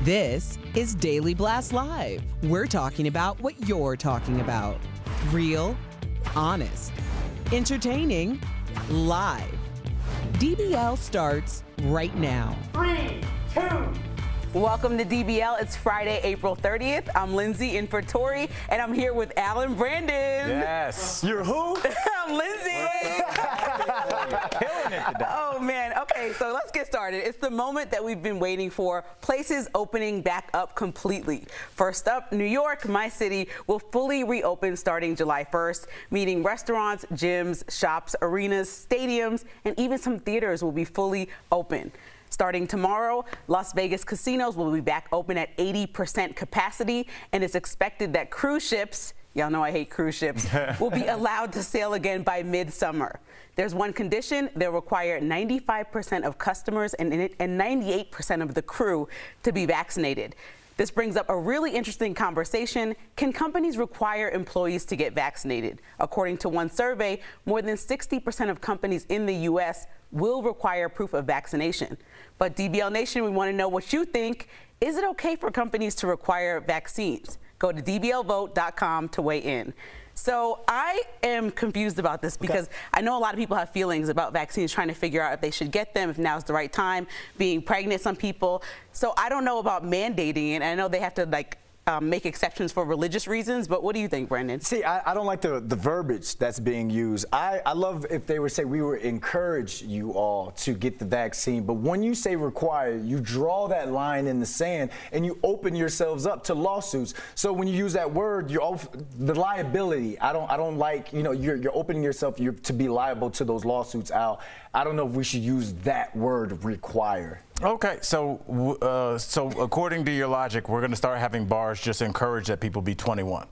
This is Daily Blast Live. We're talking about what you're talking about. Real, honest, entertaining, live. DBL starts right now. 3, 2. Welcome to DBL. It's Friday, April 30th. I'm Lindsay in for Tori, and I'm here with Alan Brandon. Yes. You're who? I'm Lindsay. Killing it today. Oh, man. Okay, so let's get started. It's the moment that we've been waiting for. Places opening back up completely. First up, New York, my city, will fully reopen starting July 1st, meaning restaurants, gyms, shops, arenas, stadiums, and even some theaters will be fully open. Starting tomorrow, Las Vegas casinos will be back open at 80% capacity, and it's expected that cruise ships, y'all know I hate cruise ships, will be allowed to sail again by midsummer. There's one condition: they'll require 95% of customers and 98% of the crew to be vaccinated. This brings up a really interesting conversation. Can companies require employees to get vaccinated? According to one survey, more than 60% of companies in the U.S. will require proof of vaccination. But DBL Nation, we want to know what you think. Is it okay for companies to require vaccines? Go to dblvote.com to weigh in. So I am confused about this because I know a lot of people have feelings about vaccines, trying to figure out if they should get them, if now's the right time, being pregnant, some people. So I don't know about mandating it. I know they have to make exceptions for religious reasons, but what do you think, Brandon? See, I don't like the verbiage that's being used. I love if they would say we would encourage you all to get the vaccine, but when you say require, you draw that line in the sand and you open yourselves up to lawsuits. So when you use that word, the liability, I don't like, you're opening yourself to be liable to those lawsuits, Al. I don't know if we should use that word, require. Okay, so according to your logic, we're going to start having bars just encourage that people be 21.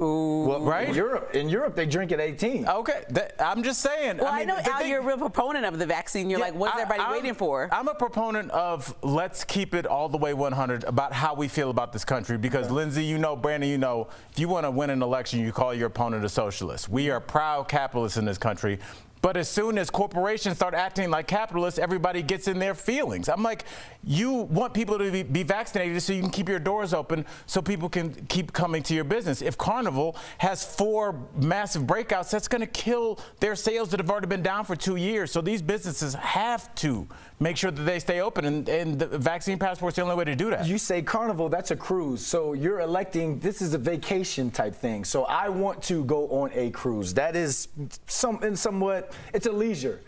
Ooh. Well, right? In Europe, they drink at 18. Okay, I'm just saying. Well, I know, Al, you're a real proponent of the vaccine. You're like, what's everybody waiting for? I'm a proponent of let's keep it all the way 100 about how we feel about this country because, Lindsay, Brandon, if you want to win an election, you call your opponent a socialist. We are proud capitalists in this country. But as soon as corporations start acting like capitalists, everybody gets in their feelings. I'm like, you want people to be vaccinated so you can keep your doors open so people can keep coming to your business. If Carnival has 4 massive breakouts, that's going to kill their sales that have already been down for 2 years. So these businesses have to make sure that they stay open, and the vaccine passport's the only way to do that. You say Carnival, that's a cruise. So you're electing, this is a vacation type thing. So I want to go on a cruise. That is somewhat, it's a leisure.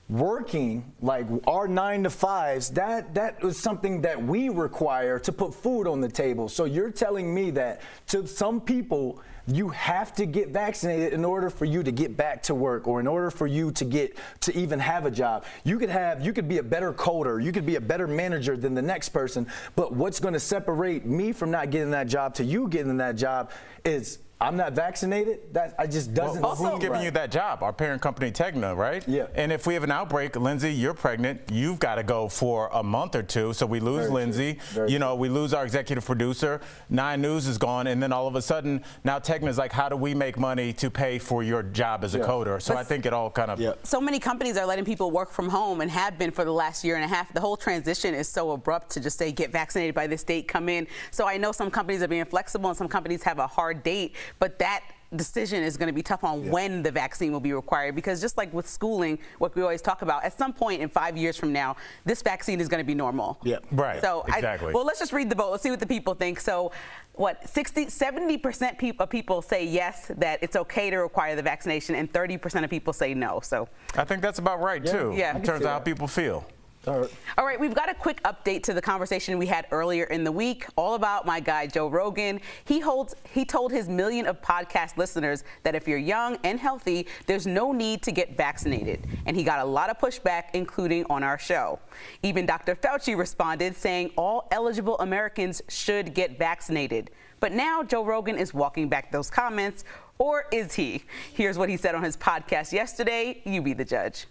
Working, like our 9 to 5s, that was something that we require to put food on the table. So you're telling me that to some people, you have to get vaccinated in order for you to get back to work, or in order for you to even have a job. You could be a better coder, you could be a better manager than the next person, but what's going to separate me from not getting that job to you getting that job is I'm not vaccinated. That I just doesn't. Well, who's giving you that job? Our parent company, Tegna, right? Yeah. And if we have an outbreak, Lindsay, you're pregnant. You've got to go for a month or two. So we lose Lindsay. We lose our executive producer. 9 News is gone, and then all of a sudden, now Tegna's like, how do we make money to pay for your job as a coder? So I think it all kind of. So many companies are letting people work from home and have been for the last year and a half. The whole transition is so abrupt to just say, get vaccinated by this date, come in. So I know some companies are being flexible and some companies have a hard date. But that decision is going to be tough on when the vaccine will be required, because just like with schooling, what we always talk about, at some point in 5 years from now, this vaccine is going to be normal. Yeah, right. So exactly. Well, let's just read the vote. Let's see what the people think. So what, 70% of people say yes, that it's okay to require the vaccination, and 30% of people say no. So I think that's about right, too, Yeah. in terms of how people feel. All right, we've got a quick update to the conversation we had earlier in the week, all about my guy Joe Rogan. He told his million of podcast listeners that if you're young and healthy, there's no need to get vaccinated. And he got a lot of pushback, including on our show. Even Dr. Fauci responded, saying all eligible Americans should get vaccinated. But now Joe Rogan is walking back those comments, or is he? Here's what he said on his podcast yesterday. You be the judge.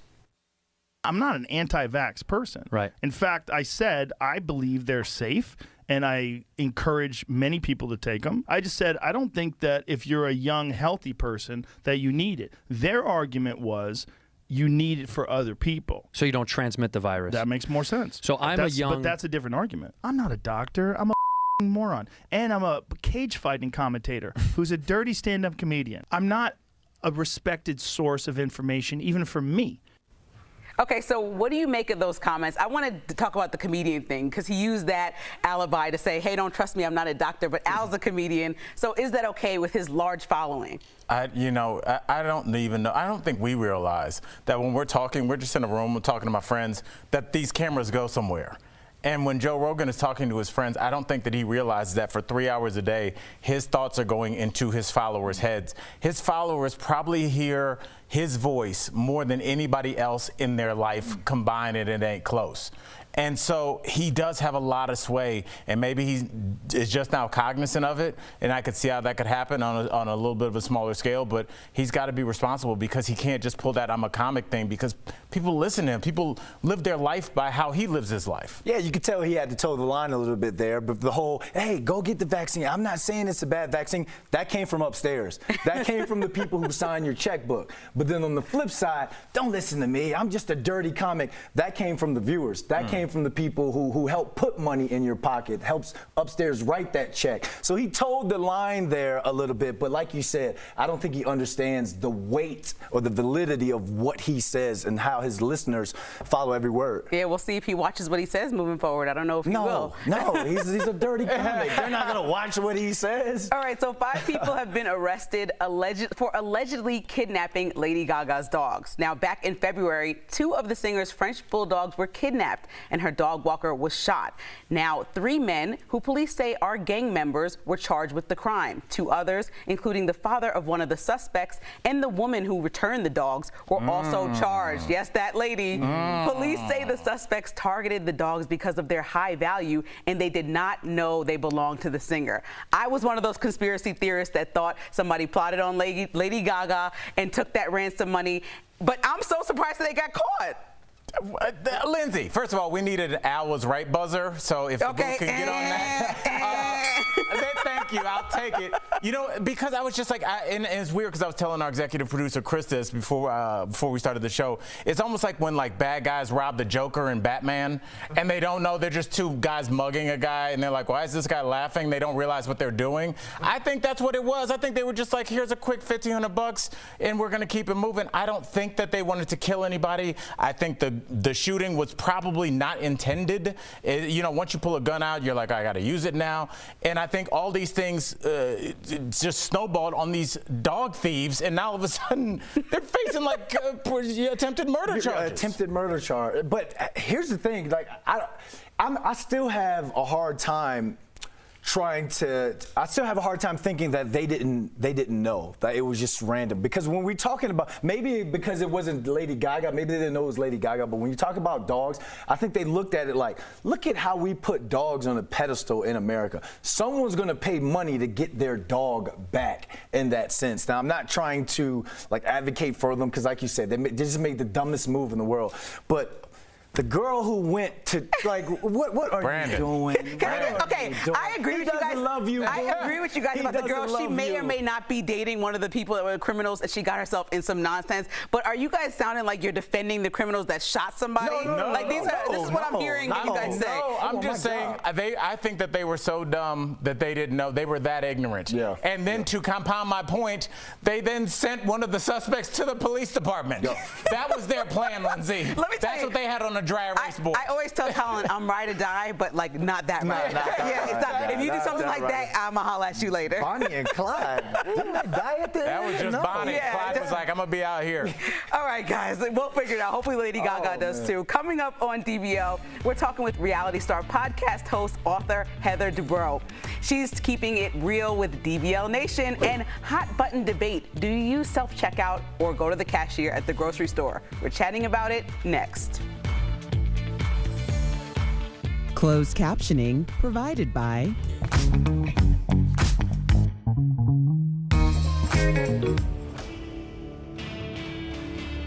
I'm not an anti-vax person. Right. In fact, I said I believe they're safe, and I encourage many people to take them. I just said I don't think that if you're a young, healthy person that you need it. Their argument was you need it for other people. So you don't transmit the virus. That makes more sense. So But that's a different argument. I'm not a doctor. I'm a moron. And I'm a cage fighting commentator who's a dirty stand-up comedian. I'm not a respected source of information, even for me. Okay, so what do you make of those comments? I wanted to talk about the comedian thing because he used that alibi to say, hey, don't trust me, I'm not a doctor, but Al's a comedian. So is that okay with his large following? I don't even know. I don't think we realize that when we're talking, we're just in a room, we're talking to my friends, that these cameras go somewhere. And when Joe Rogan is talking to his friends, I don't think that he realizes that for 3 hours a day, his thoughts are going into his followers' heads. His followers probably hear his voice more than anybody else in their life combined, and it ain't close. And so he does have a lot of sway, and maybe he is just now cognizant of it, and I could see how that could happen on a little bit of a smaller scale, but he's got to be responsible because he can't just pull that I'm a comic thing because people listen to him. People live their life by how he lives his life. Yeah, you could tell he had to toe the line a little bit there, but the whole, hey, go get the vaccine. I'm not saying it's a bad vaccine. That came from upstairs. That came from the people who signed your checkbook. But then on the flip side, don't listen to me. I'm just a dirty comic. That came from the viewers. That came from the people who help put money in your pocket, helps upstairs write that check. So he told the line there a little bit, but like you said, I don't think he understands the weight or the validity of what he says and how his listeners follow every word. Yeah, we'll see if he watches what he says moving forward. I don't know if he will. No, he's a dirty comic. They're not going to watch what he says. All right, so 5 people have been arrested for allegedly kidnapping Lady Gaga's dogs. Now, back in February, 2 of the singer's French bulldogs were kidnapped, and her dog walker was shot. Now, 3 men, who police say are gang members, were charged with the crime. 2 others, including the father of one of the suspects and the woman who returned the dogs, were also charged. Yes, that lady. Police say the suspects targeted the dogs because of their high value, and they did not know they belonged to the singer. I was one of those conspiracy theorists that thought somebody plotted on Lady Gaga and took that ransom money, but I'm so surprised that they got caught. Lindsay, first of all, we needed an Al was right buzzer, so if the booth can get on that. Thank you, I'll take it. You know, because I was just like, and it's weird because I was telling our executive producer Chris this before we started the show. It's almost like when like bad guys rob the Joker and Batman, and they don't know they're just 2 guys mugging a guy, and they're like, why is this guy laughing? They don't realize what they're doing. I think that's what it was. I think they were just like, here's a quick $1,500, and we're gonna keep it moving. I don't think that they wanted to kill anybody. I think the shooting was probably not intended. You know, once you pull a gun out, you're like, I gotta use it now. And I think all these things just snowballed on these dog thieves, and now all of a sudden they're facing like attempted murder charges. Attempted murder charge. But here's the thing, like I still have a hard time thinking that they didn't know, that it was just random. Because when we're talking about, maybe because it wasn't Lady Gaga, maybe they didn't know it was Lady Gaga, but when you talk about dogs, I think they looked at it like, look at how we put dogs on a pedestal in America. Someone's gonna pay money to get their dog back in that sense. Now, I'm not trying to like advocate for them, because like you said, they just made the dumbest move in the world. But the girl who went to, like, what are Brandon. you doing? Okay, I agree with you guys. Love you, I agree with you guys about the girl. She may or may not be dating one of the people that were criminals, and she got herself in some nonsense. But are you guys sounding like you're defending the criminals that shot somebody? No, like this is what I'm hearing what you guys say. No, I'm just saying I think that they were so dumb that they didn't know. They were that ignorant. Yeah. And then to compound my point, they then sent one of the suspects to the police department. That was their plan, Lindsay. Let me tell That's you, what they had on a dry erase board. I always tell Colin, I'm ride or die, but like not that ride. Yeah, it's not. If you do something like that, I'ma holler at you later. Bonnie and Clyde. Didn't they die at the end? That was just Bonnie. Yeah, Clyde was like, I'm going to be out here. All right, guys, we'll figure it out. Hopefully Lady Gaga does too. Coming up on DBL, we're talking with reality star podcast host, author Heather Dubrow. She's keeping it real with DBL Nation and hot button debate. Do you use self-checkout or go to the cashier at the grocery store? We're chatting about it next. Closed captioning provided by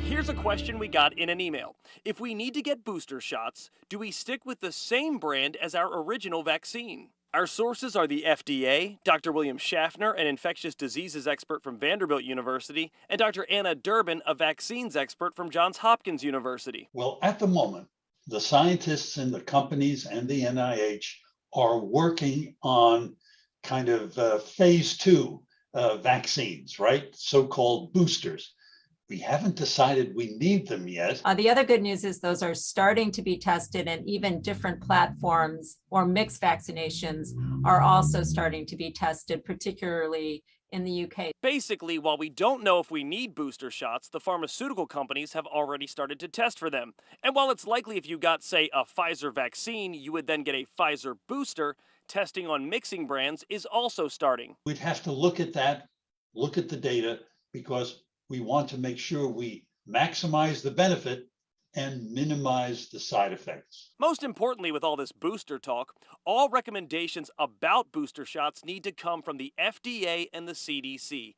Here's a question we got in an email. If we need to get booster shots, do we stick with the same brand as our original vaccine? Our sources are the FDA, Dr. William Schaffner, an infectious diseases expert from Vanderbilt University, and Dr. Anna Durbin, a vaccines expert from Johns Hopkins University. Well, at the moment, the scientists in the companies and the NIH are working on kind of phase 2 vaccines, right? So-called boosters. We haven't decided we need them yet. The other good news is those are starting to be tested, and even different platforms or mixed vaccinations are also starting to be tested, particularly in the UK. Basically, while we don't know if we need booster shots, the pharmaceutical companies have already started to test for them. And while it's likely if you got, say, a Pfizer vaccine, you would then get a Pfizer booster, testing on mixing brands is also starting. We'd have to look at that, look at the data, because we want to make sure we maximize the benefit and minimize the side effects. Most importantly, with all this booster talk, all recommendations about booster shots need to come from the FDA and the CDC.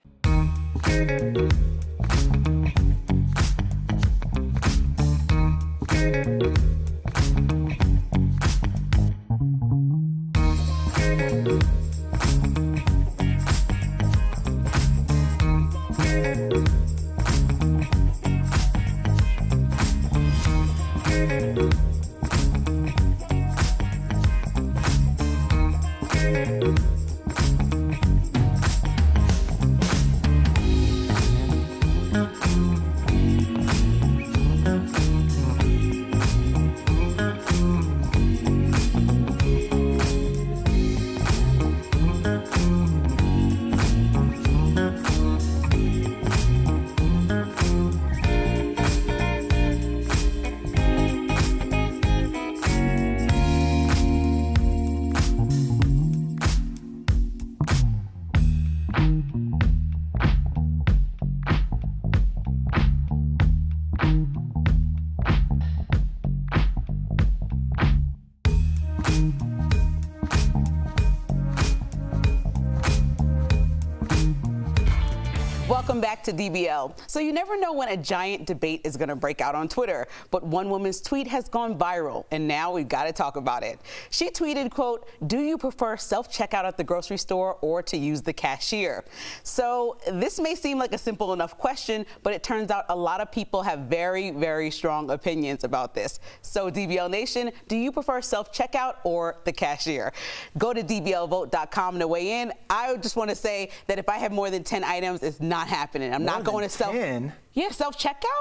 Welcome back to DBL. So you never know when a giant debate is going to break out on Twitter, but one woman's tweet has gone viral, and now we've got to talk about it. She tweeted, quote, "Do you prefer self-checkout at the grocery store or to use the cashier?" So this may seem like a simple enough question, but it turns out a lot of people have very, very strong opinions about this. So DBL Nation, do you prefer self-checkout or the cashier? Go to dblvote.com to weigh in. I just want to say that if I have more than 10 items, it's not happening. I'm not going to self-checkout.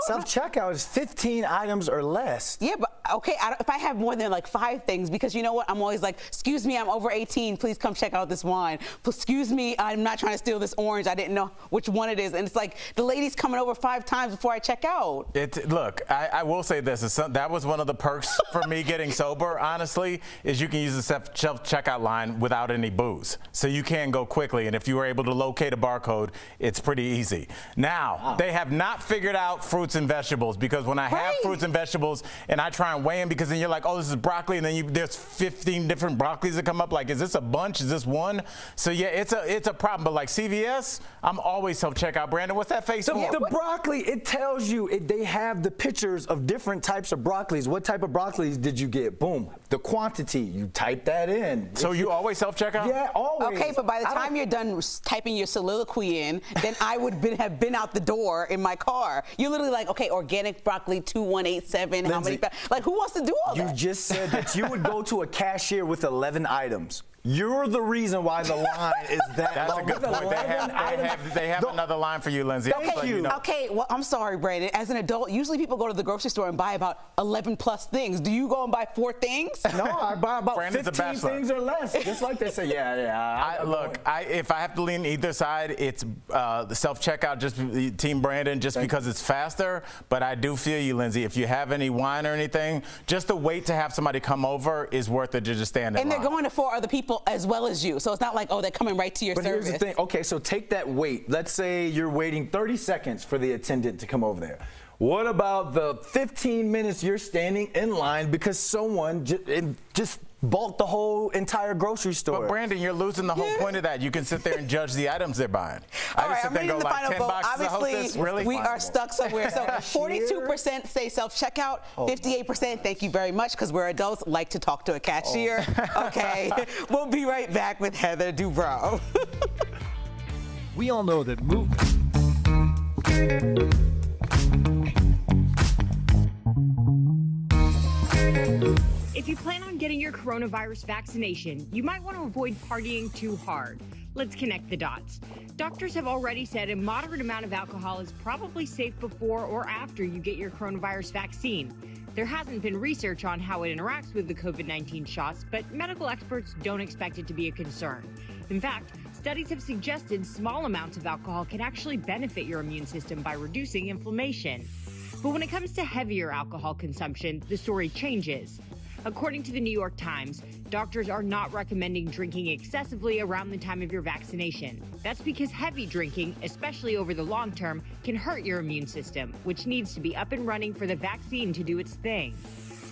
Self-checkout is 15 items or less. Yeah, but okay, if I have more than like 5 things, because you know what, I'm always like, excuse me, I'm over 18, please come check out this wine. Excuse me, I'm not trying to steal this orange, I didn't know which one it is. And it's like, the lady's coming over 5 times before I check out. Look, I will say this, that was one of the perks for me getting sober, honestly, is you can use the self-checkout line without any booze. So you can go quickly, and if you were able to locate a barcode, it's pretty easy. Now, they have not figured out fruits and vegetables, because when I have fruits and vegetables and I try and weigh them, because then you're like, oh, this is broccoli, and then there's 15 different broccolis that come up, like, is this a bunch, is this one? So yeah, it's a problem. But like CVS, I'm always self-checkout. Brandon, what's that face for? The broccoli, it tells you, they have the pictures of different types of broccolis. What type of broccolis did you get? Boom, the quantity, you type that in. So you always self-checkout? Yeah, always. Okay, but by the time you're done typing your soliloquy in, then I would have been out the door in my car. car. You're literally like, okay, organic broccoli 2187. How many? Like, who wants to do all that? You just said that you would go to a cashier with 11 items. You're the reason why the line is that That's long. a good point. They have another line for you, Lindsay. Okay, okay, well, I'm sorry, Brandon. As an adult, usually people go to the grocery store and buy about 11 plus things. Do you go and buy 4 things? No, I buy about Brandon's 15 things or less. Just like they say, if I have to lean either side, it's the self-checkout, just Team Brandon, just because it's faster. But I do feel you, Lindsay. If you have any wine or anything, just the wait to have somebody come over is worth it to just stand in line. And they're going to 4 other people as well as you. So it's not like, oh, they're coming right to your service. Here's the thing. Okay, so take that wait. Let's say you're waiting 30 seconds for the attendant to come over there. What about the 15 minutes you're standing in line because someone just bought the whole entire grocery store? But Brandon, you're losing the whole point of that. You can sit there and judge the items they're buying. All right, I'm reading the final vote. Obviously, really? We are stuck somewhere. So 42% say self-checkout, 58% thank you very much, because we're adults, like to talk to a cashier. Okay, we'll be right back with Heather Dubrow. We all know that movement. If you plan on getting your coronavirus vaccination, you might want to avoid partying too hard. Let's connect the dots. Doctors have already said a moderate amount of alcohol is probably safe before or after you get your coronavirus vaccine. There hasn't been research on how it interacts with the COVID-19 shots, but medical experts don't expect it to be a concern. In fact, studies have suggested small amounts of alcohol can actually benefit your immune system by reducing inflammation. But when it comes to heavier alcohol consumption, the story changes. According to the New York Times, doctors are not recommending drinking excessively around the time of your vaccination. That's because heavy drinking, especially over the long term, can hurt your immune system, which needs to be up and running for the vaccine to do its thing.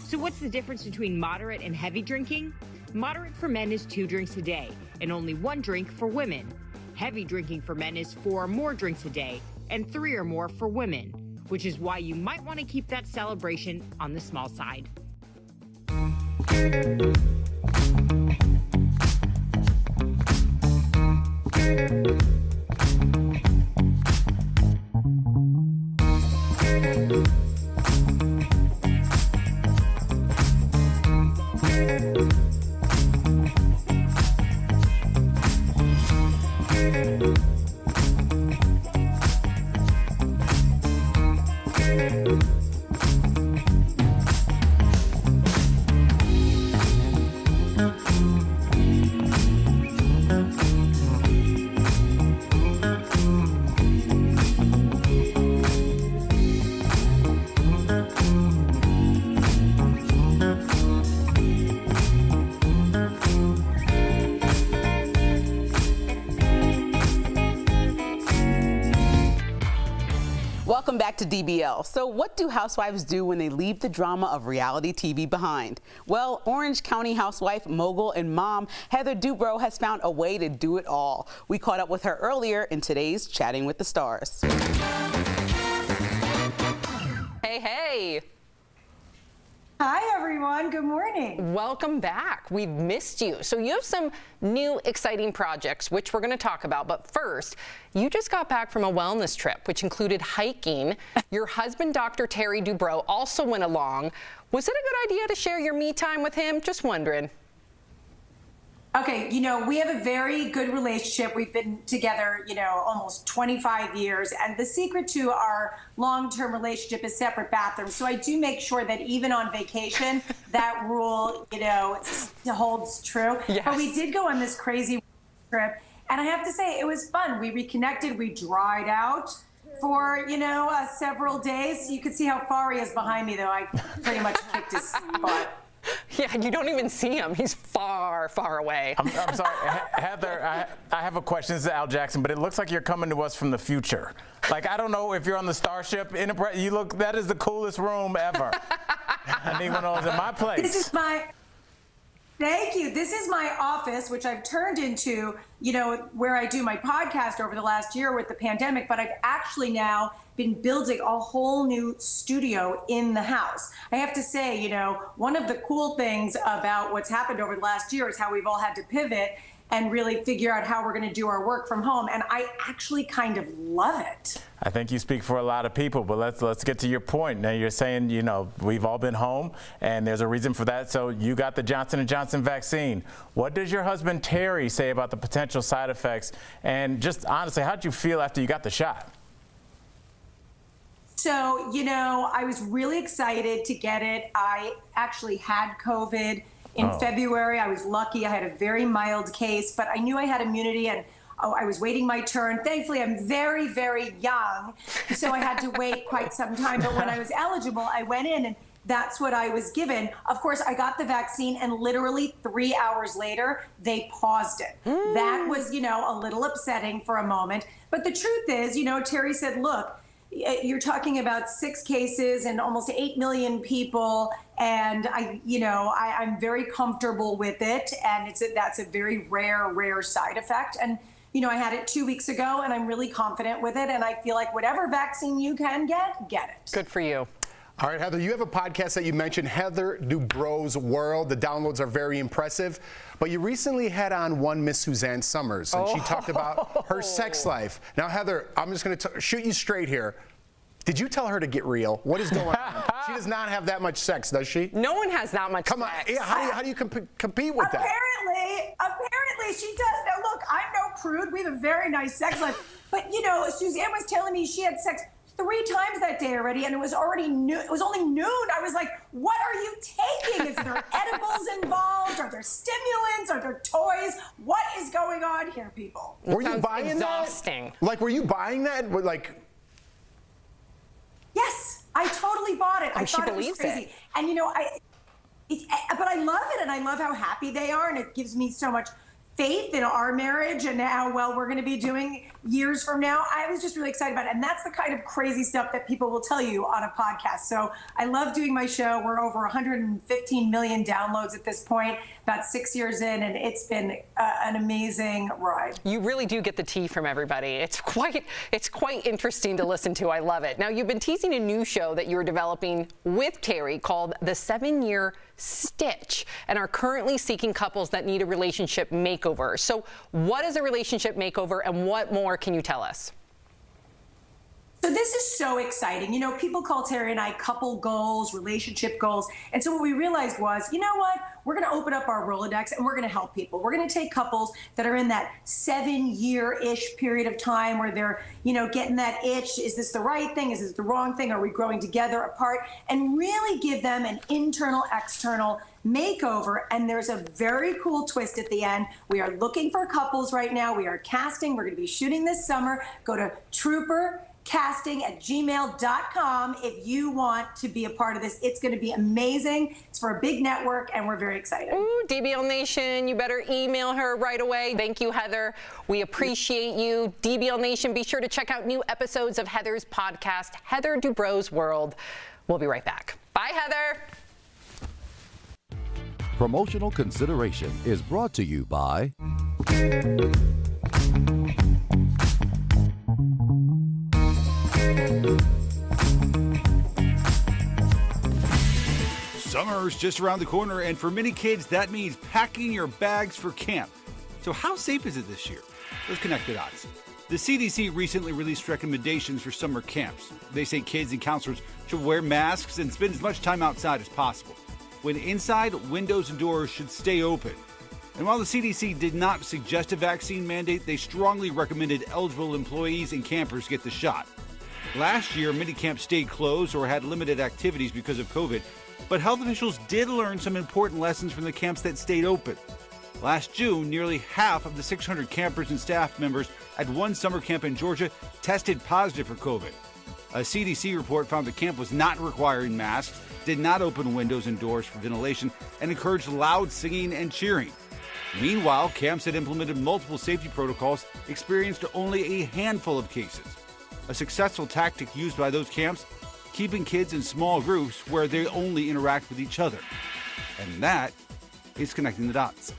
So what's the difference between moderate and heavy drinking? Moderate for men is 2 drinks a day, and only 1 drink for women. Heavy drinking for men is 4 or more drinks a day, and 3 or more for women, which is why you might want to keep that celebration on the small side. Welcome back to DBL. So what do housewives do when they leave the drama of reality TV behind? Well, Orange County housewife, mogul, and mom Heather Dubrow has found a way to do it all. We caught up with her earlier in today's Chatting with the Stars. Hey, hey. Hi, everyone. Good morning. Welcome back. We've missed you. So you have some new exciting projects, which we're going to talk about. But first, you just got back from a wellness trip, which included hiking. Your husband, Dr. Terry Dubrow, also went along. Was it a good idea to share your me time with him? Just wondering. Okay, we have a very good relationship. We've been together, almost 25 years. And the secret to our long-term relationship is separate bathrooms. So I do make sure that even on vacation, that rule, holds true. Yes. But we did go on this crazy trip. And I have to say, it was fun. We reconnected. We dried out for, several days. You can see how far he is behind me, though. I pretty much kicked his butt. Yeah, you don't even see him. He's far, far away. I'm sorry, Heather, I have a question. This is Al Jackson, but it looks like you're coming to us from the future. Like, I don't know if you're on the Starship Enterprise. That is the coolest room ever. I need one of those in my place. Thank you. This is my office, which I've turned into, where I do my podcast over the last year with the pandemic, but I've actually now been building a whole new studio in the house. I have to say, one of the cool things about what's happened over the last year is how we've all had to pivot. and really figure out how we're going to do our work from home. And I actually kind of love it. I think you speak for a lot of people, but let's get to your point. Now you're saying, you know, we've all been home and there's a reason for that. So you got the Johnson & Johnson vaccine. What does your husband Terry say about the potential side effects? And just honestly, how did you feel after you got the shot? So, you know, I was really excited to get it. I actually had COVID in February. I was lucky. I had a very mild case, but I knew I had immunity, and I was waiting my turn. Thankfully, I'm very, very young, so I had to wait quite some time. But when I was eligible, I went in, and that's what I was given. Of course, I got the vaccine, and literally 3 hours later, they paused it. That was, you know, a little upsetting for a moment. But the truth is, you know, Terry said, look, you're talking about 6 cases and almost 8 million people, and I'm very comfortable with it, and that's a very rare side effect. And you know, I had it 2 weeks ago, and I'm really confident with it, and I feel like whatever vaccine you can get it. Good for you. All right, Heather, you have a podcast that you mentioned, Heather Dubrow's World. The downloads are very impressive. But you recently had on one Miss Suzanne Summers, and she talked about her sex life. Now, Heather, I'm just going to shoot you straight here. Did you tell her to get real? What is going on? She does not have that much sex, does she? No one has that much Come on, yeah, how do you compete with that? Apparently she does. Now, look, I'm no prude. We have a very nice sex life. But, you know, Suzanne was telling me she had sex 3 times that day already, and it was already noon. It was only noon. I was like, what are you taking? Is there edibles involved? Are there stimulants? Are there toys? What is going on here, people? Were you buying exhausting. that? Like, were you buying that? Like, yes, I totally bought it. I thought it was crazy. It. And, you know, but I love it, and I love how happy they are, and it gives me so much faith in our marriage and how well we're going to be doing years from now. I was just really excited about it. And that's the kind of crazy stuff that people will tell you on a podcast. So I love doing my show. We're over 115 million downloads at this point, about 6 years in, and it's been an amazing ride. You really do get the tea from everybody. It's quite interesting to listen to. I love it. Now, you've been teasing a new show that you're developing with Terry called The 7-Year Stitch, and are currently seeking couples that need a relationship makeover. So what is a relationship makeover, and what more can you tell us? So this is so exciting. You know, people call Terry and I couple goals, relationship goals. And so what we realized was, you know what? We're going to open up our Rolodex and we're going to help people. We're going to take couples that are in that 7-year-ish period of time where they're, you know, getting that itch. Is this the right thing? Is this the wrong thing? Are we growing together, apart? And really give them an internal, external makeover. And there's a very cool twist at the end. We are looking for couples right now. We are casting. We're going to be shooting this summer. Go to troopercasting@gmail.com if you want to be a part of this. It's going to be amazing. It's for a big network, and we're very excited. Ooh, DBL Nation, you better email her right away. Thank you, Heather. We appreciate you. DBL Nation, be sure to check out new episodes of Heather's podcast, Heather Dubrow's World. We'll be right back. Bye, Heather. Promotional consideration is brought to you by Summer's just around the corner, and for many kids, that means packing your bags for camp. So how safe is it this year? Let's connect the dots. The CDC recently released recommendations for summer camps. They say kids and counselors should wear masks and spend as much time outside as possible. When inside, windows and doors should stay open. And while the CDC did not suggest a vaccine mandate, they strongly recommended eligible employees and campers get the shot. Last year, many camps stayed closed or had limited activities because of COVID, but health officials did learn some important lessons from the camps that stayed open. Last June, nearly half of the 600 campers and staff members at one summer camp in Georgia tested positive for COVID. A CDC report found the camp was not requiring masks, did not open windows and doors for ventilation, and encouraged loud singing and cheering. Meanwhile, camps that implemented multiple safety protocols experienced only a handful of cases. A successful tactic used by those camps, keeping kids in small groups where they only interact with each other. And that is connecting the dots.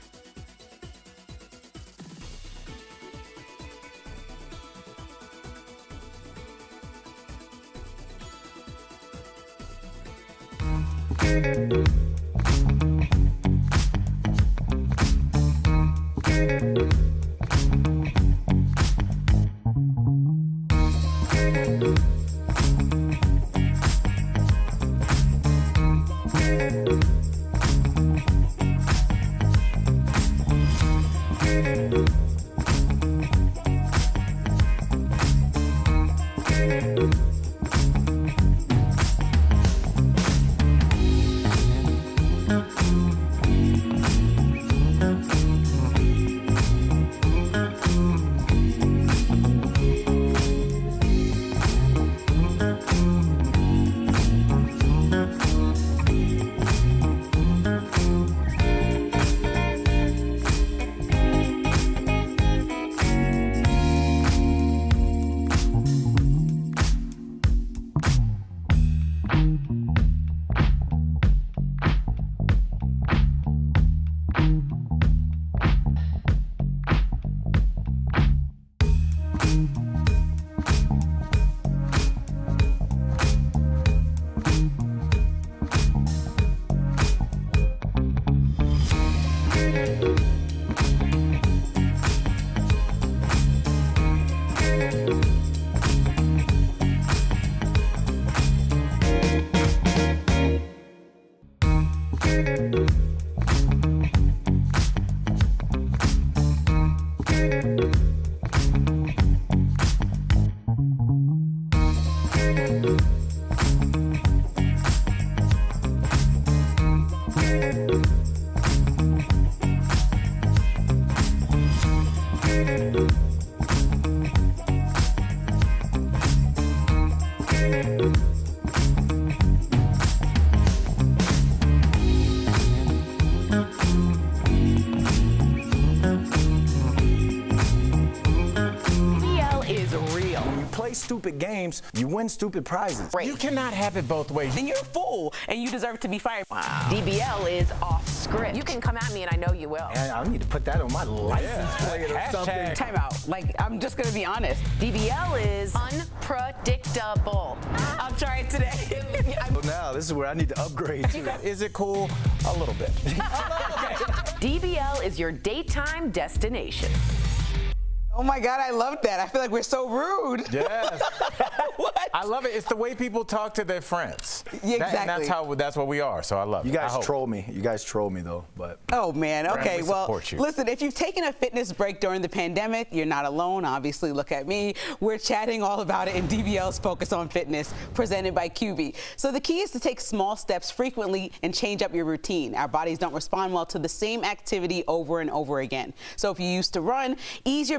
Stupid games, you win stupid prizes. You cannot have it both ways. Then you're a fool, and you deserve to be fired. Wow. DBL is off script. You can come at me, and I know you will. And I need to put that on my license plate or something. Time out. Like, I'm just gonna be honest. DBL is unpredictable. I'm trying today. Well, now this is where I need to upgrade to. Is it cool? A little bit. DBL is your daytime destination. Oh my God, I love that. I feel like we're so rude. Yes. What? I love it. It's the way people talk to their friends. Yeah, exactly. That's what we are. So I love it. You guys troll me. You guys troll me though, but. Oh man. Okay. We well, support you. Listen. If you've taken a fitness break during the pandemic, you're not alone. Obviously, look at me. We're chatting all about it in DBL's Focus on Fitness, presented by QB. So the key is to take small steps frequently and change up your routine. Our bodies don't respond well to the same activity over and over again. So if you used to run, ease your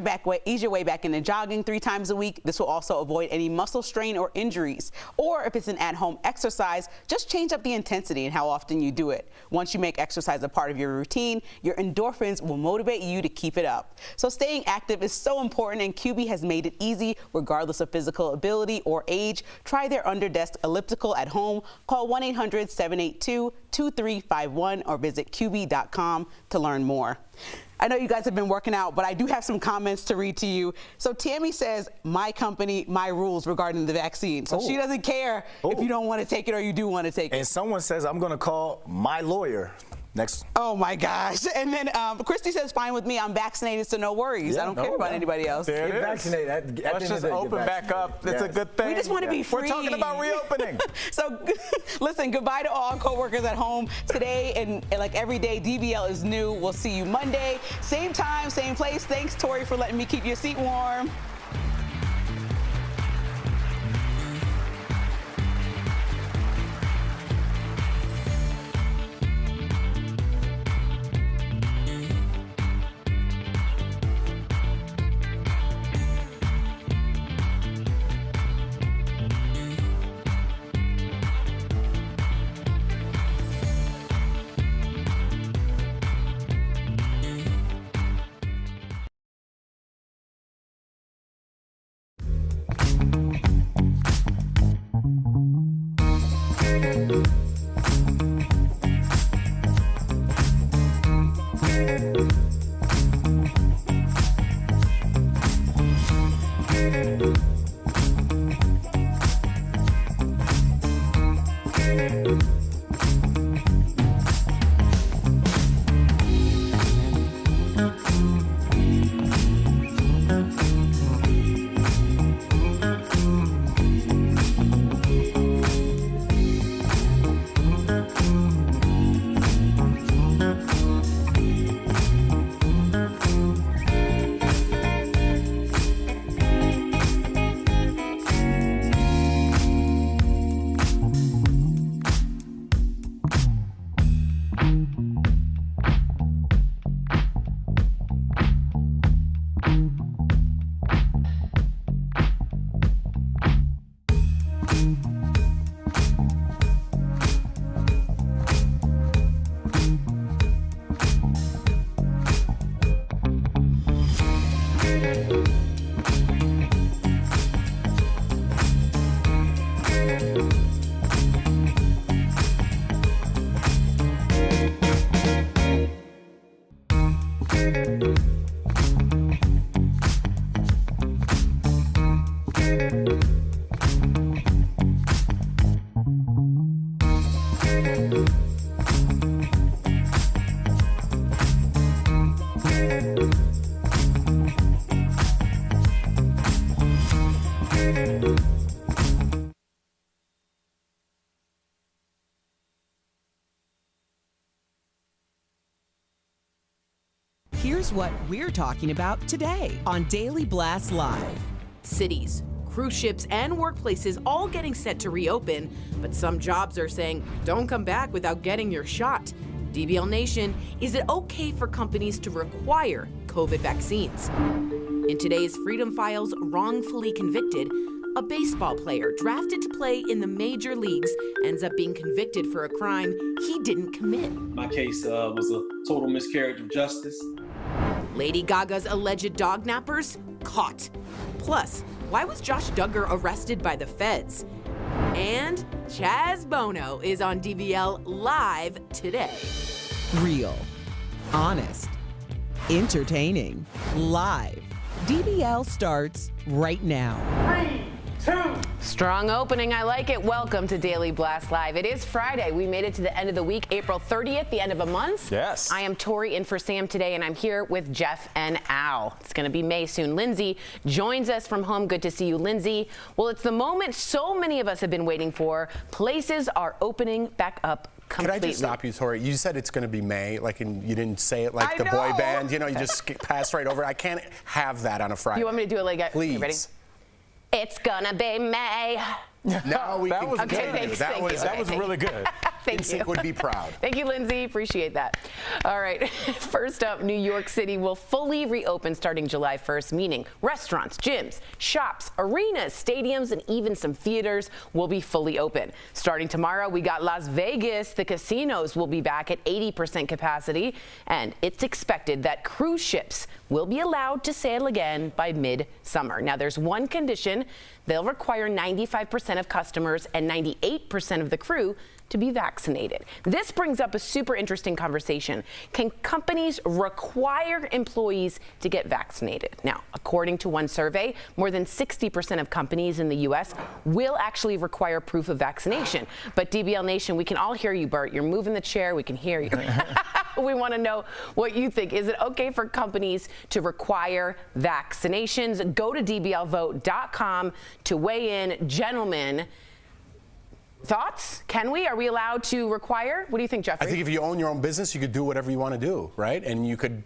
way back into jogging 3 times a week. This will also avoid any muscle strain or injuries. Or if it's an at-home exercise, just change up the intensity and how often you do it. Once you make exercise a part of your routine, your endorphins will motivate you to keep it up. So staying active is so important, and QB has made it easy regardless of physical ability or age. Try their under-desk elliptical at home. Call 1-800-782-2351 or visit QB.com to learn more. I know you guys have been working out, but I do have some comments to read to you. So Tammy says, my company, my rules regarding the vaccine. So she doesn't care if you don't want to take it or you do want to take it. And someone says, I'm going to call my lawyer. Next. Oh my gosh. And then Christy says, fine with me. I'm vaccinated, so no worries. I don't care about anybody else. Get vaccinated. Let's just open back up. It's a good thing. We just want to be free. We're talking about reopening. So listen, goodbye to all coworkers at home. Today and like every day, DBL is new. We'll see you Monday. Same time, same place. Thanks, Tori, for letting me keep your seat warm. Here's what we're talking about today on Daily Blast Live. Cities, cruise ships, and workplaces all getting set to reopen, but some jobs are saying, don't come back without getting your shot. DBL Nation, is it okay for companies to require COVID vaccines? In today's Freedom Files, wrongfully convicted, a baseball player drafted to play in the major leagues ends up being convicted for a crime he didn't commit. My case was a total miscarriage of justice. Lady Gaga's alleged dog nappers caught. Plus, why was Josh Duggar arrested by the feds? And Chaz Bono is on DBL live today. Real, honest, entertaining, live. DBL starts right now. 3, 2. Strong opening. I like it. Welcome to Daily Blast Live. It is Friday. We made it to the end of the week, April 30th, the end of a month. Yes. I am Tori in for Sam today, and I'm here with Jeff and Al. It's going to be May soon. Lindsay joins us from home. Good to see you, Lindsay. Well, it's the moment so many of us have been waiting for. Places are opening back up completely. Can I just stop you, Tori? You said it's going to be May, like, and you didn't say it like the boy band. You know, you just passed right over. I can't have that on a Friday. You want me to do it like Please. You ready? It's gonna be May. Now we that can was continue. good. Thanks, that thank was you. that was really good. Thank NSYNC would be proud. Thank you, Lindsay. Appreciate that. All right. First up, New York City will fully reopen starting July 1st, meaning restaurants, gyms, shops, arenas, stadiums, and even some theaters will be fully open. Starting tomorrow, we got Las Vegas. The casinos will be back at 80% capacity, and it's expected that cruise ships will be allowed to sail again by mid-summer. Now, there's one condition. They'll require 95% of customers and 98% of the crew to be vaccinated. This brings up a super interesting conversation. Can companies require employees to get vaccinated? Now, according to one survey, more than 60% of companies in the U.S. will actually require proof of vaccination. But DBL Nation, we can all hear you, Bert. You're moving the chair. We can hear you. We want to know what you think. Is it okay for companies to require vaccinations? Go to dblvote.com to weigh in. Gentlemen, thoughts? Can we? Are we allowed to require? What do you think, Jeffrey? I think if you own your own business, you could do whatever you want to do, right? And you could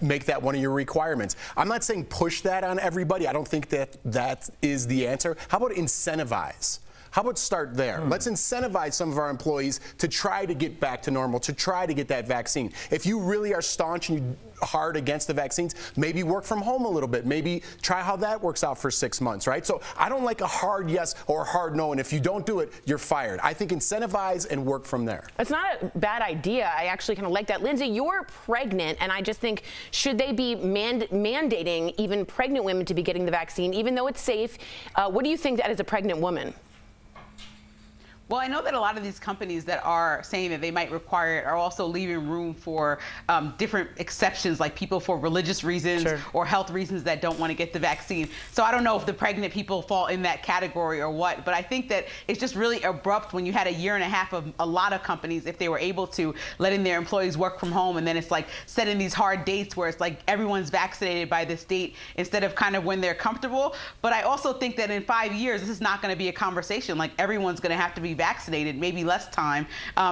make that one of your requirements. I'm not saying push that on everybody. I don't think that is the answer. How about incentivize? How about start there? Let's incentivize some of our employees to try to get back to normal, to try to get that vaccine. If you really are staunch and you hard against the vaccines, maybe work from home a little bit. Maybe try how that works out for 6 months, right? So I don't like a hard yes or a hard no, and if you don't do it, you're fired. I think incentivize and work from there. It's not a bad idea. I actually kind of like that. Lindsay, you're pregnant, and I just think, should they be mandating even pregnant women to be getting the vaccine, even though it's safe? What do you think that as a pregnant woman? Well, I know that a lot of these companies that are saying that they might require it are also leaving room for different exceptions, like people for religious reasons or health reasons that don't want to get the vaccine. So I don't know if the pregnant people fall in that category or what, but I think that it's just really abrupt when you had a year and a half of a lot of companies, if they were able to, letting their employees work from home, and then it's like setting these hard dates where it's like everyone's vaccinated by this date instead of kind of when they're comfortable. But I also think that in 5 years, this is not going to be a conversation. Like, everyone's going to have to be vaccinated, maybe less time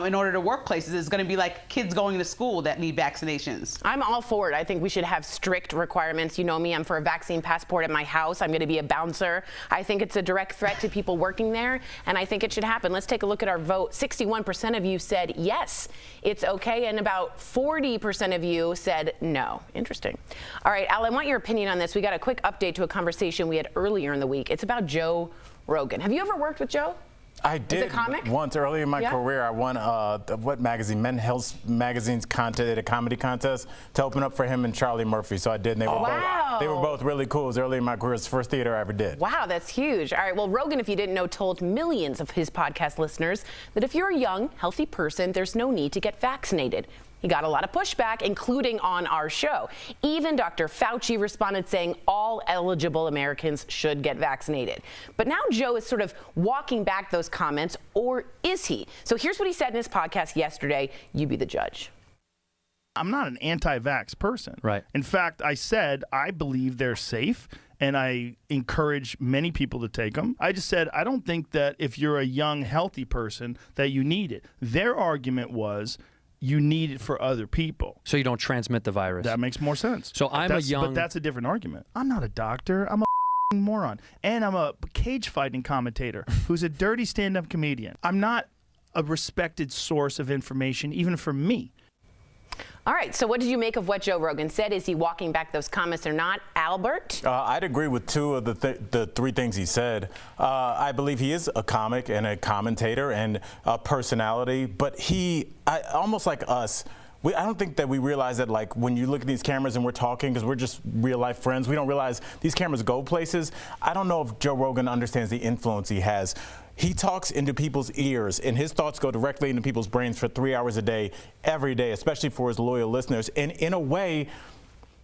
in order to workplaces. It's going to be like kids going to school that need vaccinations. I'm all for it. I think we should have strict requirements. You know me, I'm for a vaccine passport at my house. I'm going to be a bouncer. I think it's a direct threat to people working there, and I think it should happen. Let's take a look at our vote. 61% of you said yes, it's okay, and about 40% of you said no. Interesting. All right, Al, I want your opinion on this. We got a quick update to a conversation we had earlier in the week. It's about Joe Rogan. Have you ever worked with Joe? I did once early in my career. I won what magazine? Men's Health Magazine's contest, a comedy contest, to open up for him and Charlie Murphy. So I did. And they were both really cool. It was early in my career. It was the first theater I ever did. Wow, that's huge. All right, well, Rogan, if you didn't know, told millions of his podcast listeners that if you're a young, healthy person, there's no need to get vaccinated. He got a lot of pushback, including on our show. Even Dr. Fauci responded saying all eligible Americans should get vaccinated. But now Joe is sort of walking back those comments, or is he? So here's what he said in his podcast yesterday. You be the judge. I'm not an anti-vax person. Right. In fact, I said I believe they're safe, and I encourage many people to take them. I just said I don't think that if you're a young, healthy person that you need it. Their argument was you need it for other people. So you don't transmit the virus. That makes more sense. So But that's a different argument. I'm not a doctor. I'm a moron. And I'm a cage fighting commentator who's a dirty stand-up comedian. I'm not a respected source of information, even for me. All right, so what did you make of what Joe Rogan said? Is he walking back those comments or not? Albert? I'd agree with two of the three things he said. I believe he is a comic and a commentator and a personality, but almost like us, I don't think that we realize that, like, when you look at these cameras and we're talking, because we're just real life friends, we don't realize these cameras go places. I don't know if Joe Rogan understands the influence he has. He talks into people's ears, and his thoughts go directly into people's brains for 3 hours a day, every day, especially for his loyal listeners. And in a way,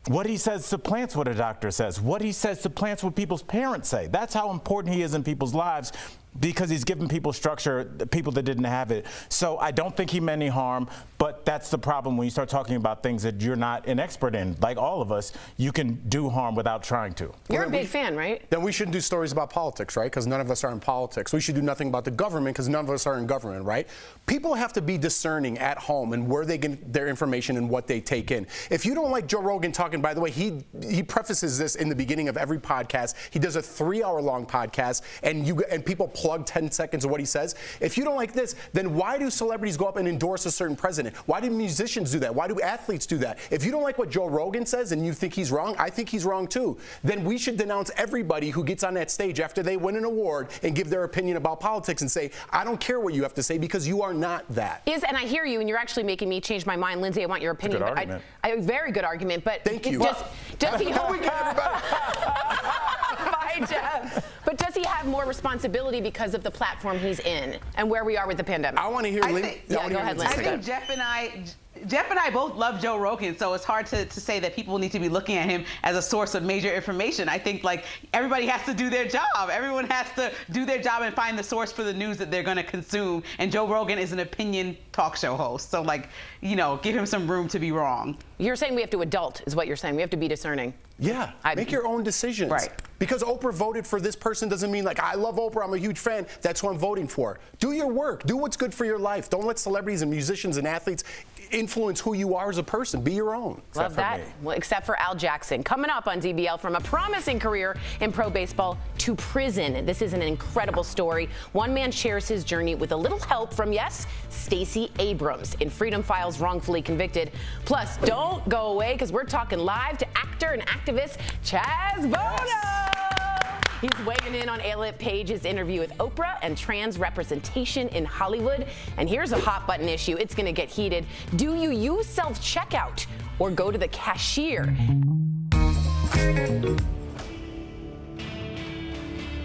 what he says supplants what a doctor says. What he says supplants what people's parents say. That's how important he is in people's lives, because he's given people structure, people that didn't have it. So I don't think he meant any harm, but that's the problem when you start talking about things that you're not an expert in. Like all of us, you can do harm without trying to. You're a big fan, right? Then we shouldn't do stories about politics, right? Because none of us are in politics. We should do nothing about the government because none of us are in government, right? People have to be discerning at home and where they get their information and what they take in. If you don't like Joe Rogan talking, by the way, he prefaces this in the beginning of every podcast. He does a 3-hour-long podcast, and people plug 10 seconds of what he says. If you don't like this, then why do celebrities go up and endorse a certain president? Why do musicians do that? Why do athletes do that? If you don't like what Joe Rogan says and you think he's wrong, I think he's wrong too. Then we should denounce everybody who gets on that stage after they win an award and give their opinion about politics and say, I don't care what you have to say because you are not that. And I hear you, and you're actually making me change my mind. Lindsay, I want your opinion. Good argument. A very good argument, but thank you. Does he Bye, Jeff. But does he have more responsibility because of the platform he's in and where we are with the pandemic? I want to hear Lindsay. Go ahead, Lindsay. I think Jeff and I both love Joe Rogan, so it's hard to say that people need to be looking at him as a source of major information. I think, like, everybody has to do their job. Everyone has to do their job and find the source for the news that they're going to consume. And Joe Rogan is an opinion talk show host. So, like, give him some room to be wrong. You're saying we have to adult, is what you're saying. We have to be discerning. Yeah, make your own decisions. Right. Because Oprah voted for this person doesn't mean, like, I love Oprah, I'm a huge fan, that's who I'm voting for. Do your work. Do what's good for your life. Don't let celebrities and musicians and athletes influence who you are as a person. Be your own. Love that. Well, except for Al Jackson. Coming up on DBL, from a promising career in pro baseball to prison. This is an incredible story. One man shares his journey with a little help from, yes, Stacey Abrams in Freedom Files, wrongfully convicted. Plus, don't go away, because we're talking live to actor and activist Chaz Bono. He's weighing in on Ayelet Page's interview with Oprah and trans representation in Hollywood. And here's a hot button issue. It's going to get heated. Do you use self-checkout or go to the cashier?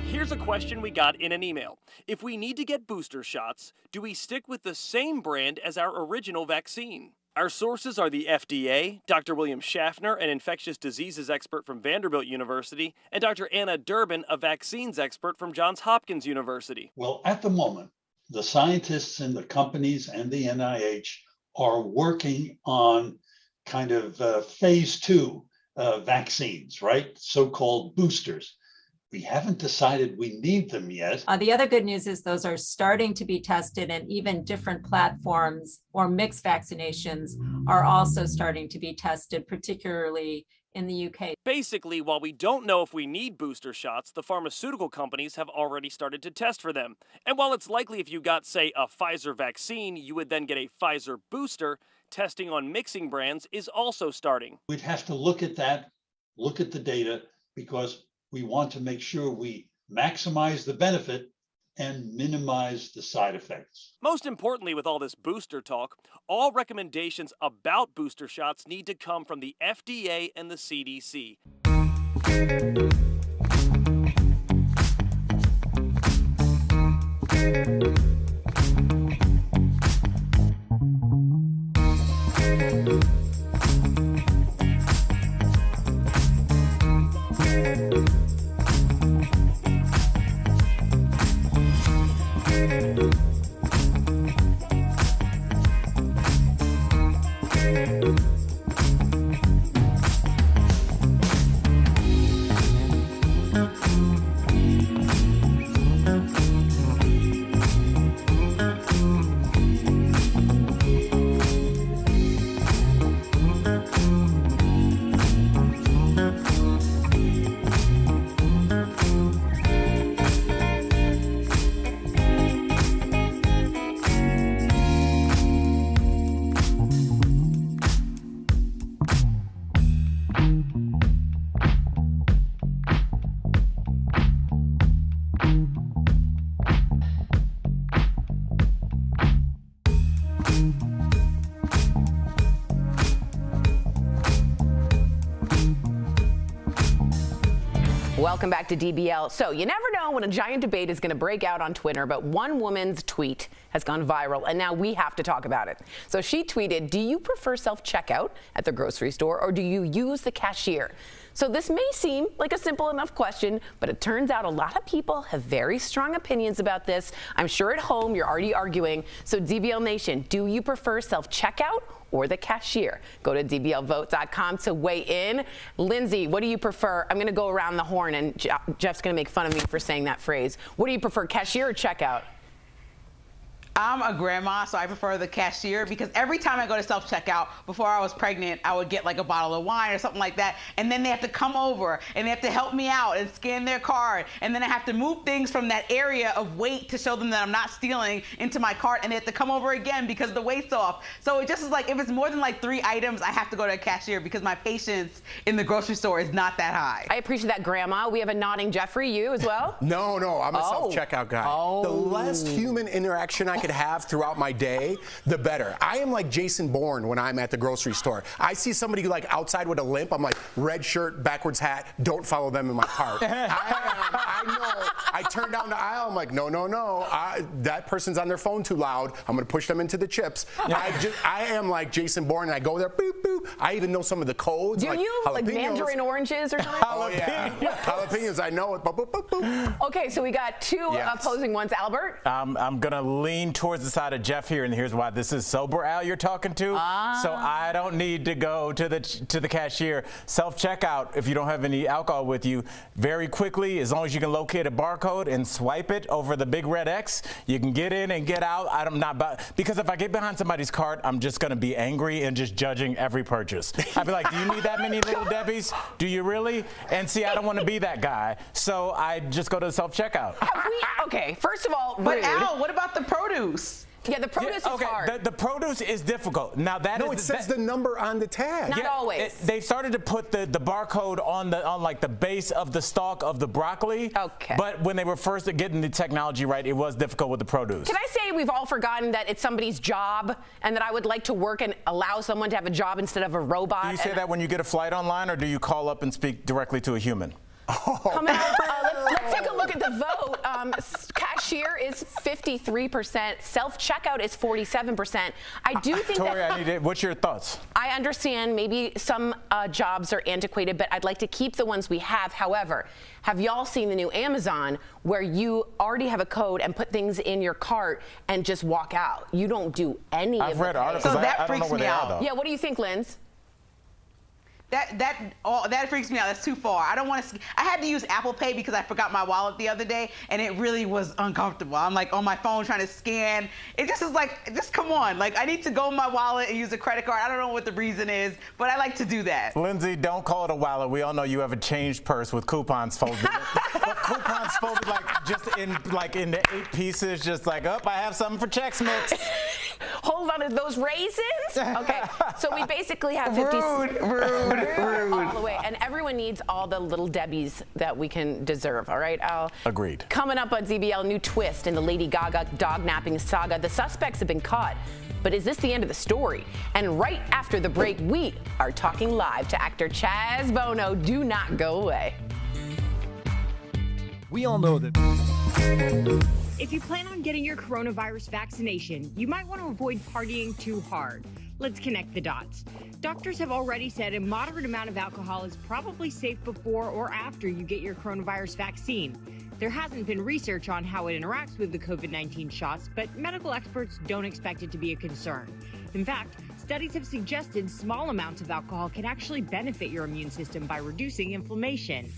Here's a question we got in an email. If we need to get booster shots, do we stick with the same brand as our original vaccine? Our sources are the FDA, Dr. William Schaffner, an infectious diseases expert from Vanderbilt University, and Dr. Anna Durbin, a vaccines expert from Johns Hopkins University. Well, at the moment, the scientists in the companies and the NIH are working on kind of phase 2 vaccines, right? So-called boosters. We haven't decided we need them yet. The other good news is those are starting to be tested, and even different platforms or mixed vaccinations are also starting to be tested, particularly in the UK. Basically, while we don't know if we need booster shots, the pharmaceutical companies have already started to test for them. And while it's likely if you got, say, a Pfizer vaccine, you would then get a Pfizer booster, testing on mixing brands is also starting. We'd have to look at that, look at the data, because we want to make sure we maximize the benefit and minimize the side effects. Most importantly, with all this booster talk, all recommendations about booster shots need to come from the FDA and the CDC. Welcome back to DBL. So you never know when a giant debate is going to break out on Twitter, but one woman's tweet has gone viral, and now we have to talk about it. So she tweeted, "Do you prefer self-checkout at the grocery store, or do you use the cashier?" So this may seem like a simple enough question, but it turns out a lot of people have very strong opinions about this. I'm sure at home you're already arguing. So DBL Nation, do you prefer self-checkout or the cashier? Go to dblvote.com to weigh in. Lindsay, what do you prefer? I'm going to go around the horn, and Jeff's going to make fun of me for saying that phrase. What do you prefer, cashier or checkout? I'm a grandma, so I prefer the cashier, because every time I go to self-checkout, before I was pregnant, I would get like a bottle of wine or something like that, and then they have to come over and they have to help me out and scan their card, and then I have to move things from that area of weight to show them that I'm not stealing into my cart, and they have to come over again because the weight's off. So it just is like, if it's more than like 3 items, I have to go to a cashier because my patience in the grocery store is not that high. I appreciate that, Grandma. We have a nodding Jeffrey. You as well? No, I'm a self-checkout guy. The less human interaction I could have throughout my day, the better. I am like Jason Bourne when I'm at the grocery store. I see somebody like outside with a limp, I'm like, red shirt, backwards hat, don't follow them in my cart. I know. I turn down the aisle, I'm like, no. That person's on their phone too loud. I'm gonna push them into the chips. I am like Jason Bourne, and I go there, boop, boop. I even know some of the codes. Do you? Like mandarin oranges or something? Oh yeah. Jalapenos, I know it. Boop, boop, boop, boop. Okay, so we got two opposing ones. Albert? I'm gonna lean towards the side of Jeff here, and here's why. This is sober Al you're talking to, so I don't need to go to the cashier. Self-checkout, if you don't have any alcohol with you, very quickly, as long as you can locate a barcode and swipe it over the big red X, you can get in and get out. Because if I get behind somebody's cart, I'm just gonna be angry and just judging every purchase. I'd be like, do you need that many Little Debbies? Do you really? And see, I don't want to be that guy, so I just go to the self-checkout. Okay, first of all, but Al, what about the produce? Yeah, the produce is hard. The produce is difficult. Now it says the number on the tag. Not always. They started to put the barcode on like the base of the stalk of the broccoli. Okay. But when they were first getting the technology right, it was difficult with the produce. Can I say we've all forgotten that it's somebody's job, and that I would like to work and allow someone to have a job instead of a robot? Do you say that when you get a flight online, or do you call up and speak directly to a human? Coming up, let's take a look at the vote. Cashier is 53%. Self-checkout is 47%. I do think Tori, what's your thoughts? I understand maybe some jobs are antiquated, but I'd like to keep the ones we have. However, have y'all seen the new Amazon where you already have a code and put things in your cart and just walk out? You don't do any of it. I've read articles. So that I don't know freaks where me they out. are, though. Yeah, what do you think, Linz? That freaks me out. That's too far. I don't want to. I had to use Apple Pay because I forgot my wallet the other day, and it really was uncomfortable. I'm like on my phone trying to scan. It just is like, just come on. Like, I need to go in my wallet and use a credit card. I don't know what the reason is, but I like to do that. Lindsay, don't call it a wallet. We all know you have a changed purse with coupons folded. But coupons folded like in the 8 pieces, just like, I have something for Chex Mix. Hold on to those raisins. Okay, so we basically have 50. Rude. All the way, and everyone needs all the Little Debbies that we can deserve. All right, Al. Agreed. Coming up on DBL, new twist in the Lady Gaga dog napping saga. The suspects have been caught, but is this the end of the story? And right after the break, we are talking live to actor Chaz Bono. Do not go away. We all know that. If you plan on getting your coronavirus vaccination, you might want to avoid partying too hard. Let's connect the dots. Doctors have already said a moderate amount of alcohol is probably safe before or after you get your coronavirus vaccine. There hasn't been research on how it interacts with the COVID-19 shots, but medical experts don't expect it to be a concern. In fact, studies have suggested small amounts of alcohol can actually benefit your immune system by reducing inflammation.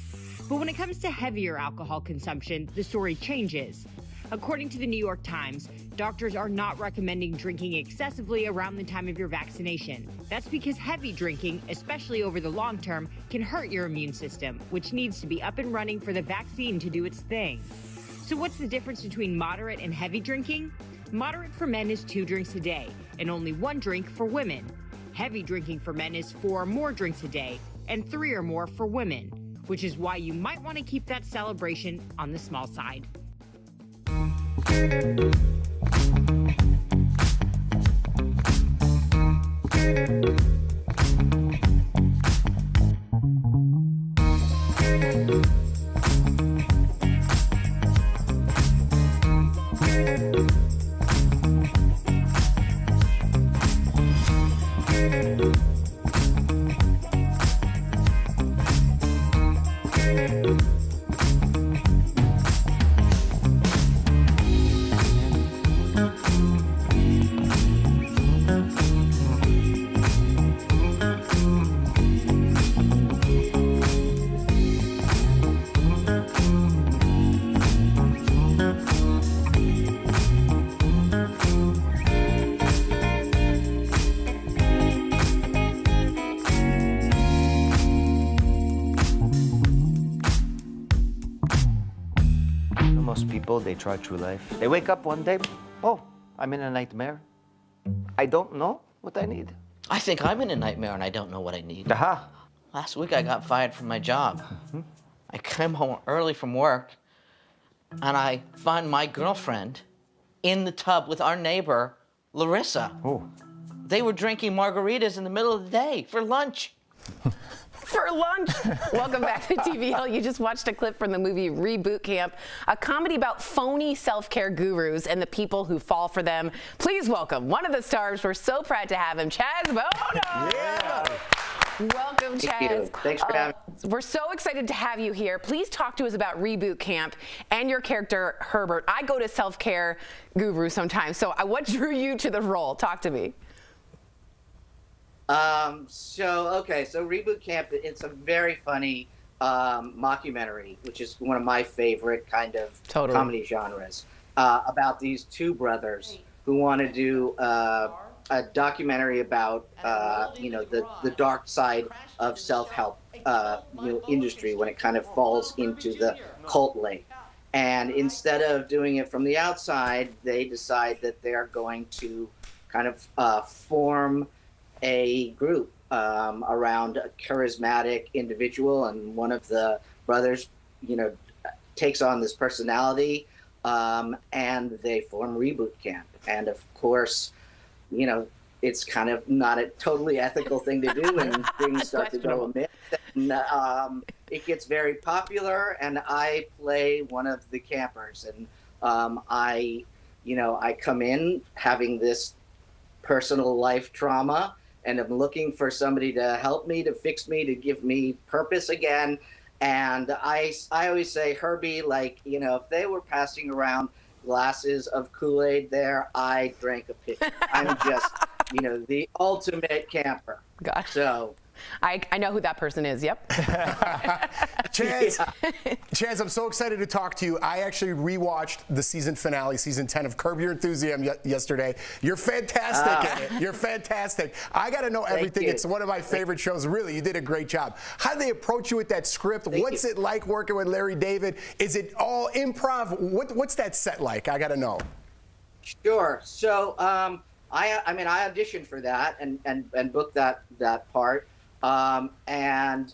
But when it comes to heavier alcohol consumption, the story changes. According to the New York Times, doctors are not recommending drinking excessively around the time of your vaccination. That's because heavy drinking, especially over the long term, can hurt your immune system, which needs to be up and running for the vaccine to do its thing. So what's the difference between moderate and heavy drinking? Moderate for men is 2 drinks a day, and only 1 drink for women. Heavy drinking for men is 4 or more drinks a day, and 3 or more for women, which is why you might want to keep that celebration on the small side. Most people, they try true life. They wake up one day, oh, I'm in a nightmare. I don't know what I need. I think I'm in a nightmare and I don't know what I need. Aha. Last week I got fired from my job. I came home early from work and I find my girlfriend in the tub with our neighbor, Larissa. Oh. They were drinking margaritas in the middle of the day for lunch. For lunch. Welcome back to DBL. You just watched a clip from the movie Reboot Camp, a comedy about phony self-care gurus and the people who fall for them. Please welcome one of the stars. We're so proud to have him, Chaz Bono. Yeah. Welcome, Chaz. Thank you. Thanks for having me. We're so excited to have you here. Please talk to us about Reboot Camp and your character, Herbert. I go to self-care guru sometimes, so what drew you to the role? Talk to me. So Reboot Camp, it's a very funny mockumentary, which is one of my favorite kind of comedy genres, about these 2 brothers who want to do a documentary about, the dark side of self-help, industry when it kind of falls into the cult lane. And instead of doing it from the outside, they decide that they're going to kind of form a group around a charismatic individual, and one of the brothers, takes on this personality, and they form Reboot Camp. And of course, it's kind of not a totally ethical thing to do, and things start to go amiss. And, it gets very popular, and I play one of the campers, and I come in having this personal life trauma, and I'm looking for somebody to help me, to fix me, to give me purpose again. And I always say, Herbie, if they were passing around glasses of Kool-Aid there, I drank a pitcher. I'm just, the ultimate camper. Gotcha. So I know who that person is. Yep. Chaz, I'm so excited to talk to you. I actually rewatched the season finale, season 10 of Curb Your Enthusiasm yesterday. You're fantastic in it. You're fantastic. I got to know everything. It's one of my favorite shows. Really, you did a great job. How did they approach you with that script? What's it like working with Larry David? Is it all improv? What's that set like? I got to know. Sure. So I auditioned for that and booked that part. And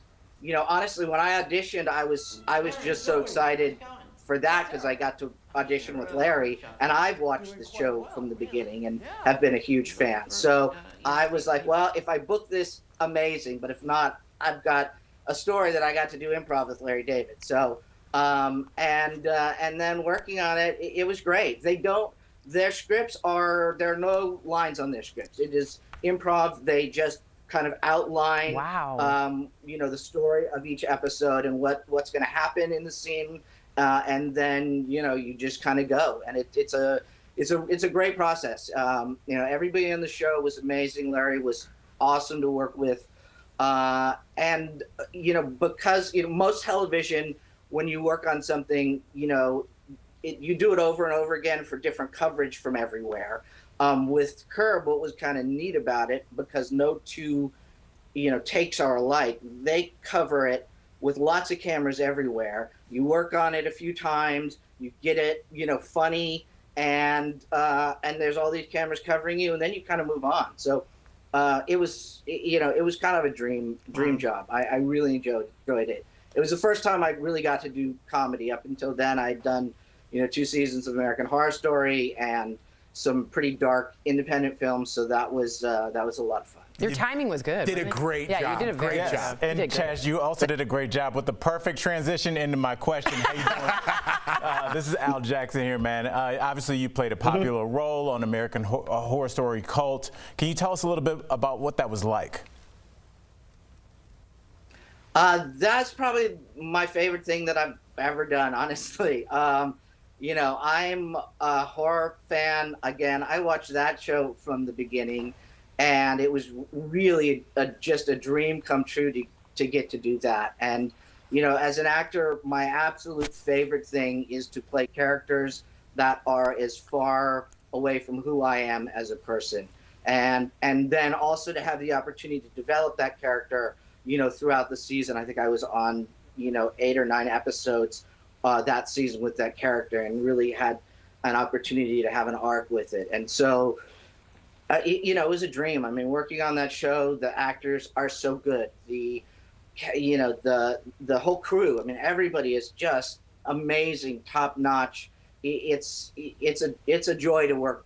honestly, when I auditioned, I was just so excited for that because I got to audition with Larry, and I've watched the show from the beginning and have been a huge fan. So I was like, well, if I book this, amazing, but if not, I've got a story that I got to do improv with Larry David. So and then working on it, it was great. Their scripts there are no lines on their scripts. It is improv. They just kind of outline, the story of each episode and what's going to happen in the scene, and then you just kind of go, and it's a great process. Everybody on the show was amazing. Larry was awesome to work with, and because most television, when you work on something, you do it over and over again for different coverage from everywhere. With Curb, what was kind of neat about it, because no two, takes are alike, they cover it with lots of cameras everywhere. You work on it a few times, you get it, funny, and there's all these cameras covering you, and then you kind of move on. So it was kind of a dream job. I really enjoyed it. It was the first time I really got to do comedy. Up until then, I'd done, 2 seasons of American Horror Story and some pretty dark independent films. So that was a lot of fun. Your timing was good. Did a great job. Yeah, you did a great job. And Chaz, you also did a great job with the perfect transition into my question. How you doing? This is Al Jackson here, man. Obviously, you played a popular role on American Horror Story Cult. Can you tell us a little bit about what that was like? That's probably my favorite thing that I've ever done, honestly. I'm a horror fan. Again, I watched that show from the beginning, and it was really just a dream come true to get to do that. And, as an actor, my absolute favorite thing is to play characters that are as far away from who I am as a person. And then also to have the opportunity to develop that character, throughout the season. I think I was on, 8 or 9 episodes that season with that character, and really had an opportunity to have an arc with it. And so, it was a dream. I mean, working on that show, the actors are so good. The whole crew. I mean, everybody is just amazing, top notch. It's a joy to work,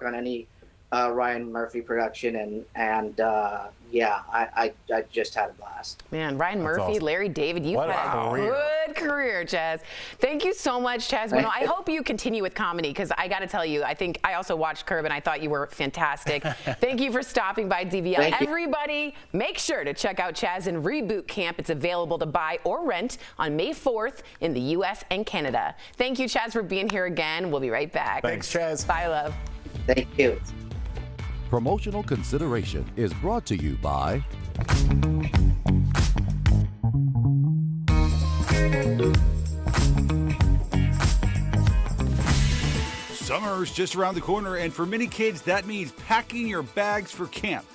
on any Ryan Murphy production, and I just had a blast. Man, Ryan Murphy, awesome. Larry David, you've had a good career, Chaz. Thank you so much, Chaz Bono. I hope you continue with comedy, because I got to tell you, I think I also watched Curb, and I thought you were fantastic. Thank you for stopping by DBL. Everybody, make sure to check out Chaz in Reboot Camp. It's available to buy or rent on May 4th in the U.S. and Canada. Thank you, Chaz, for being here again. We'll be right back. Thanks, Chaz. Bye, love. Thank you. Promotional consideration is brought to you by Summer's just around the corner, and for many kids, that means packing your bags for camp.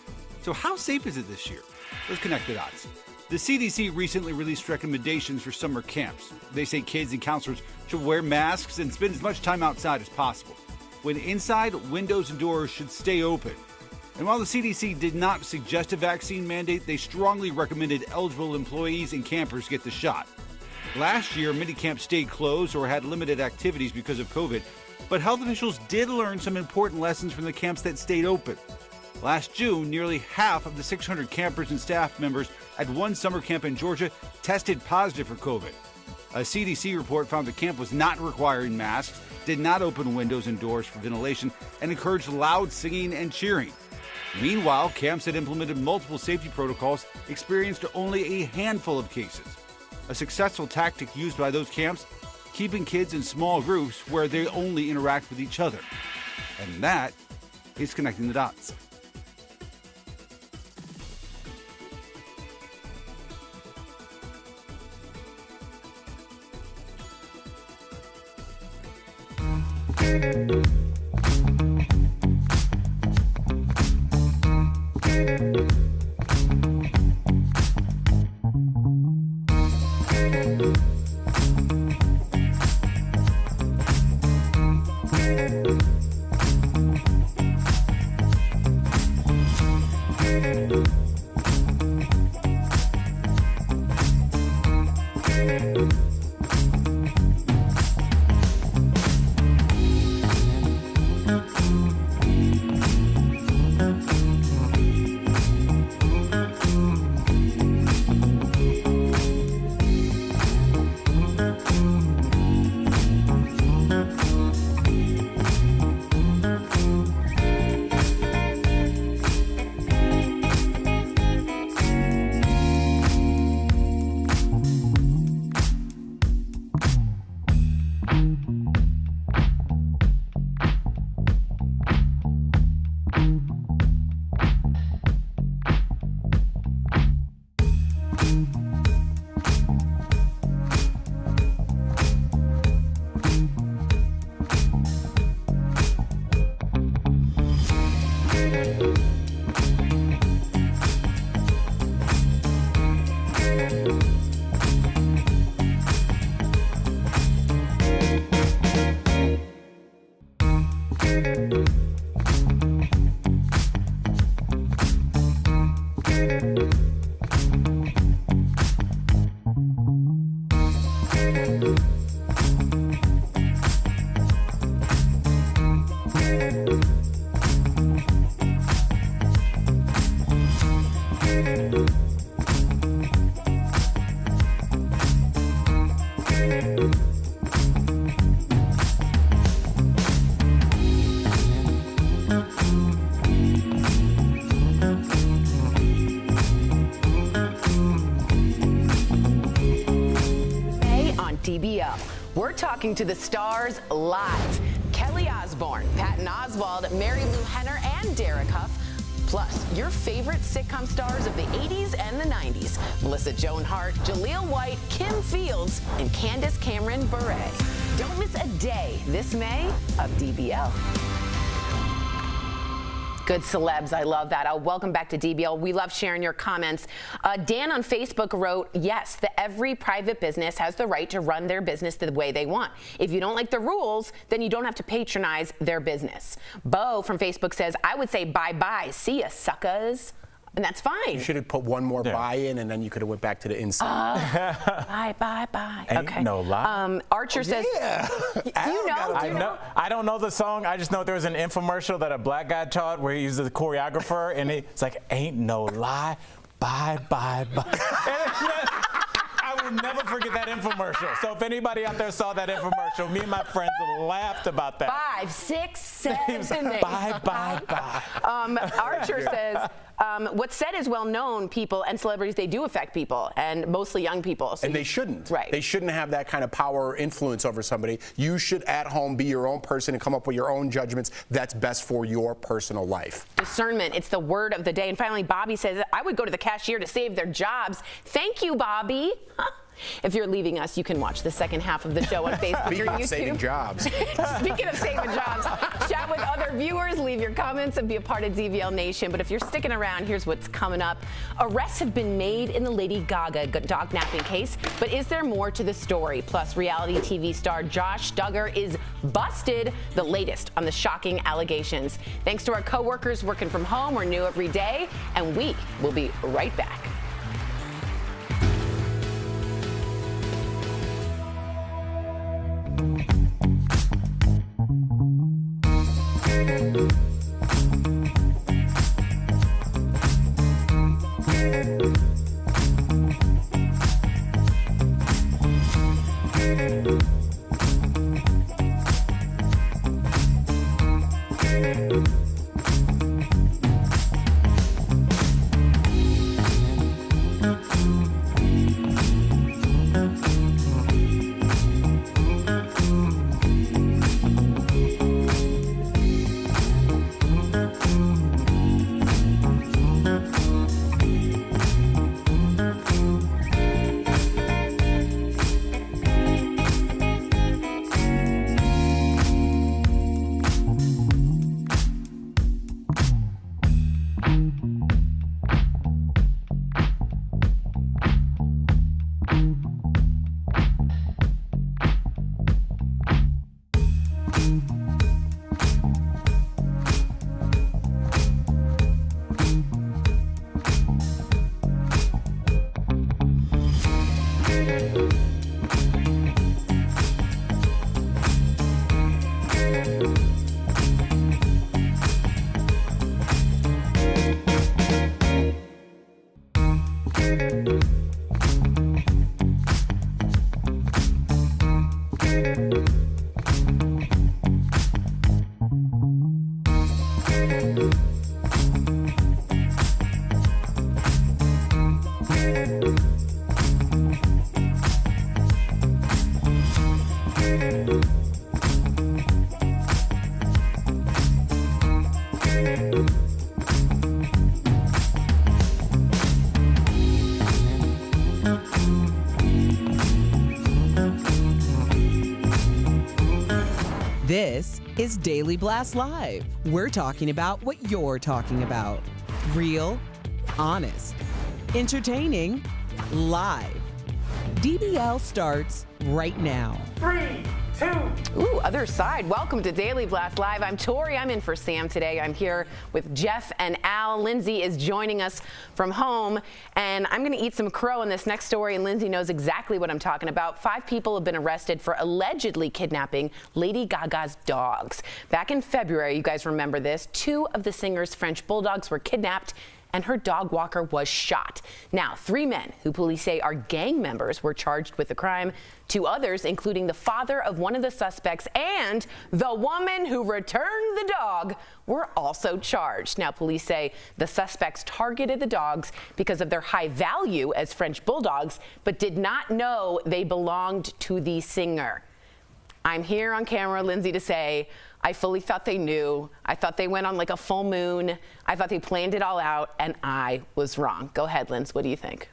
So how safe is it this year? Let's connect the dots. The CDC recently released recommendations for summer camps. They say kids and counselors should wear masks and spend as much time outside as possible. When inside, windows and doors should stay open. And while the CDC did not suggest a vaccine mandate, they strongly recommended eligible employees and campers get the shot. Last year, many camps stayed closed or had limited activities because of COVID, but health officials did learn some important lessons from the camps that stayed open. Last June, nearly half of the 600 campers and staff members at one summer camp in Georgia tested positive for COVID. A CDC report found the camp was not requiring masks, did not open windows and doors for ventilation, and encouraged loud singing and cheering. Meanwhile, camps that implemented multiple safety protocols experienced only a handful of cases. A successful tactic used by those camps, keeping kids in small groups where they only interact with each other. And that is connecting the dots. DBL. We're talking to the stars live. Kelly Osbourne, Patton Oswalt, Mary Lou Henner, and Derek Huff. Plus, your favorite sitcom stars of the 80s and the 90s. Melissa Joan Hart, Jaleel White, Kim Fields, and Candace Cameron Bure. Don't miss a day this May of DBL. Good celebs, I love that. Welcome back to DBL. We love sharing your comments. Dan on Facebook wrote, yes, every private business has the right to run their business the way they want. If you don't like the rules, then you don't have to patronize their business. Bo from Facebook says, I would say bye-bye. See ya, suckers. And that's fine. You should have put one more bye in, and then you could have went back to the inside. Bye. Ain't Okay. no lie. Archer says, I don't know the song. I just know there was an infomercial that a black guy taught where he was the choreographer, and it's like, ain't no lie, bye. I will never forget that infomercial. So if anybody out there saw that infomercial, me and my friends laughed about that. 5, 6, 7, 8. Bye. Archer says, what's said is well known. People and celebrities, they do affect people, and mostly young people. So and they shouldn't. Right. They shouldn't have that kind of power or influence over somebody. You should, at home, be your own person and come up with your own judgments that's best for your personal life. Discernment, it's the word of the day. And finally, Bobby says, I would go to the cashier to save their jobs. Thank you, Bobby. If you're leaving us, you can watch the second half of the show on Facebook or Speaking YouTube. of saving jobs. Speaking of saving jobs, chat with other viewers, leave your comments, and be a part of DBL Nation. But if you're sticking around, here's what's coming up. Arrests have been made in the Lady Gaga dog napping case, but is there more to the story? Plus, reality TV star Josh Duggar is busted, the latest on the shocking allegations. Thanks to our coworkers working from home, we're new every day, and we will be right back. This is Daily Blast Live. We're talking about what you're talking about. Real, honest, entertaining, live. DBL starts right now. 3, 2. Ooh, other side. Welcome to Daily Blast Live. I'm Tori. I'm in for Sam today. I'm here with Jeff and Al. Lindsay is joining us from home, and I'm going to eat some crow in this next story, and Lindsay knows exactly what I'm talking about. 5 people have been arrested for allegedly kidnapping Lady Gaga's dogs. Back in February, you guys remember this, 2 of the singer's French bulldogs were kidnapped and her dog walker was shot. Now, 3 men who police say are gang members were charged with the crime. 2 others, including the father of one of the suspects and the woman who returned the dog, were also charged. Now, police say the suspects targeted the dogs because of their high value as French bulldogs, but did not know they belonged to the singer. I'm here on camera, Lindsay, to say I fully thought they knew. I thought they went on like a full moon. I thought they planned it all out, and I was wrong. Go ahead, Linz. What do you think?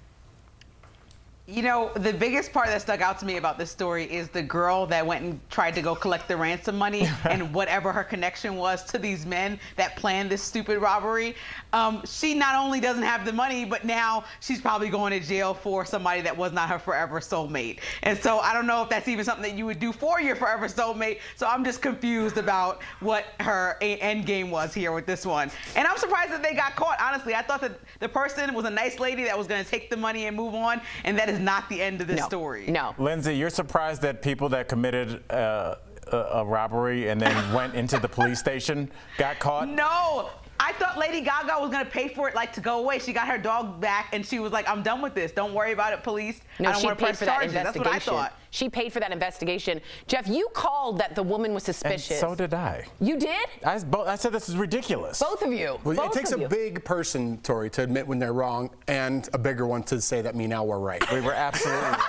You know, the biggest part that stuck out to me about this story is the girl that went and tried to go collect the ransom money and whatever her connection was to these men that planned this stupid robbery. She not only doesn't have the money, but now she's probably going to jail for somebody that was not her forever soulmate. And so I don't know if that's even something that you would do for your forever soulmate. So I'm just confused about what her end game was here with this one. And I'm surprised that they got caught, honestly. I thought that the person was a nice lady that was going to take the money and move on, and that is not the end of this story. No. Lindsay, you're surprised that people that committed a robbery and then went into the police station got caught? No. I thought Lady Gaga was going to pay for it, like, to go away. She got her dog back, and she was like, I'm done with this. Don't worry about it, police. No, I don't she want to paid press for that charges. investigation. That's what I thought. She paid for that investigation. Jeff, you called that the woman was suspicious. And so did I. You did? I said this is ridiculous. Both of you. Well, Both it takes of a you. big person, Tori, to admit when they're wrong, and a bigger one to say that now we're right. We were absolutely right.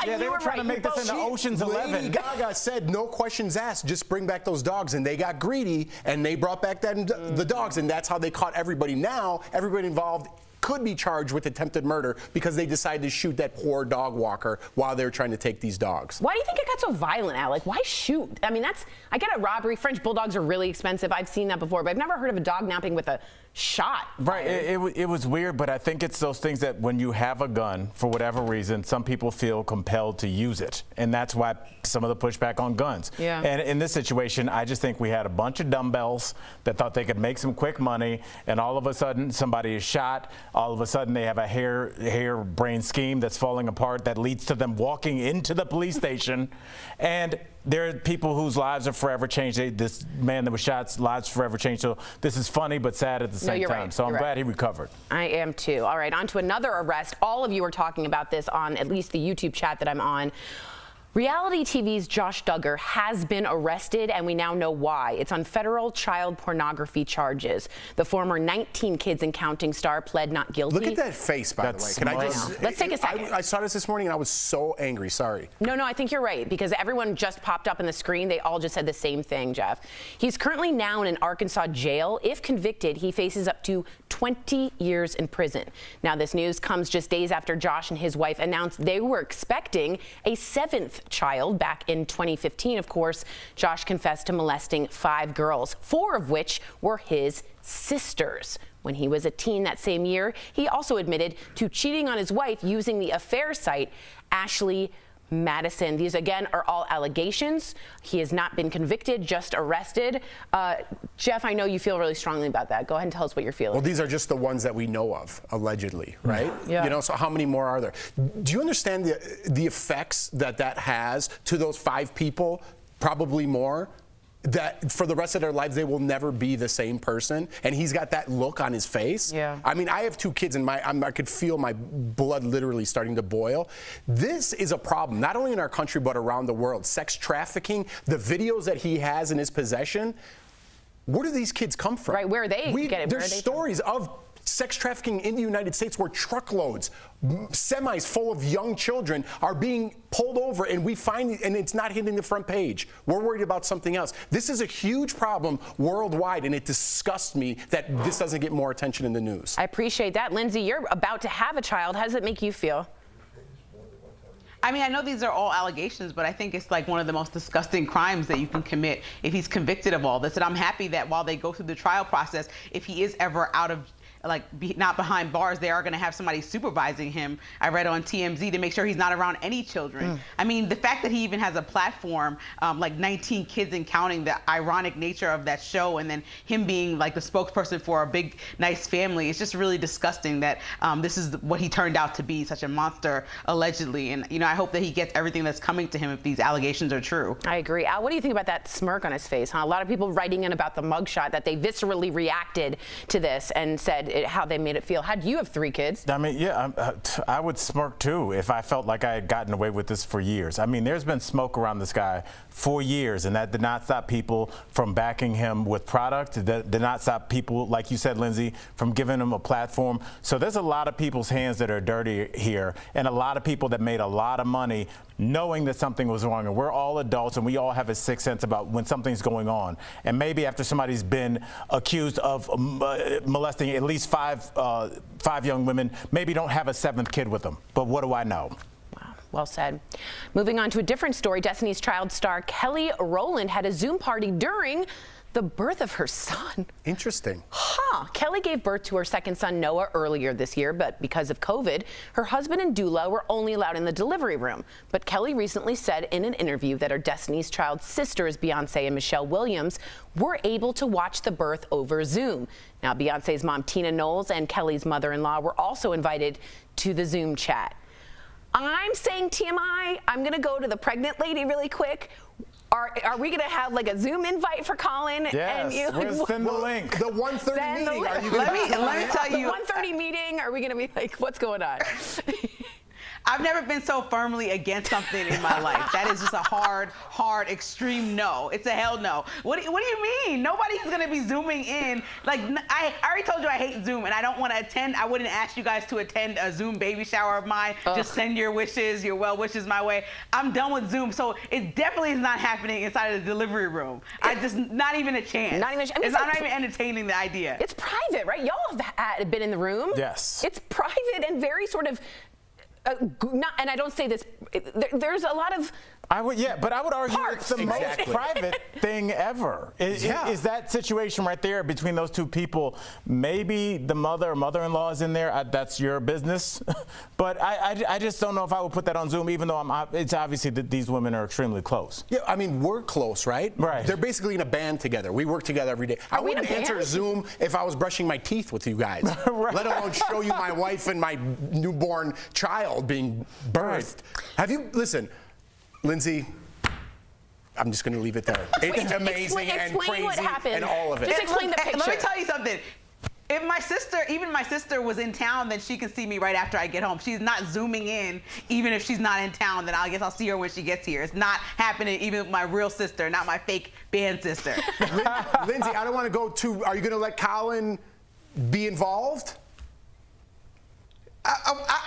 Yeah, they were trying to make this into Ocean's 11. Lady Gaga said, no questions asked, just bring back those dogs. And they got greedy, and they brought back the dogs, and that's how they caught everybody. Now, everybody involved could be charged with attempted murder because they decided to shoot that poor dog walker while they were trying to take these dogs. Why do you think it got so violent, Alec? Why shoot? I mean, I get a robbery. French bulldogs are really expensive. I've seen that before, but I've never heard of a dog napping with a shot. Right, it was weird, but I think it's those things that when you have a gun, for whatever reason, some people feel compelled to use it. And that's why some of the pushback on guns. Yeah. And in this situation, I just think we had a bunch of dumbbells that thought they could make some quick money, and all of a sudden somebody is shot. All of a sudden they have a hair-brained scheme that's falling apart that leads to them walking into the police station. And there are people whose lives are forever changed. This man that was shot's lives forever changed. So this is funny but sad at the same time. Right. So I'm You're glad right. he recovered. I am too. All right, on to another arrest. All of you are talking about this on at least the YouTube chat that I'm on. Reality TV's Josh Duggar has been arrested, and we now know why. It's on federal child pornography charges. The former 19 kids and counting star pled not guilty. Look at that face, by the way. Can I just? Let's take a second. I saw this morning, and I was so angry. Sorry. No, I think you're right, because everyone just popped up on the screen. They all just said the same thing, Jeff. He's currently now in an Arkansas jail. If convicted, he faces up to 20 years in prison. Now, this news comes just days after Josh and his wife announced they were expecting a 7th child. Back in 2015, of course, Josh confessed to molesting 5 girls, 4 of which were his sisters. When he was a teen that same year, he also admitted to cheating on his wife using the affair site Ashley Madison. These, again, are all allegations. He has not been convicted, just arrested. Jeff, I know you feel really strongly about that. Go ahead and tell us what you're feeling. Well, these are just the ones that we know of, allegedly, right? Yeah. You know, so how many more are there? Do you understand the effects that has to those 5 people, probably more? That for the rest of their lives, they will never be the same person. And he's got that look on his face. Yeah. I mean, I have 2 kids, and I could feel my blood literally starting to boil. This is a problem, not only in our country, but around the world. Sex trafficking, the videos that he has in his possession, where do these kids come from? Right, where are they getting? There's stories of sex trafficking in the United States where truckloads, semis full of young children are being pulled over, and we find, and it's not hitting the front page. We're worried about something else. This is a huge problem worldwide, and it disgusts me that this doesn't get more attention in the news. I appreciate that. Lindsay, you're about to have a child. How does it make you feel? I mean, I know these are all allegations, but I think it's like one of the most disgusting crimes that you can commit if he's convicted of all this. And I'm happy that while they go through the trial process, if he is ever out of not behind bars, they are going to have somebody supervising him. I read on TMZ to make sure he's not around any children. I mean, the fact that he even has a platform, like 19 kids and counting, the ironic nature of that show, and then him being like the spokesperson for a big, nice family, it's just really disgusting that this is what he turned out to be, such a monster, allegedly. And, you know, I hope that he gets everything that's coming to him if these allegations are true. I agree. Al, what do you think about that smirk on his face? Huh? A lot of people writing in about the mugshot that they viscerally reacted to this and said how they made it feel. Had you have 3 kids? I mean, yeah, I would smirk too if I felt like I had gotten away with this for years. I mean, there's been smoke around this guy for years, and that did not stop people from backing him with product. That did not stop people, like you said, Lindsay, from giving him a platform. So there's a lot of people's hands that are dirty here, and a lot of people that made a lot of money knowing that something was wrong. And we're all adults, and we all have a sixth sense about when something's going on. And maybe after somebody's been accused of molesting at least five young women, maybe don't have a 7th kid with them. But what do I know? Well said. Moving on to a different story, Destiny's Child star Kelly Rowland had a Zoom party during the birth of her son. Interesting. Kelly gave birth to her second son, Noah, earlier this year, but because of COVID, her husband and doula were only allowed in the delivery room. But Kelly recently said in an interview that her Destiny's Child sisters, Beyonce and Michelle Williams, were able to watch the birth over Zoom. Now, Beyonce's mom, Tina Knowles, and Kelly's mother-in-law were also invited to the Zoom chat. I'm saying TMI, I'm gonna go to the pregnant lady really quick. Are we gonna have like a Zoom invite for Colin? Yes, send the link. The 1:30 meeting, are you gonna let me tell you. The 1:30 meeting, are we gonna be like, what's going on? I've never been so firmly against something in my life. That is just a hard, extreme no. It's a hell no. What do you mean? Nobody's gonna be Zooming in. Like, I already told you I hate Zoom and I don't want to attend. I wouldn't ask you guys to attend a Zoom baby shower of mine. Just send your wishes, your well wishes my way. I'm done with Zoom, so it definitely is not happening inside of the delivery roroom. Not even a chance. Not even. I'm not even entertaining the idea. It's private, right? Y'all have been in the room. Yes. It's private and very sort of. And I don't say this. There's a lot of. But I would argue it's the most private thing ever. Is that situation right there between those two people? Maybe the mother or mother-in-law is in there. That's your business. But I just don't know if I would put that on Zoom, even though it's obviously that these women are extremely close. Yeah, I mean, we're close, right? Right. They're basically in a band together. We work together every day. I wouldn't answer Zoom if I was brushing my teeth with you guys, let alone show you my wife and my newborn child being birthed. Have you, listen, Lindsay, I'm just going to leave it there. It's amazing and crazy and all of it. Just explain the picture. Let me tell you something. If even my sister was in town, then she can see me right after I get home. She's not Zooming in, even if she's not in town, then I guess I'll see her when she gets here. It's not happening even with my real sister, not my fake band sister. Lindsay, I don't want to go too, are you going to let Colin be involved?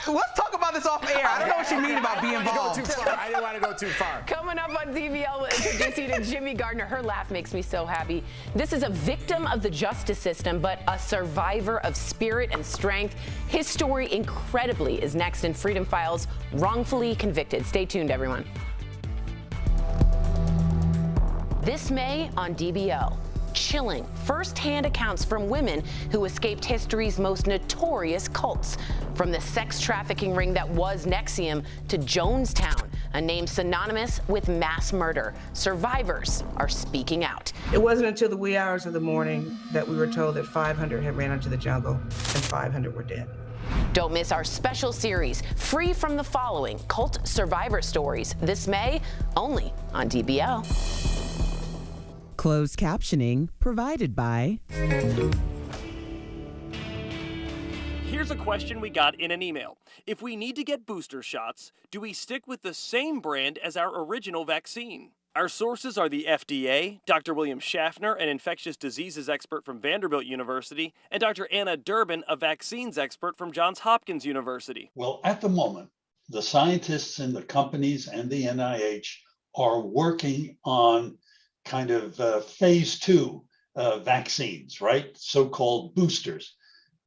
Let's talk about this off air. I don't know what you mean about being involved. I didn't want to go too far. Coming up on DBL, we'll introduce you to Jimmy Gardner. Her laugh makes me so happy. This is a victim of the justice system, but a survivor of spirit and strength. His story, incredibly, is next in Freedom Files, Wrongfully Convicted. Stay tuned, everyone. This May on DBL. Chilling first-hand accounts from women who escaped history's most notorious cults. From the sex trafficking ring that was NXIVM to Jonestown, a name synonymous with mass murder. Survivors are speaking out. It wasn't until the wee hours of the morning that we were told that 500 had ran into the jungle and 500 were dead. Don't miss our special series, Free from the Following, Cult Survivor Stories, this May, only on DBL. Closed captioning provided by... Here's a question we got in an email. If we need to get booster shots, do we stick with the same brand as our original vaccine? Our sources are the FDA, Dr. William Schaffner, an infectious diseases expert from Vanderbilt University, and Dr. Anna Durbin, a vaccines expert from Johns Hopkins University. Well, at the moment, the scientists in the companies and the NIH are working on kind of phase 2 vaccines, right? So-called boosters.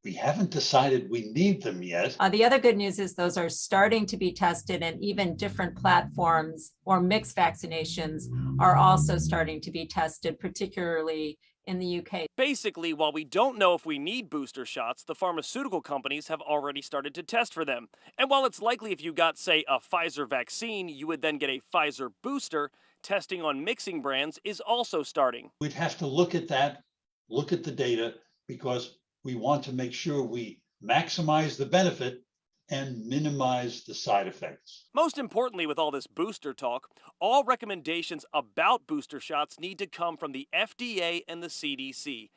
We haven't decided we need them yet. The other good news is those are starting to be tested, and even different platforms or mixed vaccinations are also starting to be tested, particularly in the UK. Basically, while we don't know if we need booster shots, the pharmaceutical companies have already started to test for them. And while it's likely if you got, say, a Pfizer vaccine, you would then get a Pfizer booster, testing on mixing brands is also starting. We'd have to look at that, look at the data, because we want to make sure we maximize the benefit and minimize the side effects. Most importantly, with all this booster talk, all recommendations about booster shots need to come from the FDA and the CDC.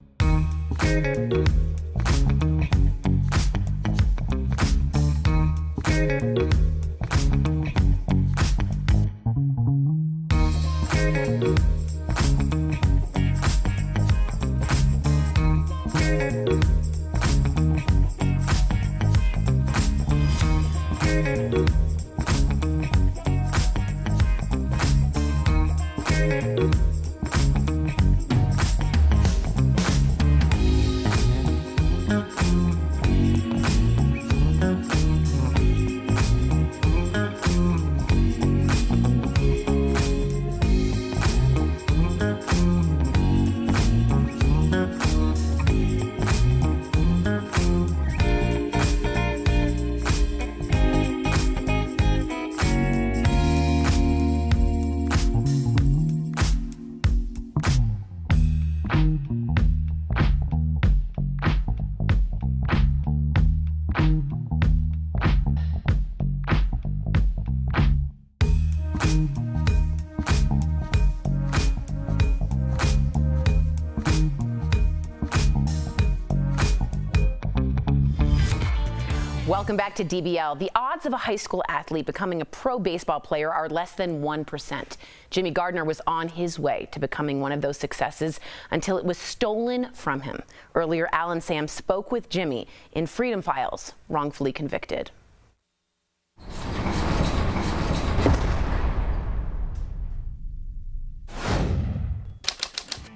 Welcome back to DBL. The odds of a high school athlete becoming a pro baseball player are less than 1%. Jimmy Gardner was on his way to becoming one of those successes until it was stolen from him. Earlier, Alan Sam spoke with Jimmy in Freedom Files, wrongfully convicted.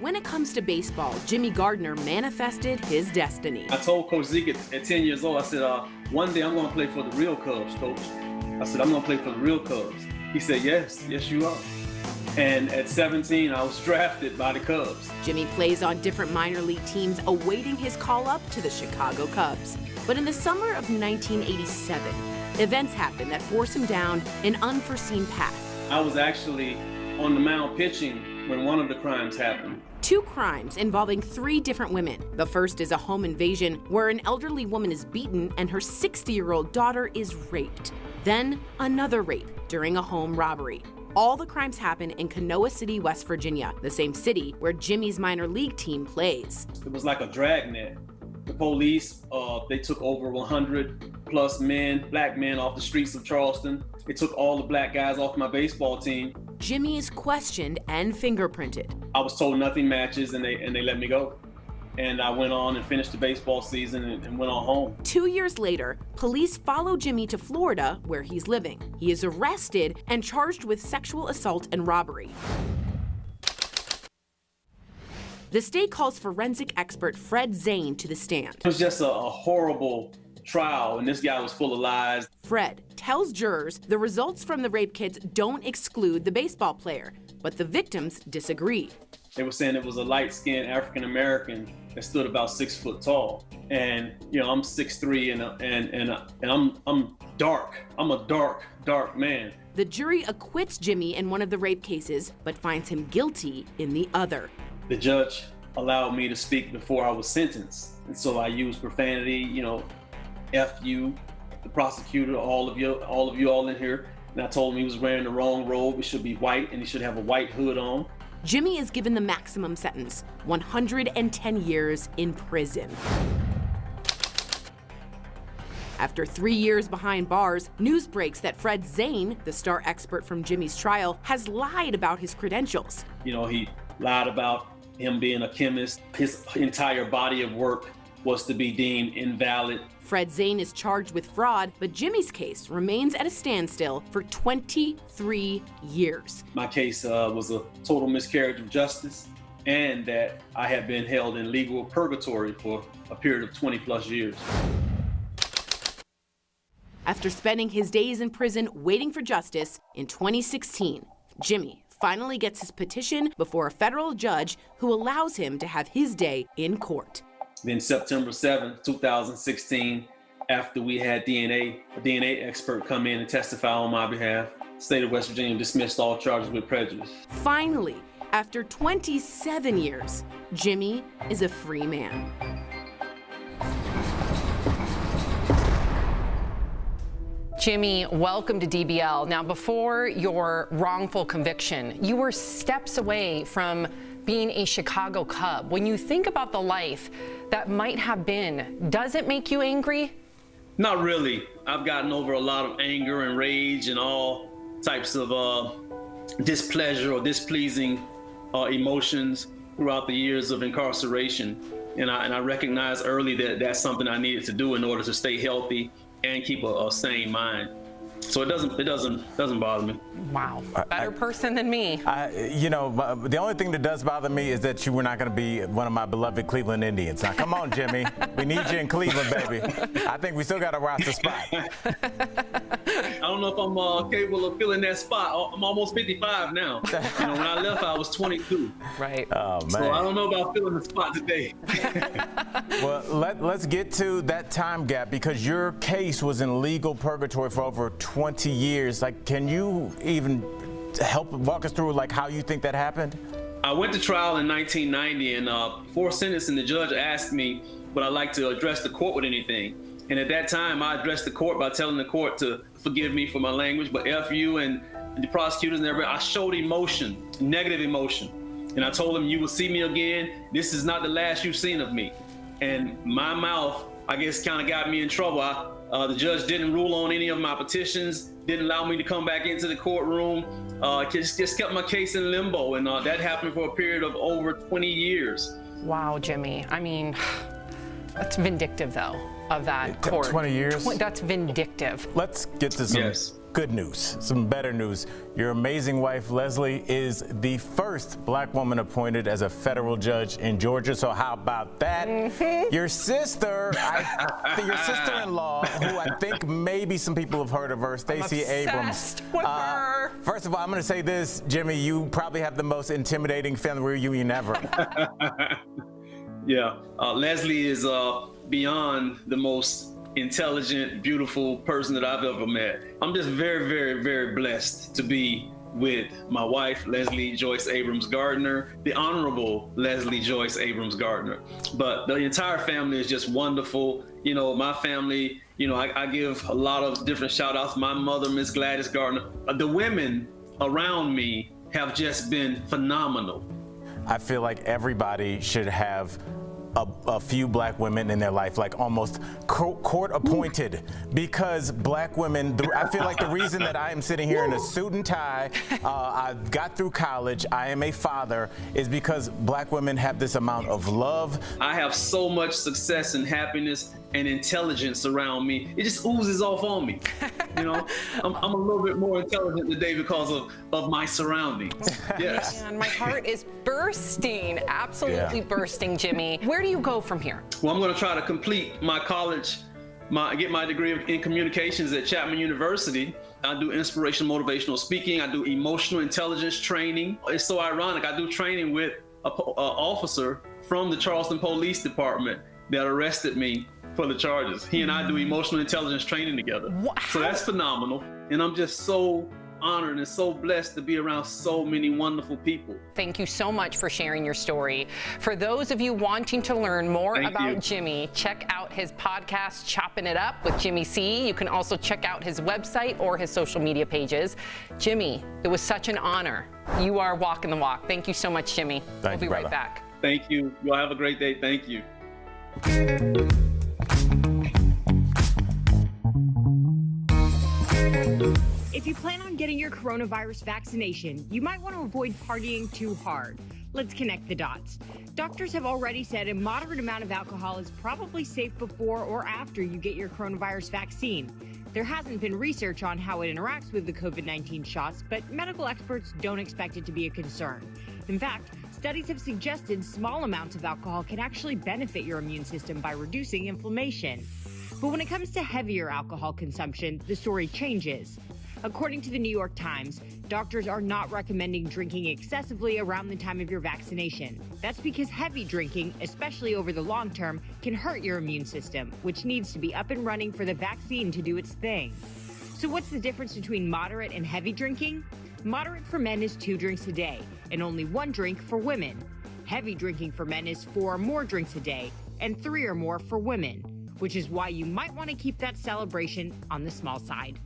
When it comes to baseball, Jimmy Gardner manifested his destiny. I told Coach Zeke at 10 years old, I said, one day I'm going to play for the real Cubs, Coach. I said, I'm going to play for the real Cubs. He said, yes, you are. And at 17, I was drafted by the Cubs. Jimmy plays on different minor league teams awaiting his call up to the Chicago Cubs. But in the summer of 1987, events happened that forced him down an unforeseen path. I was actually on the mound pitching when one of the crimes happened. 2 crimes involving 3 different women. The first is a home invasion where an elderly woman is beaten and her 60-year-old daughter is raped. Then another rape during a home robbery. All the crimes happen in Canoa City, West Virginia, the same city where Jimmy's minor league team plays. It was like a dragnet. The police, they took over 100 plus men, black men off the streets of Charleston. It took all the black guys off my baseball team. Jimmy is questioned and fingerprinted. I was told nothing matches and they let me go. And I went on and finished the baseball season and went on home. 2 years later, police follow Jimmy to Florida where he's living. He is arrested and charged with sexual assault and robbery. The state calls forensic expert Fred Zane to the stand. It was just a horrible trial, and this guy was full of lies. Fred tells jurors the results from the rape kits don't exclude the baseball player, but the victims disagreed. They were saying it was a light-skinned African-American that stood about 6 foot tall. And, you know, I'm 6'3", and I'm dark. I'm a dark man. The jury acquits Jimmy in one of the rape cases, but finds him guilty in the other. The judge allowed me to speak before I was sentenced. And so I used profanity, you know, F you, the prosecutor, all of you all in here. And I told him he was wearing the wrong robe. It should be white and he should have a white hood on. Jimmy is given the maximum sentence, 110 years in prison. After 3 years behind bars, news breaks that Fred Zane, the star expert from Jimmy's trial, has lied about his credentials. You know, he lied about him being a chemist. His entire body of work was to be deemed invalid. Fred Zane is charged with fraud, but Jimmy's case remains at a standstill for 23 years. My case was a total miscarriage of justice, and that I had been held in legal purgatory for a period of 20 plus years. After spending his days in prison waiting for justice, in 2016, Jimmy finally gets his petition before a federal judge who allows him to have his day in court. Then September 7th, 2016, after we had a DNA expert come in and testify on my behalf, the state of West Virginia dismissed all charges with prejudice. Finally, after 27 years, Jimmy is a free man. Jimmy, welcome to DBL. Now, before your wrongful conviction, you were steps away from being a Chicago Cub. When you think about the life that might have been, does it make you angry? Not really. I've gotten over a lot of anger and rage and all types of displeasure or displeasing emotions throughout the years of incarceration. And I recognized early that that's something I needed to do in order to stay healthy and keep a sane mind. So it doesn't bother me. Wow, better person than me. The only thing that does bother me is that you were not going to be one of my beloved Cleveland Indians. Now, come on, Jimmy. We need you in Cleveland, baby. I think we still got a roster spot. I don't know if I'm capable of filling that spot. I'm almost 55 now. When I left, I was 22. Right. Oh, man. So I don't know about filling the spot today. Well, let's get to that time gap, because your case was in legal purgatory for over 20 years. Like, can you even help walk us through like how you think that happened? I went to trial in 1990, and before sentencing, the judge asked me would I like to address the court with anything. And at that time, I addressed the court by telling the court to forgive me for my language, but F you and the prosecutors and everybody. I showed emotion, negative emotion. And I told them, you will see me again. This is not the last you've seen of me. And my mouth, I guess, kind of got me in trouble. The judge didn't rule on any of my petitions, didn't allow me to come back into the courtroom, just kept my case in limbo. And that happened for a period of over 20 years. Wow, Jimmy. I mean, that's vindictive, though, of that court. 20 years? That's vindictive. Let's get to some good news, some better news. Your amazing wife, Leslie, is the first black woman appointed as a federal judge in Georgia. So how about that? Mm-hmm. Your sister, your sister-in-law, who I think maybe some people have heard of her, Stacey Abrams. With her. First of all, I'm going to say this, Jimmy, you probably have the most intimidating family reunion ever. Yeah, Leslie is beyond the most intelligent, beautiful person that I've ever met. I'm just very, very, very blessed to be with my wife, Leslie Joyce Abrams Gardner, the Honorable Leslie Joyce Abrams Gardner. But the entire family is just wonderful. You know, my family, I give a lot of different shout outs. My mother, Miss Gladys Gardner. The women around me have just been phenomenal. I feel like everybody should have a few black women in their life, like almost court appointed, because black women, I feel like the reason that I am sitting here in a suit and tie, I got through college, I am a father, is because black women have this amount of love. I have so much success and happiness and intelligence around me. It just oozes off on me. I'm a little bit more intelligent today because of my surroundings. Yes. Man, my heart is bursting, absolutely bursting, Jimmy. Where do you go from here? Well, I'm going to try to complete my college, get my degree in communications at Chapman University. I do inspirational motivational speaking. I do emotional intelligence training. It's so ironic. I do training with an officer from the Charleston Police Department that arrested me for the charges. He and I do emotional intelligence training together. Wow. So that's phenomenal. And I'm just so honored and so blessed to be around so many wonderful people. Thank you so much for sharing your story. For those of you wanting to learn more about Jimmy, check out his podcast, Chopping It Up with Jimmy C. You can also check out his website or his social media pages. Jimmy, it was such an honor. You are walking the walk. Thank you so much, Jimmy. We'll be right back. Thank you. You'll have a great day. Thank you. If you plan on getting your coronavirus vaccination, you might want to avoid partying too hard. Let's connect the dots. Doctors have already said a moderate amount of alcohol is probably safe before or after you get your coronavirus vaccine. There hasn't been research on how it interacts with the COVID-19 shots, but medical experts don't expect it to be a concern. In fact, studies have suggested small amounts of alcohol can actually benefit your immune system by reducing inflammation. But when it comes to heavier alcohol consumption, the story changes. According to the New York Times, doctors are not recommending drinking excessively around the time of your vaccination. That's because heavy drinking, especially over the long term, can hurt your immune system, which needs to be up and running for the vaccine to do its thing. So what's the difference between moderate and heavy drinking? Moderate for men is 2 drinks a day, and only 1 drink for women. Heavy drinking for men is 4 or more drinks a day, and 3 or more for women, which is why you might want to keep that celebration on the small side.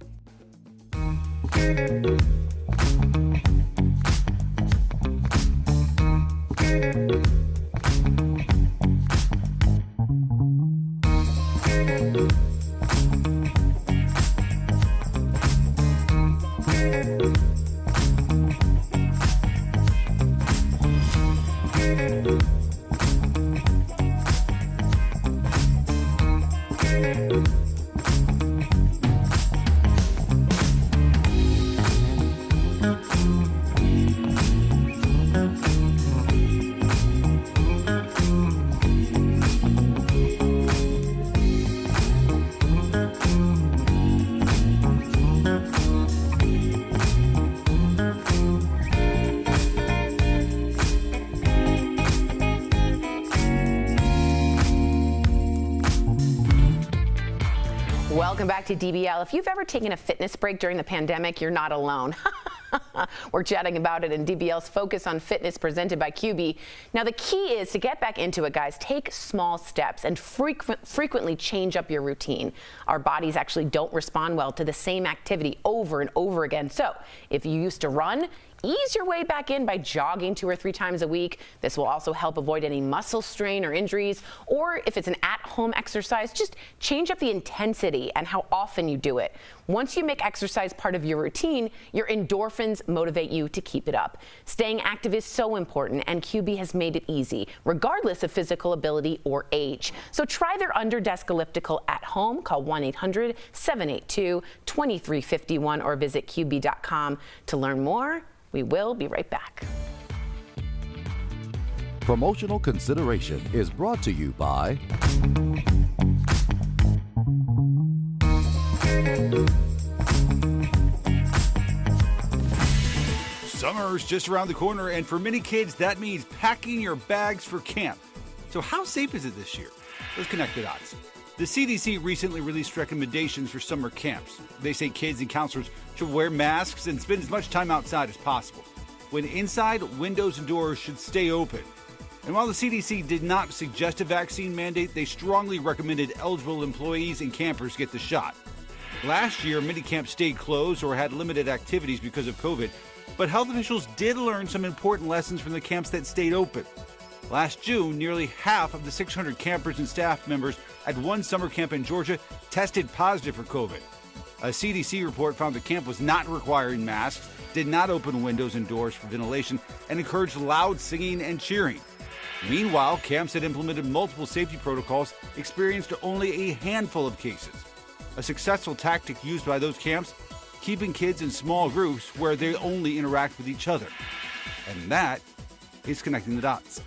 Welcome back to DBL. If you've ever taken a fitness break during the pandemic, you're not alone. We're chatting about it in DBL's Focus on Fitness presented by QB. Now, the key is to get back into it, guys. Take small steps and frequently change up your routine. Our bodies actually don't respond well to the same activity over and over again. So if you used to run, ease your way back in by jogging 2 or 3 times a week. This will also help avoid any muscle strain or injuries. Or if it's an at-home exercise, just change up the intensity and how often you do it. Once you make exercise part of your routine, your endorphins motivate you to keep it up. Staying active is so important, and QB has made it easy, regardless of physical ability or age. So try their under-desk elliptical at home. Call 1-800-782-2351 or visit QB.com to learn more. We will be right back. Promotional consideration is brought to you by Summer's just around the corner, and for many kids, that means packing your bags for camp. So how safe is it this year? Let's connect the dots. The CDC recently released recommendations for summer camps. They say kids and counselors should wear masks and spend as much time outside as possible. When inside, windows and doors should stay open. And while the CDC did not suggest a vaccine mandate, they strongly recommended eligible employees and campers get the shot. Last year, many camps stayed closed or had limited activities because of COVID, but health officials did learn some important lessons from the camps that stayed open. Last June, nearly half of the 600 campers and staff members at one summer camp in Georgia tested positive for COVID. A CDC report found the camp was not requiring masks, did not open windows and doors for ventilation, and encouraged loud singing and cheering. Meanwhile, camps that implemented multiple safety protocols experienced only a handful of cases. A successful tactic used by those camps, keeping kids in small groups where they only interact with each other. And that is connecting the dots.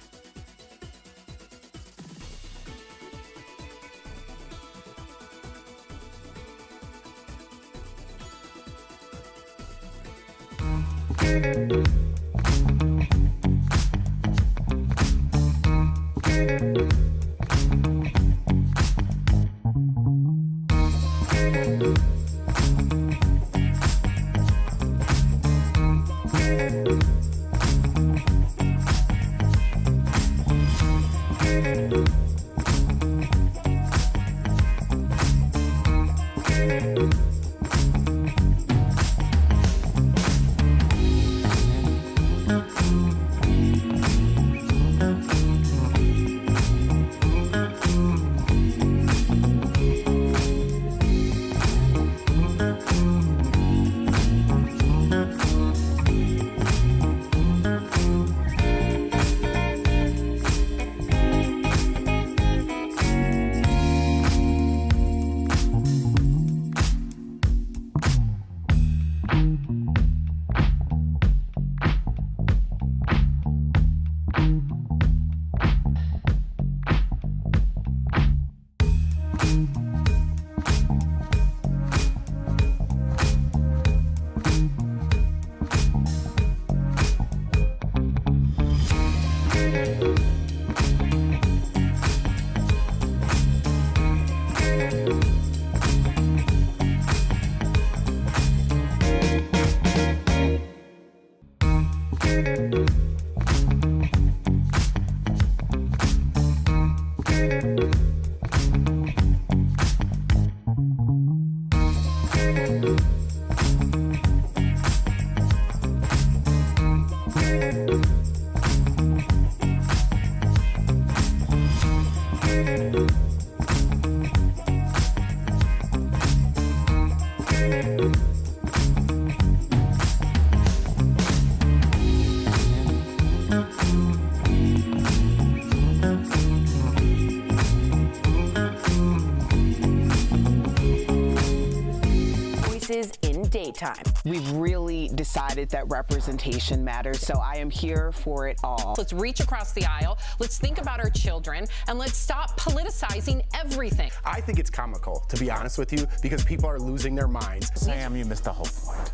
places in daytime. We've really decided that representation matters, so I am here for it all. Let's reach across the aisle. Let's think about our children, and let's stop politicizing everything. I think it's comical, to be honest with you, because people are losing their minds. Sam, you missed the whole point.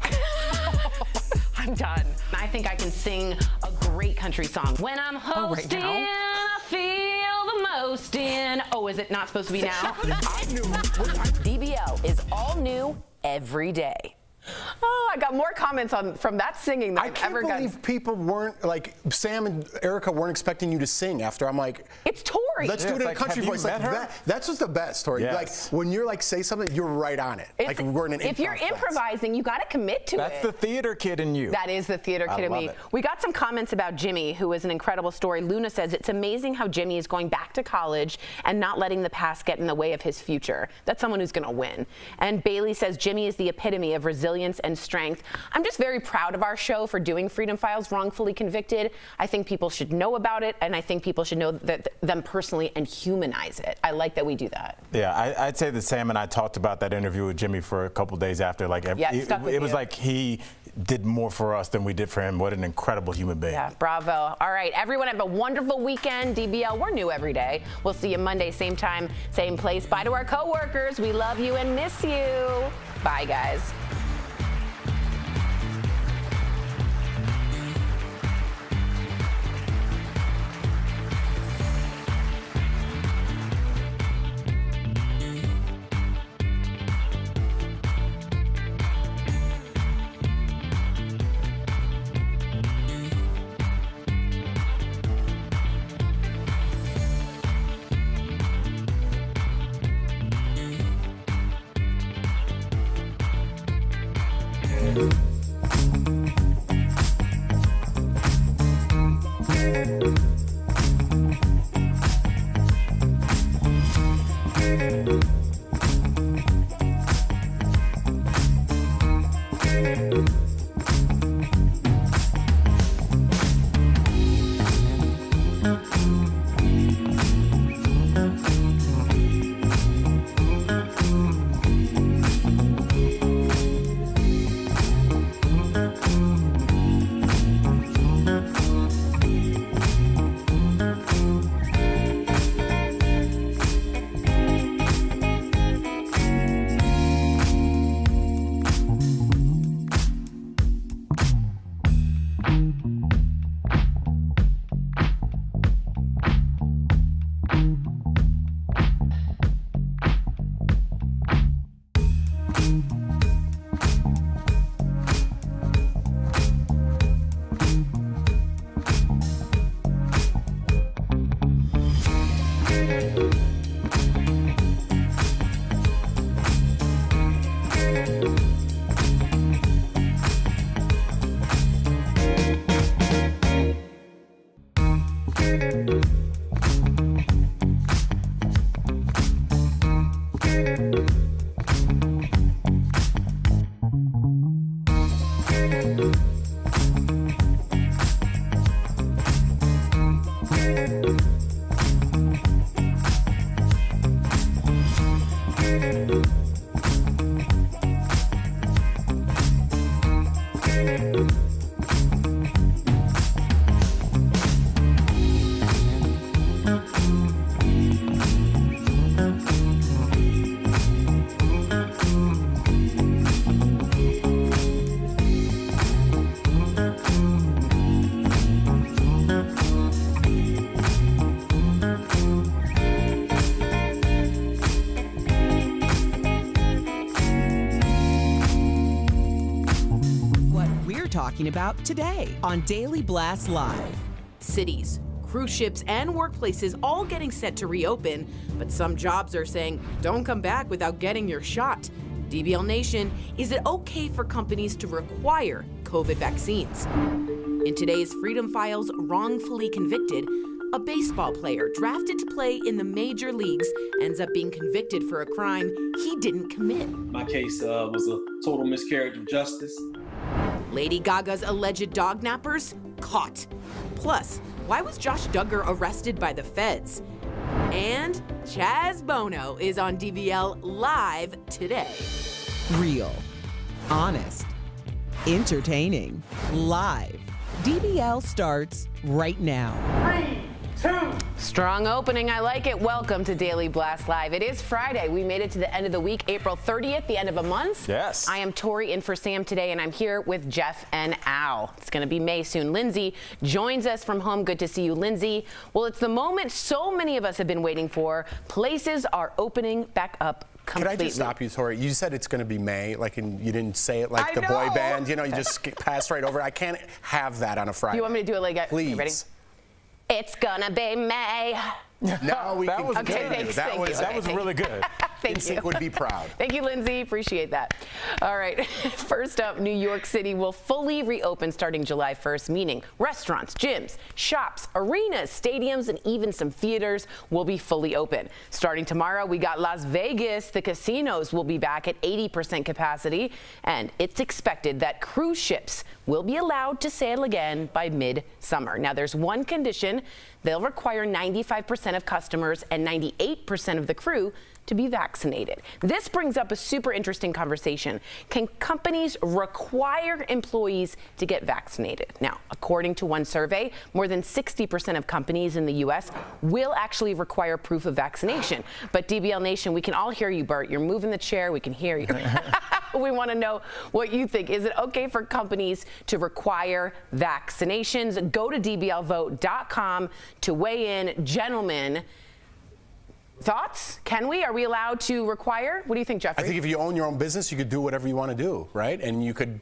I'm done. I think I can sing a great country song. When I'm hosting, I feel the most in. Oh, is it not supposed to be now? DBL is all new every day. Oh, I got more comments from that singing than I can't believe people weren't, like, Sam and Erica weren't expecting you to sing after. I'm like, it's Tori. Let's do it in a country voice. Like that's what's the best, Tori. Yes. Like, when you're like, say something, you're right on it. Like, we're in an If you're improvising, you got to commit to it. That's the theater kid in you. That is the theater kid in me. We got some comments about Jimmy, who is an incredible story. Luna says, it's amazing how Jimmy is going back to college and not letting the past get in the way of his future. That's someone who's going to win. And Bailey says, Jimmy is the epitome of resilience and strength. I'm just very proud of our show for doing Freedom Files Wrongfully Convicted. I think people should know about it, and I think people should know them personally and humanize it. I like that we do that. Yeah, I'd say that Sam and I talked about that interview with Jimmy for a couple days after. Like, it was like he did more for us than we did for him. What an incredible human being. Yeah, bravo. All right, everyone have a wonderful weekend. DBL, we're new every day. We'll see you Monday, same time, same place. Bye to our coworkers. We love you and miss you. Bye, guys. Talking about today on Daily Blast Live. Cities, cruise ships, and workplaces all getting set to reopen, but some jobs are saying, don't come back without getting your shot. DBL Nation, is it okay for companies to require COVID vaccines? In today's Freedom Files Wrongfully Convicted, a baseball player drafted to play in the major leagues ends up being convicted for a crime he didn't commit. My case was a total miscarriage of justice. Lady Gaga's alleged dog nappers caught. Plus, why was Josh Duggar arrested by the feds? And Chaz Bono is on DBL live today. Real, honest, entertaining, live. DBL starts right now. 3, 2. Strong opening. I like it. Welcome to Daily Blast Live. It is Friday. We made it to the end of the week, April 30th, the end of a month. Yes. I am Tori in for Sam today, and I'm here with Jeff and Al. It's going to be May soon. Lindsay joins us from home. Good to see you, Lindsay. Well, it's the moment so many of us have been waiting for. Places are opening back up completely. Can I just stop you, Tori? You said it's going to be May, like, and you didn't say it like the boy band. You know, you just passed right over. I can't have that on a Friday. You want me to do it like Please. You ready? It's gonna be May. No, we that was okay, good. thanks, That was thank really good. Thank you. NSYNC would be proud. Thank you, Lindsay. Appreciate that. All right. First up, New York City will fully reopen starting July 1st, meaning restaurants, gyms, shops, arenas, stadiums, and even some theaters will be fully open. Starting tomorrow, we got Las Vegas. The casinos will be back at 80% capacity, and it's expected that cruise ships will be allowed to sail again by mid-summer. Now, there's one condition. They'll require 95% of customers and 98% of the crew to be vaccinated. This brings up a super interesting conversation. Can companies require employees to get vaccinated? Now, according to one survey, more than 60% of companies in the U.S. will actually require proof of vaccination. But DBL Nation, we can all hear you, Bert. You're moving the chair. We can hear you. We want to know what you think. Is it okay for companies to require vaccinations? Go to dblvote.com to weigh in. Gentlemen, thoughts? Can we? Are we allowed to require? What do you think, Jeffrey? I think if you own your own business, you could do whatever you want to do, right? And you could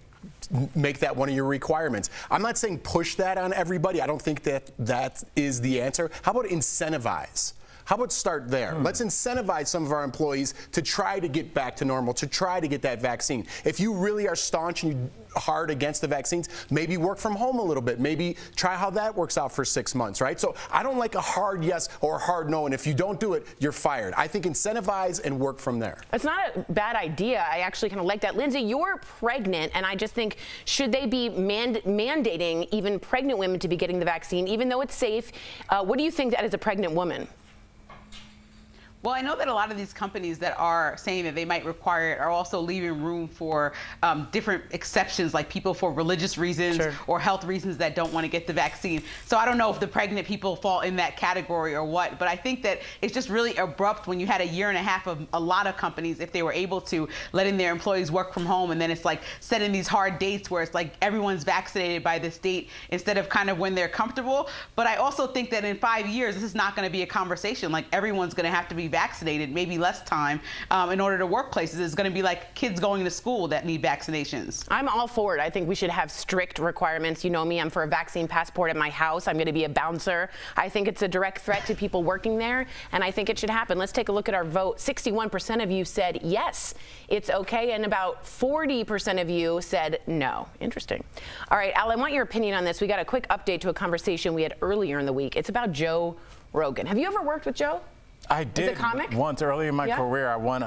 make that one of your requirements. I'm not saying push that on everybody. I don't think that is the answer. How about incentivize? How about start there? Let's incentivize some of our employees to try to get back to normal, to try to get that vaccine. If you really are staunch and hard against the vaccines, maybe work from home a little bit. Maybe try how that works out for 6 months, right? So I don't like a hard yes or a hard no, and if you don't do it, you're fired. I think incentivize and work from there. It's not a bad idea. I actually kind of like that. Lindsay, you're pregnant, and I just think, should they be mandating even pregnant women to be getting the vaccine, even though it's safe? What do you think that as a pregnant woman? Well, I know that a lot of these companies that are saying that they might require it are also leaving room for different exceptions, like people for religious reasons or health reasons that don't want to get the vaccine. So I don't know if the pregnant people fall in that category or what, but I think that it's just really abrupt when you had a year and a half of a lot of companies, if they were able to, letting their employees work from home, and then it's like setting these hard dates where it's like everyone's vaccinated by this date instead of kind of when they're comfortable. But I also think that in 5 years, this is not going to be a conversation. Like, everyone's going to have to be vaccinated, maybe less time in order to work places. It's going to be like kids going to school that need vaccinations. I'm all for it. I think we should have strict requirements. You know me, I'm for a vaccine passport at my house. I'm going to be a bouncer. I think it's a direct threat to people working there, and I think it should happen. Let's take a look at our vote. 61% of you said yes, it's okay, and about 40% of you said no. Interesting. All right, Al, I want your opinion on this. We got a quick update to a conversation we had earlier in the week. It's about Joe Rogan. Have you ever worked with Joe? I did once early in my career. I won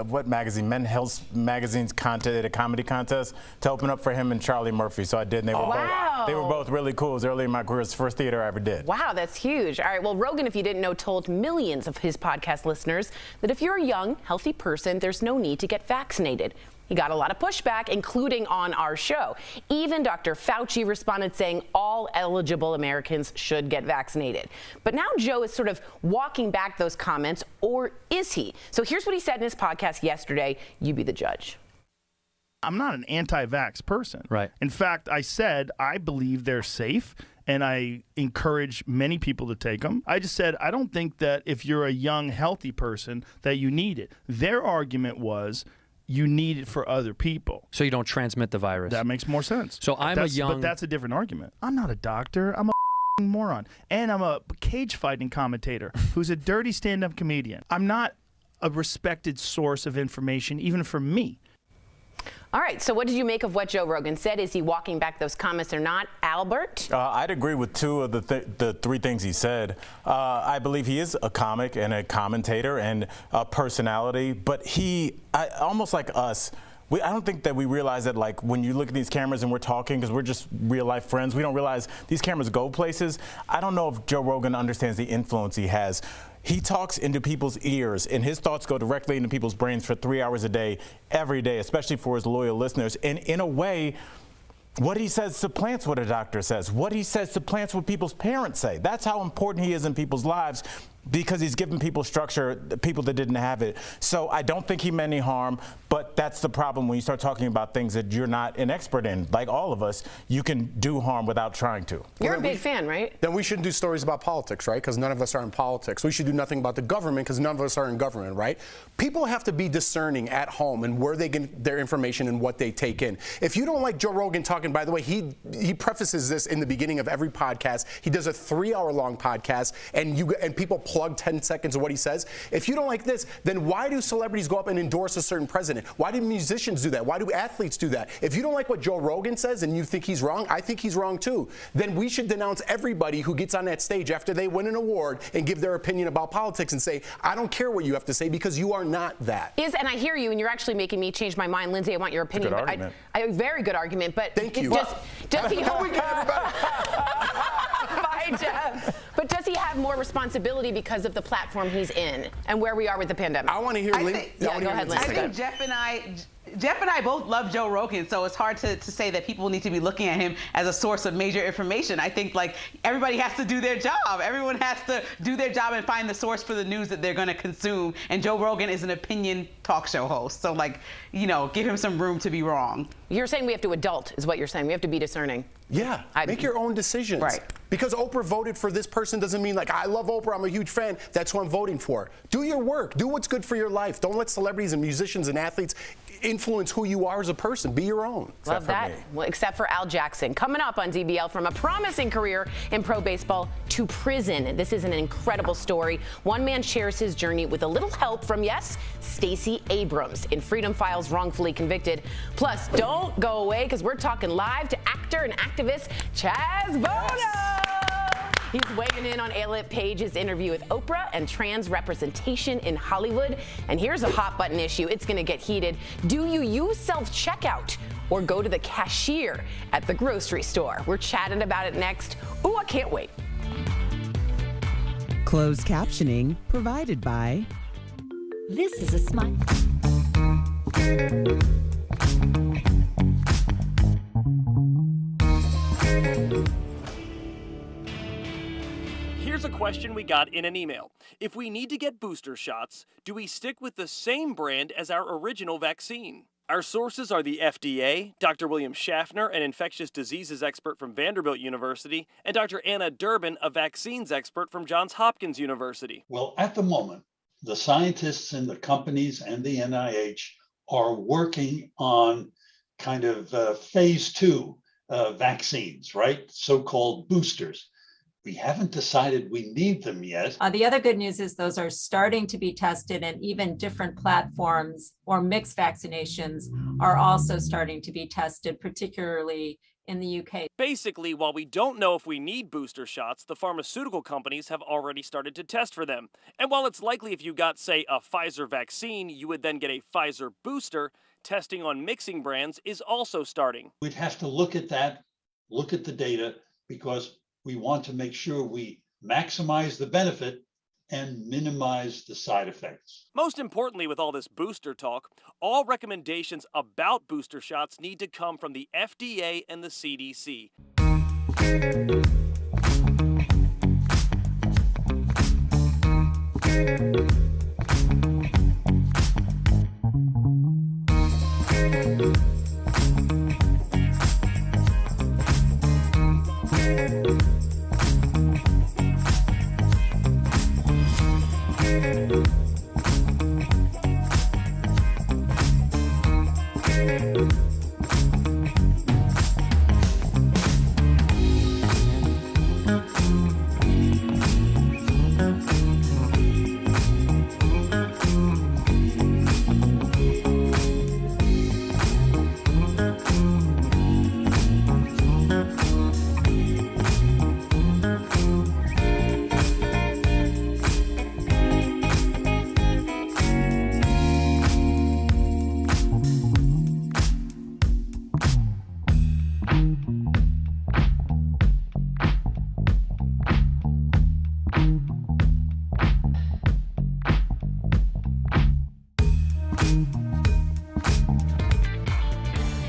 what magazine? Men's Health magazine's contest, a comedy contest, to open up for him and Charlie Murphy. So I did. And they were both really cool. It was early in my career. It's the first theater I ever did. Wow, that's huge. All right. Well, Rogan, if you didn't know, told millions of his podcast listeners that if you're a young, healthy person, there's no need to get vaccinated. He got a lot of pushback, including on our show. Even Dr. Fauci responded saying all eligible Americans should get vaccinated. But now Joe is sort of walking back those comments, or is he? So here's what he said in his podcast yesterday. You be the judge. I'm not an anti-vax person. Right. In fact, I said I believe they're safe, and I encourage many people to take them. I just said I don't think that if you're a young, healthy person that you need it. Their argument was, you need it for other people. So you don't transmit the virus. That makes more sense. So But that's a different argument. I'm not a doctor. I'm a moron. And I'm a cage fighting commentator who's a dirty stand-up comedian. I'm not a respected source of information, even for me. All right, so what did you make of what Joe Rogan said? Is he walking back those comments or not? Albert? I'd agree with two of the three things he said. I believe he is a comic and a commentator and a personality, but almost like us, I don't think that we realize that, like, when you look at these cameras and we're talking, because we're just real life friends, we don't realize these cameras go places. I don't know if Joe Rogan understands the influence he has. He talks into people's ears, and his thoughts go directly into people's brains for 3 hours a day, every day, especially for his loyal listeners. And in a way, what he says supplants what a doctor says. What he says supplants what people's parents say. That's how important he is in people's lives, because he's given people structure, people that didn't have it. So I don't think he meant any harm, but that's the problem when you start talking about things that you're not an expert in. Like all of us, you can do harm without trying to. You're a big fan, right? Then we shouldn't do stories about politics, right? Because none of us are in politics. We should do nothing about the government because none of us are in government, right? People have to be discerning at home and where they get their information and what they take in. If you don't like Joe Rogan talking, by the way, he prefaces this in the beginning of every podcast. He does a 3-hour-long podcast, and people plug 10 seconds of what he says. If you don't like this, then why do celebrities go up and endorse a certain president? Why do musicians do that? Why do athletes do that? If you don't like what Joe Rogan says and you think he's wrong, I think he's wrong too. Then we should denounce everybody who gets on that stage after they win an award and give their opinion about politics and say, I don't care what you have to say because you are not that. And I hear you, and you're actually making me change my mind. Lindsay, I want your opinion. Good argument. A very good argument, but thank you. Does he have Bye, Jeff. But does he have more responsibility because of the platform he's in and where we are with the pandemic? I want to hear Lindsay. Go ahead, Lindsay. I think Jeff and I both love Joe Rogan, so it's hard to say that people need to be looking at him as a source of major information. I think like everybody has to do their job. Everyone has to do their job and find the source for the news that they're going to consume. And Joe Rogan is an opinion talk show host, so like, give him some room to be wrong. You're saying we have to adult, is what you're saying. We have to be discerning. Yeah, make your own decisions. Right. Because Oprah voted for this person doesn't mean like, I love Oprah, I'm a huge fan, that's who I'm voting for. Do your work, do what's good for your life. Don't let celebrities and musicians and athletes influence who you are as a person. Be your own. Love that. Well, except for Al Jackson. Coming up on DBL, from a promising career in pro baseball to prison. This is an incredible story. One man shares his journey with a little help from, yes, Stacey Abrams in Freedom Files, wrongfully convicted. Plus, don't go away because we're talking live to actor and activist Chaz Bono. He's weighing in on Ayelet Page's interview with Oprah and trans representation in Hollywood. And here's a hot button issue. It's going to get heated. Do you use self-checkout or go to the cashier at the grocery store? We're chatting about it next. Ooh, I can't wait. Closed captioning provided by... This is a smile. Here's a question we got in an email. If we need to get booster shots, do we stick with the same brand as our original vaccine? Our sources are the FDA, Dr. William Schaffner, an infectious diseases expert from Vanderbilt University, and Dr. Anna Durbin, a vaccines expert from Johns Hopkins University. Well, at the moment, the scientists in the companies and the NIH are working on kind of phase 2 vaccines, right? So-called boosters. We haven't decided we need them yet. The other good news is those are starting to be tested, and even different platforms or mixed vaccinations are also starting to be tested, particularly in the UK. Basically, while we don't know if we need booster shots, the pharmaceutical companies have already started to test for them. And while it's likely if you got, say, a Pfizer vaccine, you would then get a Pfizer booster, testing on mixing brands is also starting. We'd have to look at that, look at the data, because we want to make sure we maximize the benefit and minimize the side effects. Most importantly, with all this booster talk, all recommendations about booster shots need to come from the FDA and the CDC.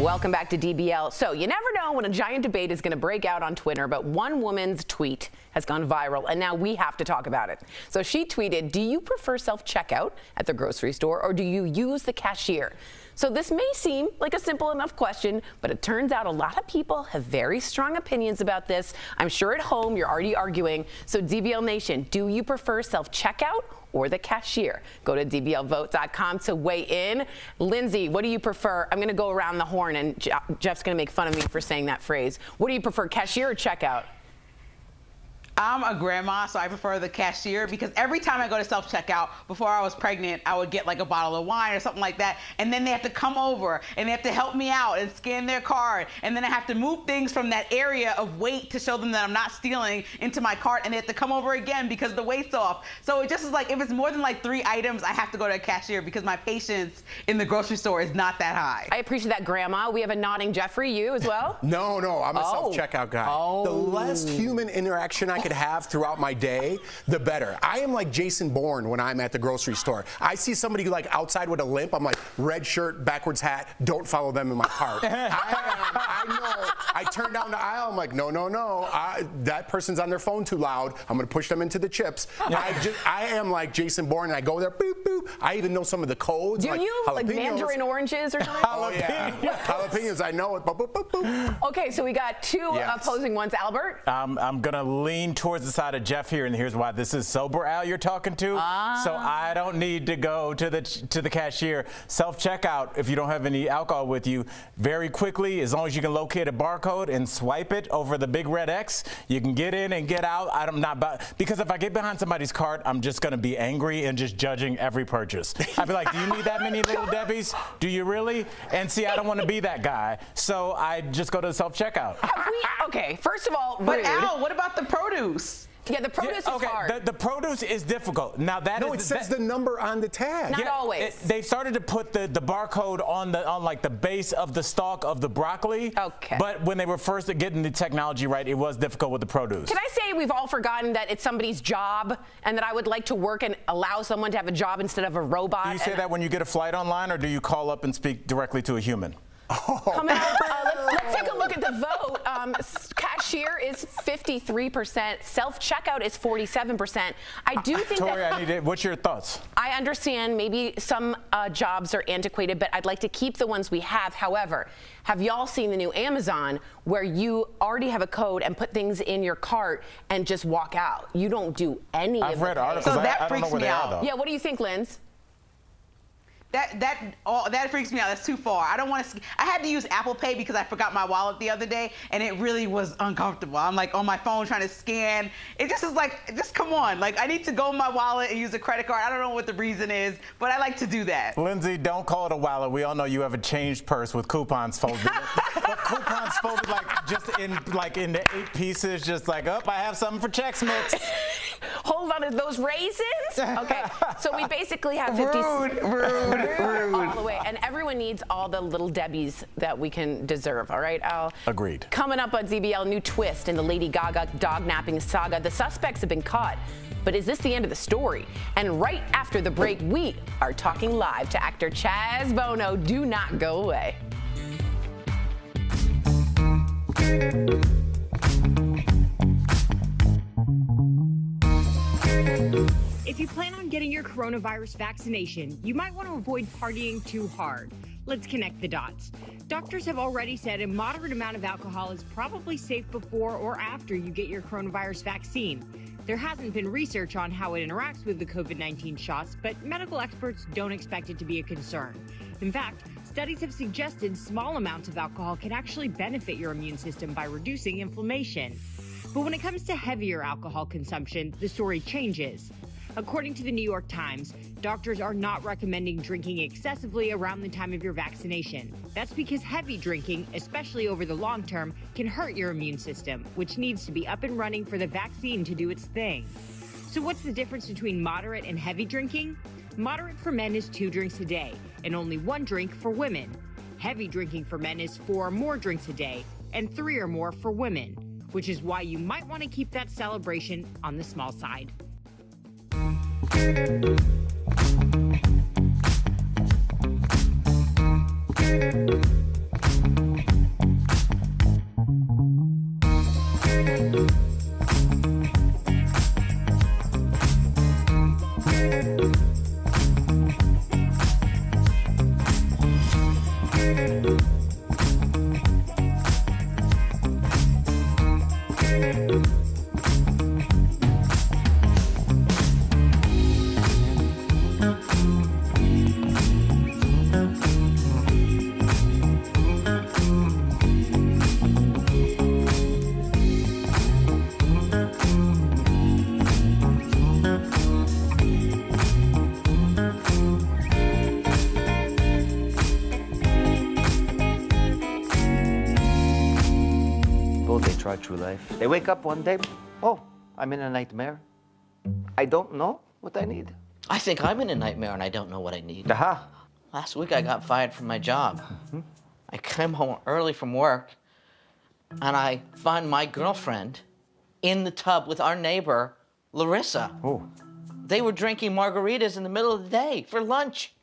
Welcome back to DBL. So you never know when a giant debate is going to break out on Twitter, but one woman's tweet has gone viral, and now we have to talk about it. So she tweeted, do you prefer self-checkout at the grocery store, or do you use the cashier? So this may seem like a simple enough question, but it turns out a lot of people have very strong opinions about this. I'm sure at home you're already arguing. So DBL Nation, do you prefer self-checkout or the cashier? Go to dblvote.com to weigh in. Lindsay, what do you prefer? I'm going to go around the horn, and Jeff's going to make fun of me for saying that phrase. What do you prefer, cashier or checkout? I'm a grandma, so I prefer the cashier, because every time I go to self-checkout, before I was pregnant, I would get like a bottle of wine or something like that, and then they have to come over and they have to help me out and scan their card, and then I have to move things from that area of weight to show them that I'm not stealing into my cart, and they have to come over again because the weight's off. So it just is like, if it's more than like 3 items, I have to go to a cashier because my patience in the grocery store is not that high. I appreciate that, Grandma. We have a nodding Jeffrey. You as well? No, I'm a self-checkout guy. The less human interaction I could have throughout my day, the better. I am like Jason Bourne when I'm at the grocery store. I see somebody like outside with a limp, I'm like, red shirt, backwards hat, don't follow them in my cart. I know. I turn down the aisle, I'm like, no. That person's on their phone too loud. I'm gonna push them into the chips. I am like Jason Bourne, and I go there, boop, boop. I even know some of the codes. Do you? Like mandarin oranges or something? Oh yeah. Jalapenos, I know it. Boop, boop, boop, boop. Okay, so we got 2 opposing ones. Albert? I'm gonna lean towards the side of Jeff here, and here's why. This is sober Al you're talking to, so I don't need to go to the cashier. Self-checkout, if you don't have any alcohol with you, very quickly, as long as you can locate a barcode and swipe it over the big red X, you can get in and get out. Because if I get behind somebody's cart, I'm just gonna be angry and just judging every purchase. I'd be like, do you need that many Little Debbies? Do you really? And see, I don't want to be that guy, so I just go to the self-checkout. Okay, first of all, but Al, what about the produce? Yeah, the produce is hard. The produce is difficult. Now it says the number on the tag. Not always. They've started to put the barcode on like the base of the stalk of the broccoli. Okay. But when they were first getting the technology right, it was difficult with the produce. Can I say we've all forgotten that it's somebody's job, and that I would like to work and allow someone to have a job instead of a robot? Do you say that when you get a flight online, or do you call up and speak directly to a human? Coming up, let's take a look at the vote. Cashier is 53%. Self-checkout is 47%. I do think Tori, what's your thoughts? I understand maybe some jobs are antiquated, but I'd like to keep the ones we have. However, have y'all seen the new Amazon where you already have a code and put things in your cart and just walk out? You don't do any of it. I've read articles. So that I don't know freaks where me they out. are, though. Yeah, what do you think, Linz? That freaks me out. That's too far. I don't want to. I had to use Apple Pay because I forgot my wallet the other day, and it really was uncomfortable. I'm like on my phone trying to scan. It just is like, just come on. Like, I need to go in my wallet and use a credit card. I don't know what the reason is, but I like to do that. Lindsay, don't call it a wallet. We all know you have a changed purse with coupons folded. But coupons folded like in the 8 pieces, just like, I have something for Chex Mix. Hold on to those raisins. Okay, so we basically have 50. Rude. All the way, and everyone needs all the Little Debbies that we can deserve. All right, Al. Agreed. Coming up on DBL, new twist in the Lady Gaga dog napping saga. The suspects have been caught, but is this the end of the story? And right after the break, we are talking live to actor Chaz Bono. Do not go away. If you plan on getting your coronavirus vaccination, you might want to avoid partying too hard. Let's connect the dots. Doctors have already said a moderate amount of alcohol is probably safe before or after you get your coronavirus vaccine. There hasn't been research on how it interacts with the COVID-19 shots, but medical experts don't expect it to be a concern. In fact, studies have suggested small amounts of alcohol can actually benefit your immune system by reducing inflammation. But when it comes to heavier alcohol consumption, the story changes. According to the New York Times, doctors are not recommending drinking excessively around the time of your vaccination. That's because heavy drinking, especially over the long term, can hurt your immune system, which needs to be up and running for the vaccine to do its thing. So what's the difference between moderate and heavy drinking? Moderate for men is 2 drinks a day, and only 1 drink for women. Heavy drinking for men is 4 or more drinks a day, and 3 or more for women, which is why you might want to keep that celebration on the small side. they try true life. They wake up one day, oh, I'm in a nightmare. I don't know what I need. I think I'm in a nightmare and I don't know what I need. Aha. Last week I got fired from my job. I came home early from work and I find my girlfriend in the tub with our neighbor, Larissa. Oh. They were drinking margaritas in the middle of the day for lunch.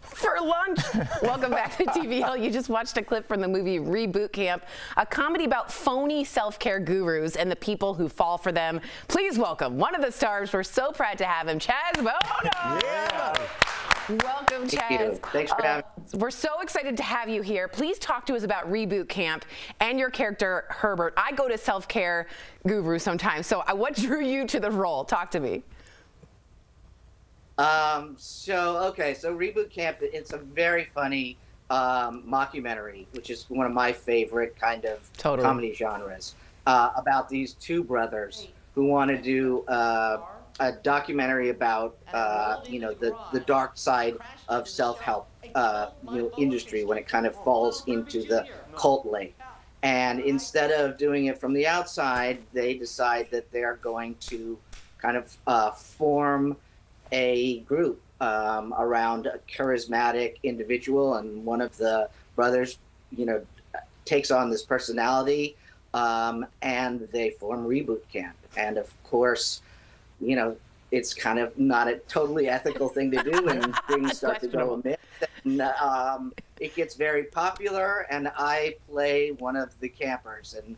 For lunch. Welcome back to DBL. You just watched a clip from the movie Reboot Camp, a comedy about phony self-care gurus and the people who fall for them. Please welcome one of the stars. We're so proud to have him, Chaz Bono. Yeah. Welcome, Chaz. Thank you. Thanks for having me. We're so excited to have you here. Please talk to us about Reboot Camp and your character, Herbert. I go to self-care guru sometimes, so what drew you to the role? Talk to me. So Reboot Camp, it's a very funny mockumentary, which is one of my favorite kind of comedy genres, about these two brothers who want to do a documentary about the dark side of self-help industry when it kind of falls into the cult lane. And instead of doing it from the outside, they decide that they're going to kind of form a group around a charismatic individual, and one of the brothers, takes on this personality, and they form Reboot Camp. And of course, it's kind of not a totally ethical thing to do, and things start to go amiss. And, it gets very popular, and I play one of the campers, and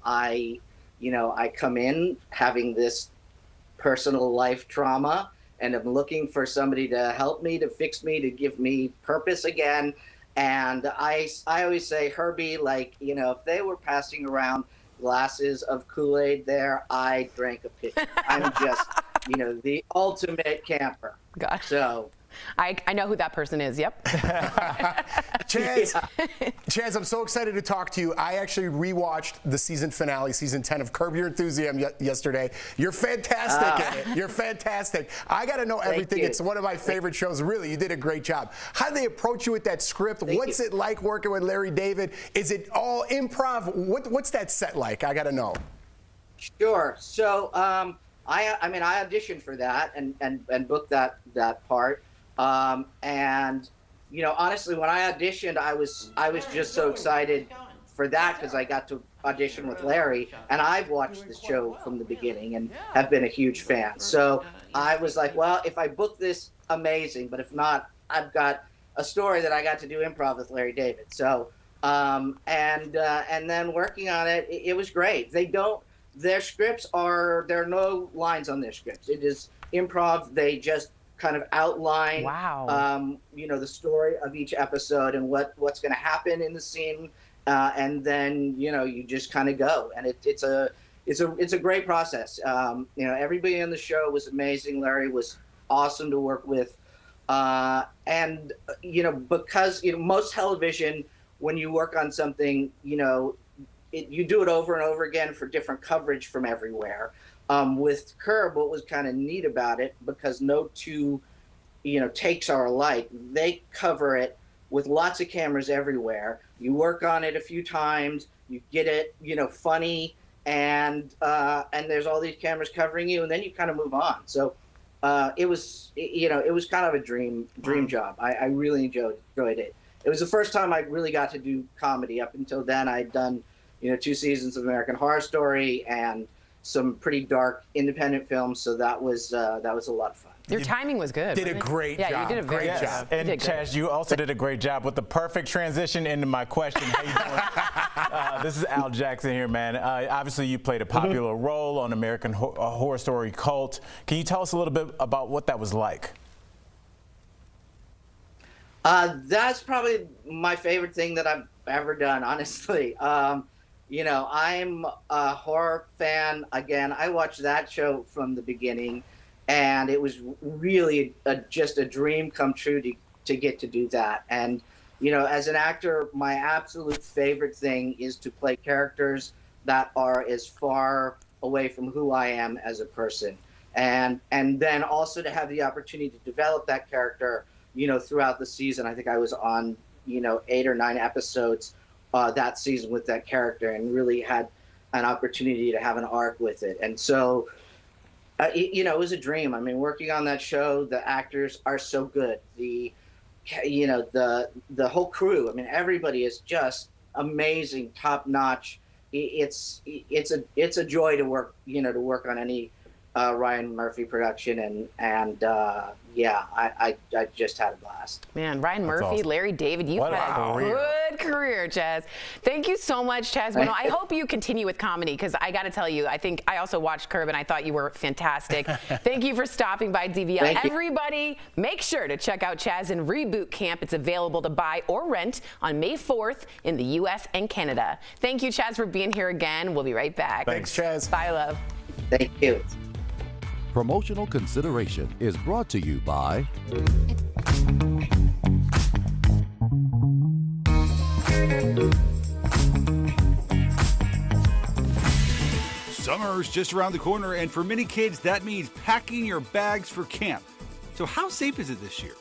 I come in having this personal life trauma, and I'm looking for somebody to help me, to fix me, to give me purpose again. And I always say, Herbie, if they were passing around glasses of Kool-Aid there, I drank a pitcher. I'm just, the ultimate camper. Gosh. So I know who that person is. Yep. Chaz, I'm so excited to talk to you. I actually rewatched the season finale, season 10 of Curb Your Enthusiasm yesterday. You're fantastic in it. You're fantastic. I got to know everything. It's one of my favorite shows. Really, you did a great job. How did they approach you with that script? What's it like working with Larry David? Is it all improv? What's that set like? I got to know. Sure. So I auditioned for that and booked that part. And honestly, when I auditioned, I was just so excited for that because I got to audition with Larry, and I've watched the show from the beginning and have been a huge fan. So I was like, well, if I book this, amazing, but if not, I've got a story that I got to do improv with Larry David. So and then working on it, it was great. Their scripts there are no lines on their scripts. It is improv. They just kind of outline, the story of each episode and what's going to happen in the scene, and then you just kind of go, and it's a great process. Everybody on the show was amazing. Larry was awesome to work with, and because most television, when you work on something, you do it over and over again for different coverage from everywhere. With Curb, what was kind of neat about it, because no two, takes are alike, they cover it with lots of cameras everywhere. You work on it a few times, you get it, funny, and there's all these cameras covering you, and then you kind of move on. So it was kind of a dream job. I really enjoyed it. It was the first time I really got to do comedy. Up until then, I'd done 2 seasons of American Horror Story and some pretty dark independent films, so that was a lot of fun. Your timing was good. Did a great job. Yeah, you did a great job. And Chaz, you also did a great job with the perfect transition into my question. How you doing? This is Al Jackson here, man. Obviously, you played a popular role on American Horror Story Cult. Can you tell us a little bit about what that was like? That's probably my favorite thing that I've ever done, honestly. I'm a horror fan. Again, I watched that show from the beginning, and it was really just a dream come true to get to do that. And, as an actor, my absolute favorite thing is to play characters that are as far away from who I am as a person. And then also to have the opportunity to develop that character, throughout the season. I think I was on, 8 or 9 episodes that season with that character and really had an opportunity to have an arc with it. And so, it was a dream. I mean, working on that show, the actors are so good. The whole crew. I mean, everybody is just amazing, top notch. It's a joy to work on any Ryan Murphy production, and I just had a blast. Man, Ryan Murphy, awesome. Larry David, you've had a good career, Chaz. Thank you so much, Chaz Bono. I hope you continue with comedy, because I got to tell you, I think I also watched Curb, and I thought you were fantastic. Thank you for stopping by DBL. Everybody, make sure to check out Chaz in Reboot Camp. It's available to buy or rent on May 4th in the U.S. and Canada. Thank you, Chaz, for being here again. We'll be right back. Thanks, Chaz. Bye, love. Thank you. Promotional consideration is brought to you by Summer's just around the corner, and for many kids, that means packing your bags for camp. So how safe is it this year?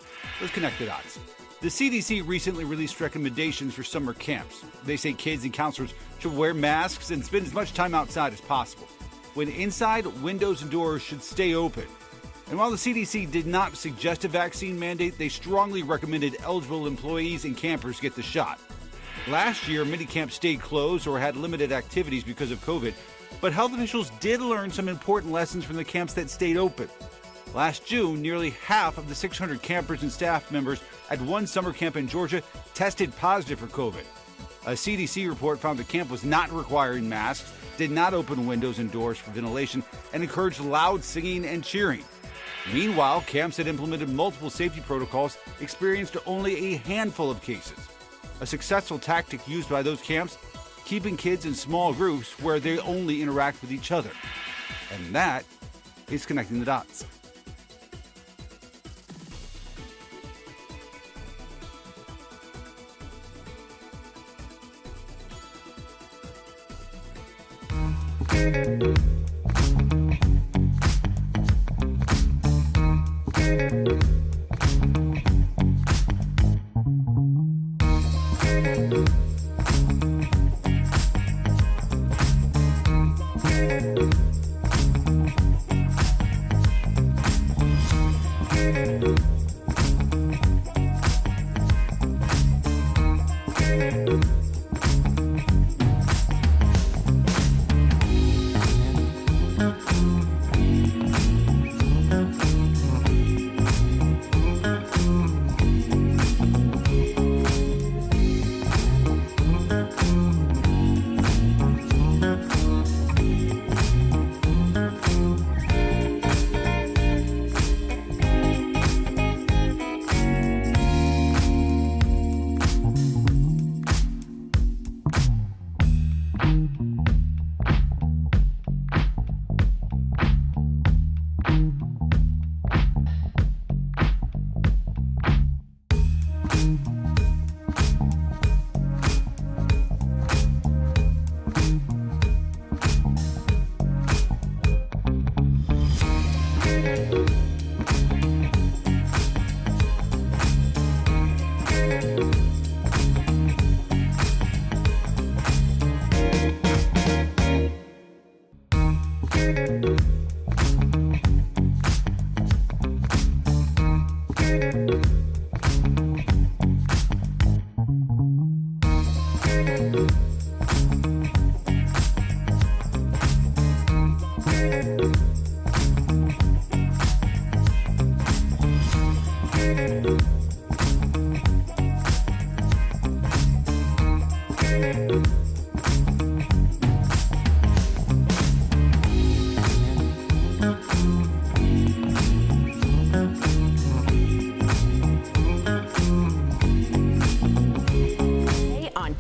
Let's connect the dots. The CDC recently released recommendations for summer camps. They say kids and counselors should wear masks and spend as much time outside as possible. When inside, windows and doors should stay open. And while the CDC did not suggest a vaccine mandate, they strongly recommended eligible employees and campers get the shot. Last year, many camps stayed closed or had limited activities because of COVID, but health officials did learn some important lessons from the camps that stayed open. Last June, nearly half of the 600 campers and staff members at one summer camp in Georgia tested positive for COVID. A CDC report found the camp was not requiring masks, did not open windows and doors for ventilation, and encouraged loud singing and cheering. Meanwhile, camps that implemented multiple safety protocols experienced only a handful of cases. A successful tactic used by those camps, keeping kids in small groups where they only interact with each other. And that is connecting the dots.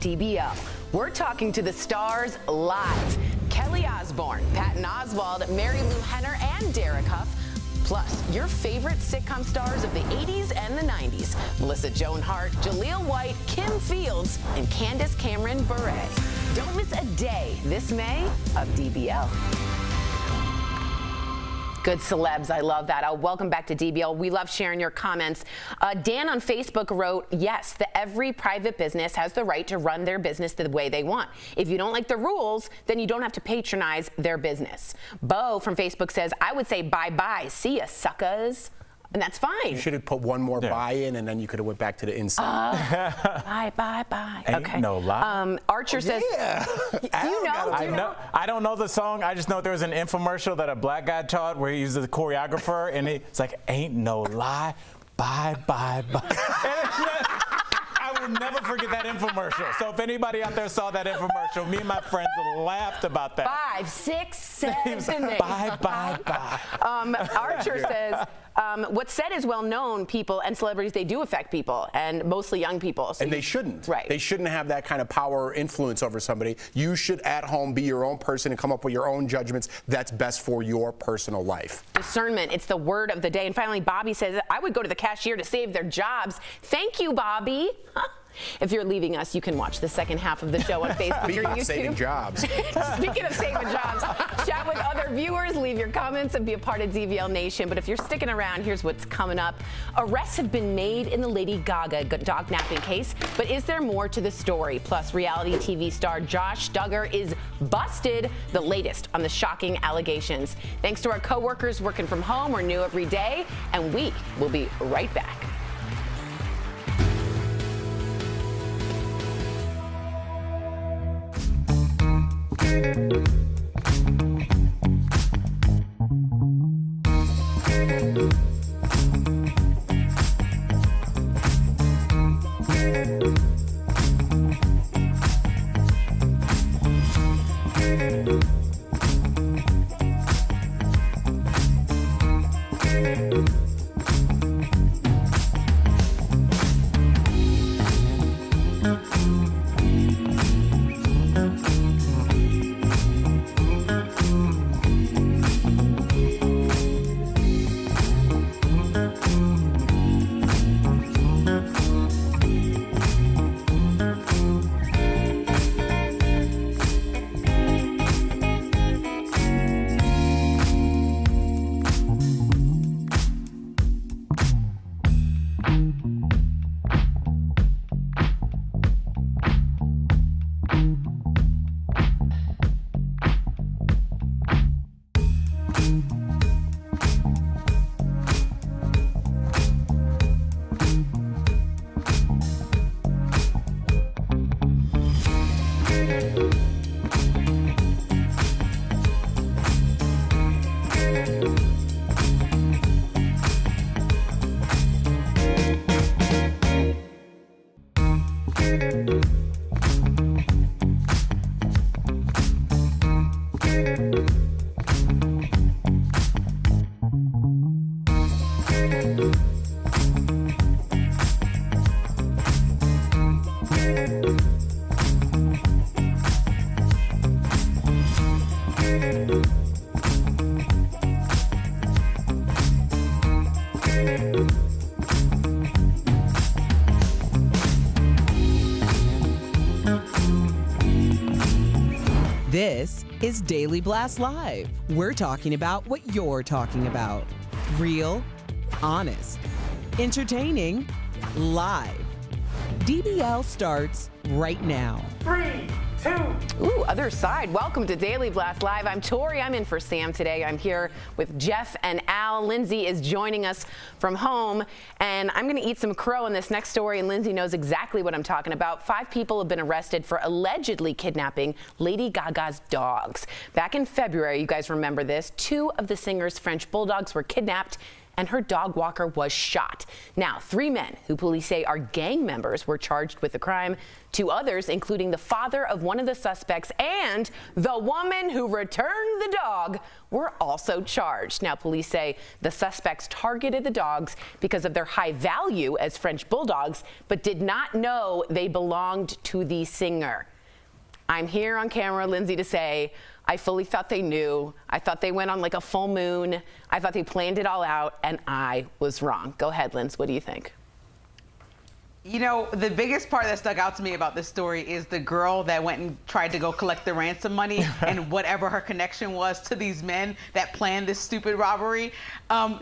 DBL. We're talking to the stars live. Kelly Osbourne, Patton Oswalt, Mary Lou Henner, and Derek Huff. Plus, your favorite sitcom stars of the 80s and the 90s. Melissa Joan Hart, Jaleel White, Kim Fields, and Candace Cameron Bure. Don't miss a day this May of DBL. Good celebs. I love that. Welcome back to DBL. We love sharing your comments. Dan on Facebook wrote, yes, every private business has the right to run their business the way they want. If you don't like the rules, then you don't have to patronize their business. Bo from Facebook says, I would say bye-bye. See ya, suckers. And that's fine. You should have put one more bye in, and then you could have went back to the inside. Bye. Ain't Okay. no lie. Archer says, do you know? I don't know the song. I just know there was an infomercial that a black guy taught where he was the choreographer, and it's like, ain't no lie, bye. I will never forget that infomercial. So if anybody out there saw that infomercial, me and my friends laughed about that. 5, 6, 7, 8. Bye. Archer says, what's said is well known. People and celebrities, they do affect people, and mostly young people. So and they shouldn't. Right. They shouldn't have that kind of power or influence over somebody. You should, at home, be your own person and come up with your own judgments that's best for your personal life. Discernment, it's the word of the day. And finally, Bobby says, I would go to the cashier to save their jobs. Thank you, Bobby. If you're leaving us, you can watch the second half of the show on Facebook or YouTube. Saving jobs. Speaking of saving jobs, chat with other viewers, leave your comments, and be a part of DBL Nation. But if you're sticking around, here's what's coming up. Arrests have been made in the Lady Gaga dog napping case, but is there more to the story? Plus, reality TV star Josh Duggar is busted, the latest on the shocking allegations. Thanks to our coworkers working from home, we're new every day, and we will be right back. This is Daily Blast Live. We're talking about what you're talking about. Real, honest, entertaining, live. DBL starts right now. 3, 2. Ooh, other side. Welcome to Daily Blast Live. I'm Tori. I'm in for Sam today. I'm here with Jeff and Al. Lindsay is joining us from home, and I'm going to eat some crow in this next story, and Lindsay knows exactly what I'm talking about. 5 people have been arrested for allegedly kidnapping Lady Gaga's dogs. Back in February, you guys remember this, 2 of the singer's French bulldogs were kidnapped, and her dog walker was shot. Now, 3 men who police say are gang members were charged with the crime. 2 others, including the father of one of the suspects and the woman who returned the dog, were also charged. Now, police say the suspects targeted the dogs because of their high value as French bulldogs, but did not know they belonged to the singer. I'm here on camera, Lindsay, to say I fully thought they knew. I thought they went on like a full moon. I thought they planned it all out, and I was wrong. Go ahead, Linz. What do you think? You know, the biggest part that stuck out to me about this story is the girl that went and tried to go collect the ransom money and whatever her connection was to these men that planned this stupid robbery.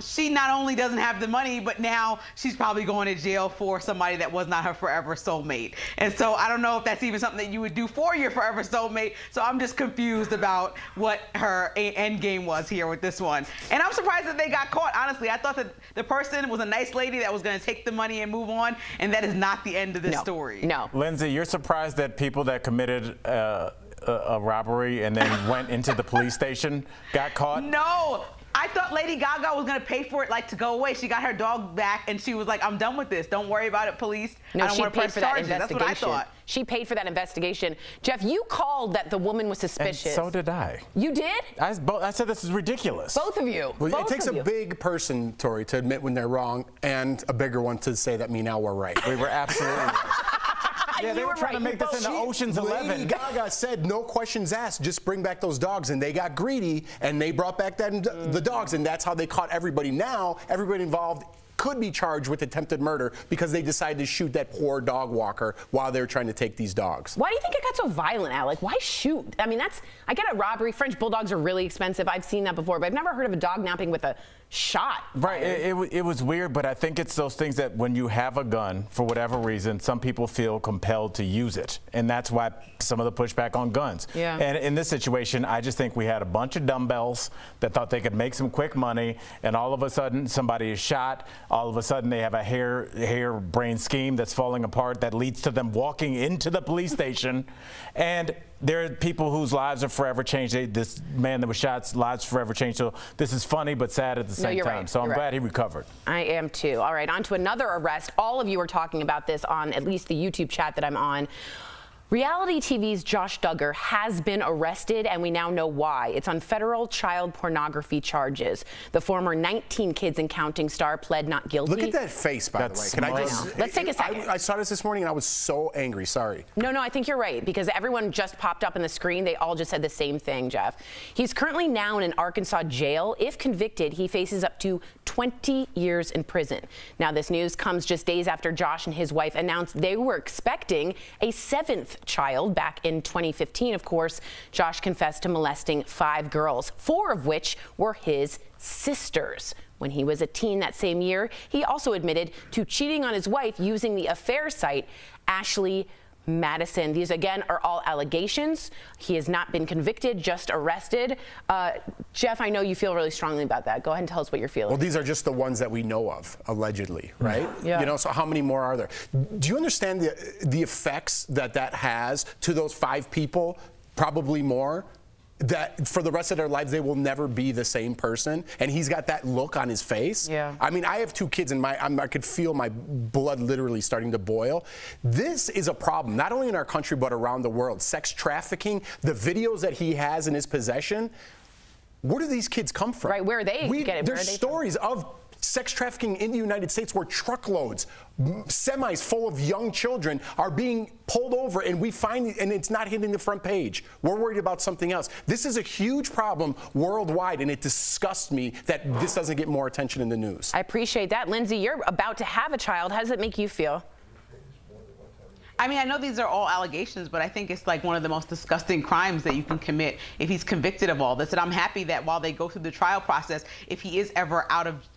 She not only doesn't have the money, but now she's probably going to jail for somebody that was not her forever soulmate. And so I don't know if that's even something that you would do for your forever soulmate. So I'm just confused about what her end game was here with this one. And I'm surprised that they got caught, honestly. I thought that the person was a nice lady that was going to take the money and move on, and that is not the end of this story. No. Lindsay, you're surprised that people that committed a robbery and then went into the police station got caught? No. I thought Lady Gaga was going to pay for it, like, to go away. She got her dog back, and she was like, I'm done with this. Don't worry about it, police. No, I don't she want to paid press for that charges. That's what I investigation. thought. She paid for that investigation. Jeff, you called that the woman was suspicious. And so did I. You did? I said this is ridiculous. Both of you. Well, Both it takes of a you. big person, Tori, to admit when they're wrong, and a bigger one to say that now we're right. We were absolutely right. Yeah, they You were trying right. to make this into Ocean's Lady 11. Gaga said, no questions asked, just bring back those dogs. And they got greedy, and they brought back the dogs, and that's how they caught everybody. Now, everybody involved could be charged with attempted murder because they decided to shoot that poor dog walker while they were trying to take these dogs. Why do you think it got so violent, Alec? Why shoot? I mean, I get a robbery. French bulldogs are really expensive. I've seen that before, but I've never heard of a dog napping with a shot. Right, it was weird, but I think it's those things that when you have a gun, for whatever reason, some people feel compelled to use it. And that's why some of the pushback on guns. Yeah. And in this situation, I just think we had a bunch of dumbbells that thought they could make some quick money, and all of a sudden somebody is shot. All of a sudden they have a hair-brained scheme that's falling apart that leads to them walking into the police station. And there are people whose lives are forever changed. This man that was shot's lives forever changed. So this is funny but sad at the same you're time. right. So I'm You're glad right. he recovered. I am too. All right, on to another arrest. All of you are talking about this on at least the YouTube chat that I'm on. Reality TV's Josh Duggar has been arrested, and we now know why. It's on federal child pornography charges. The former 19 Kids and Counting star pled not guilty. Look at that face, by the way. Can I just? Let's take a second. I saw this morning, and I was so angry. Sorry. No, I think you're right, because everyone just popped up on the screen. They all just said the same thing, Jeff. He's currently now in an Arkansas jail. If convicted, he faces up to 20 years in prison. Now, this news comes just days after Josh and his wife announced they were expecting a 7th child back in 2015. Of course, Josh confessed to molesting 5 girls, 4 of which were his sisters. When he was a teen that same year, he also admitted to cheating on his wife using the affair site Ashley Madison. These, again, are all allegations. He has not been convicted, just arrested. Jeff, I know you feel really strongly about that. Go ahead and tell us what you're feeling. Well, these are just the ones that we know of, allegedly, right? Yeah. You know, so how many more are there? Do you understand the effects that has to those 5 people, probably more? That for the rest of their lives, they will never be the same person. And he's got that look on his face. Yeah. I mean, I have 2 kids, and I could feel my blood literally starting to boil. This is a problem, not only in our country, but around the world. Sex trafficking, the videos that he has in his possession, where do these kids come from? Right, where are they? There's stories of sex trafficking in the United States where truckloads, semis full of young children are being pulled over, and we find it, and it's not hitting the front page. We're worried about something else. This is a huge problem worldwide, and it disgusts me that this doesn't get more attention in the news. I appreciate that. Lindsay, you're about to have a child. How does it make you feel? I mean, I know these are all allegations, but I think it's like one of the most disgusting crimes that you can commit if he's convicted of all this. And I'm happy that while they go through the trial process, if he is ever out of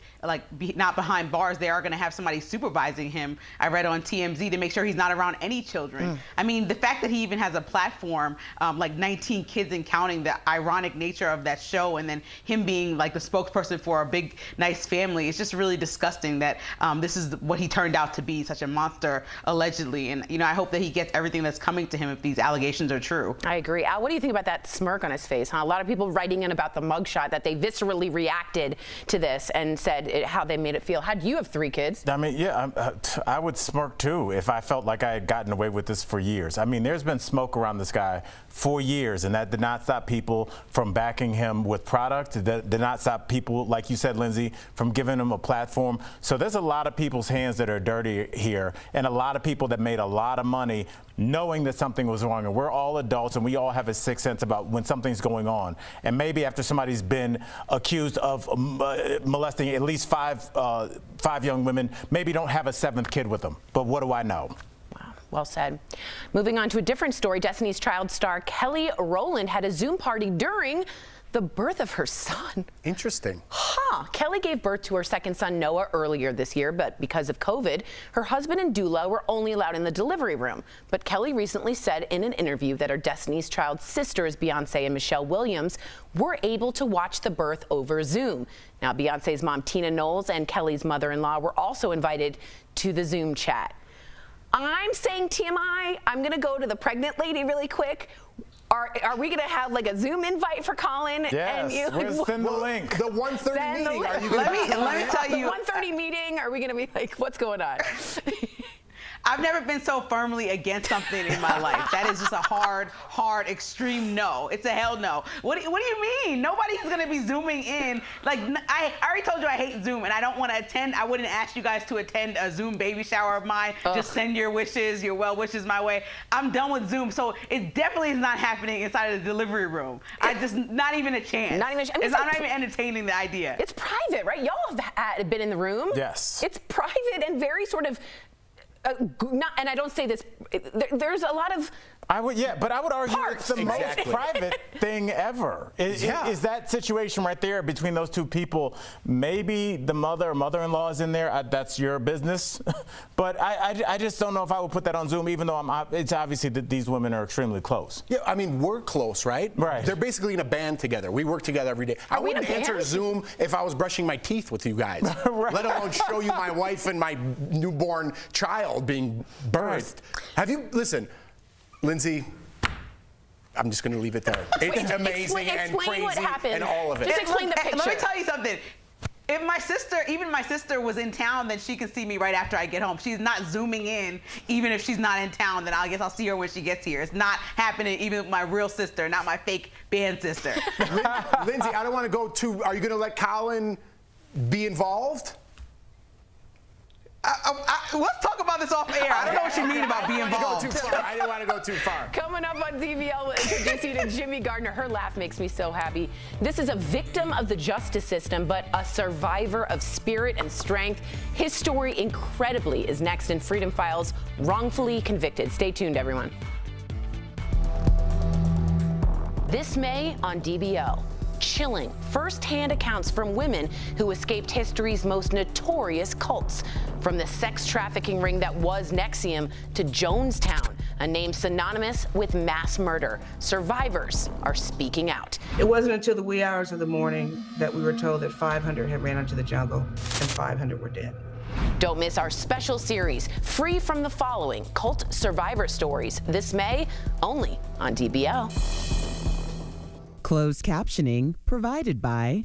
not behind bars, they are going to have somebody supervising him. I read on TMZ to make sure he's not around any children. I mean, the fact that he even has a platform, like 19 Kids and Counting, the ironic nature of that show, and then him being like the spokesperson for a big, nice family, it's just really disgusting that this is what he turned out to be, such a monster, allegedly. And, you know, I hope that he gets everything that's coming to him if these allegations are true. I agree. Al, what do you think about that smirk on his face? Huh? A lot of people writing in about the mugshot that they viscerally reacted to this and said how they made it feel. How do you have 3 kids? I mean, yeah, I would smirk too if I felt like I had gotten away with this for years. I mean, there's been smoke around this guy for years, and that did not stop people from backing him with product. That did not stop people, like you said, Lindsay, from giving him a platform. So there's a lot of people's hands that are dirty here, and a lot of people that made a lot of money knowing that something was wrong. And we're all adults, and we all have a sixth sense about when something's going on. And maybe after somebody's been accused of molesting at least five young women, maybe don't have a seventh kid with them. But what do I know? Well said. Moving on to a different story, Destiny's Child star Kelly Rowland had a Zoom party during the birth of her son. Interesting. Kelly gave birth to her second son, Noah, earlier this year, but because of COVID, her husband and doula were only allowed in the delivery room. But Kelly recently said in an interview that her Destiny's Child sisters, Beyonce and Michelle Williams, were able to watch the birth over Zoom. Now, Beyonce's mom, Tina Knowles, and Kelly's mother-in-law were also invited to the Zoom chat. I'm saying TMI, I'm going to go to the pregnant lady really quick. Are we going to have like a Zoom invite for Colin? Yes, and you, we'll send the link. The 1:30 meeting, are you going to let me tell you. The 1:30 meeting, are we going to be like, what's going on? I've never been so firmly against something in my life. That is just a hard, extreme no. It's a hell no. What do you mean? Nobody's going to be Zooming in. Like, I already told you I hate Zoom, and I don't want to attend. I wouldn't ask you guys to attend a Zoom baby shower of mine. Just send your wishes, your well wishes my way. I'm done with Zoom, so it definitely is not happening inside of the delivery room. Not even a chance. Not even. I'm not even entertaining the idea. It's private, right? Y'all have been in the room. Yes. It's private and very sort of. And I don't say this. There's a lot of. But I would argue parts. it's the most private thing ever. Is that situation right there between those two people? Maybe the mother or mother-in-law is in there. That's your business. But I just don't know if I would put that on Zoom, even though it's obviously that these women are extremely close. Yeah, I mean, we're close, right? Right. They're basically in a band together. We work together every day. I wouldn't answer Zoom if I was brushing my teeth with you guys, let alone show you my wife and my newborn child being birthed. Listen, Lindsay, I'm just going to leave it there. It's amazing and crazy and all of it. Just explain the picture. Let me tell you something. If my sister was in town, then she can see me right after I get home. She's not Zooming in, even if she's not in town, then I guess I'll see her when she gets here. It's not happening even with my real sister, not my fake band sister. Lindsay, I don't want to go too, are you going to let Colin be involved? Let's talk about this off air. I don't know what you mean about being involved. I didn't want to go too far. Coming up on DBL, we'll introduce you to Jimmy Gardner. Her laugh makes me so happy. This is a victim of the justice system, but a survivor of spirit and strength. His story, incredibly, is next in Freedom Files, Wrongfully Convicted. Stay tuned, everyone. This May on DBL. Chilling first-hand accounts from women who escaped history's most notorious cults. From the sex trafficking ring that was NXIVM to Jonestown, a name synonymous with mass murder. Survivors are speaking out. It wasn't until the wee hours of the morning that we were told that 500 had ran into the jungle and 500 were dead. Don't miss our special series, Free from the Following, Cult Survivor Stories, this May, only on DBL. Closed captioning provided by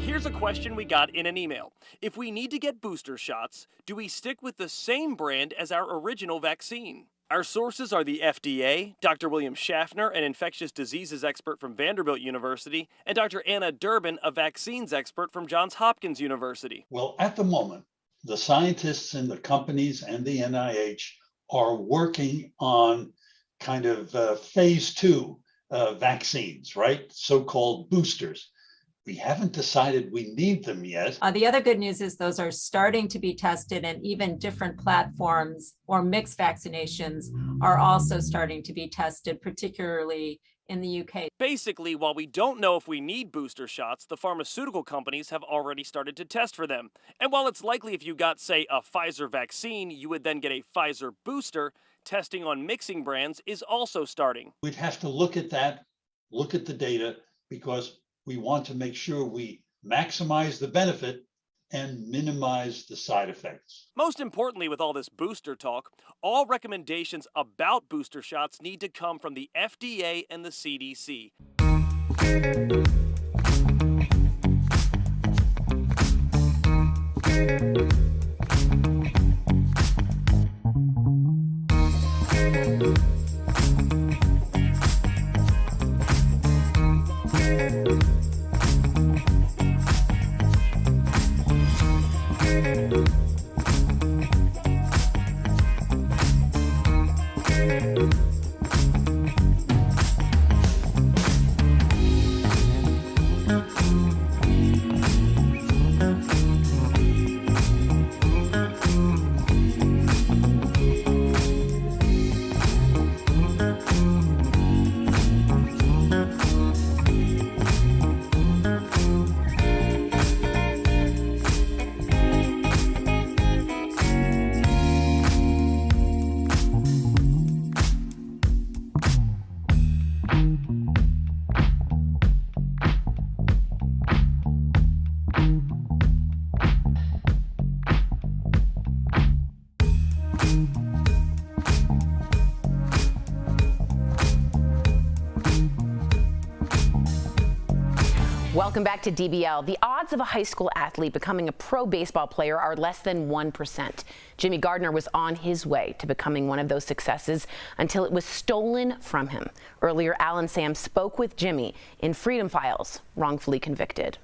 Here's a question we got in an email. If we need to get booster shots, do we stick with the same brand as our original vaccine? Our sources are the FDA, Dr. William Schaffner, an infectious diseases expert from Vanderbilt University, and Dr. Anna Durbin, a vaccines expert from Johns Hopkins University. Well, at the moment, the scientists in the companies and the NIH are working on kind of phase 2 vaccines, right? So-called boosters. We haven't decided we need them yet. The other good news is those are starting to be tested, and even different platforms or mixed vaccinations are also starting to be tested, particularly in the UK. Basically, while we don't know if we need booster shots, the pharmaceutical companies have already started to test for them. And while it's likely if you got, say, a Pfizer vaccine, you would then get a Pfizer booster, testing on mixing brands is also starting. We'd have to look at that, look at the data, because we want to make sure we maximize the benefit and minimize the side effects. Most importantly, with all this booster talk, all recommendations about booster shots need to come from the FDA and the CDC. Welcome back to DBL. The odds of a high school athlete becoming a pro baseball player are less than 1%. Jimmy Gardner was on his way to becoming one of those successes until it was stolen from him. Earlier, Alan Sam spoke with Jimmy in Freedom Files, wrongfully convicted.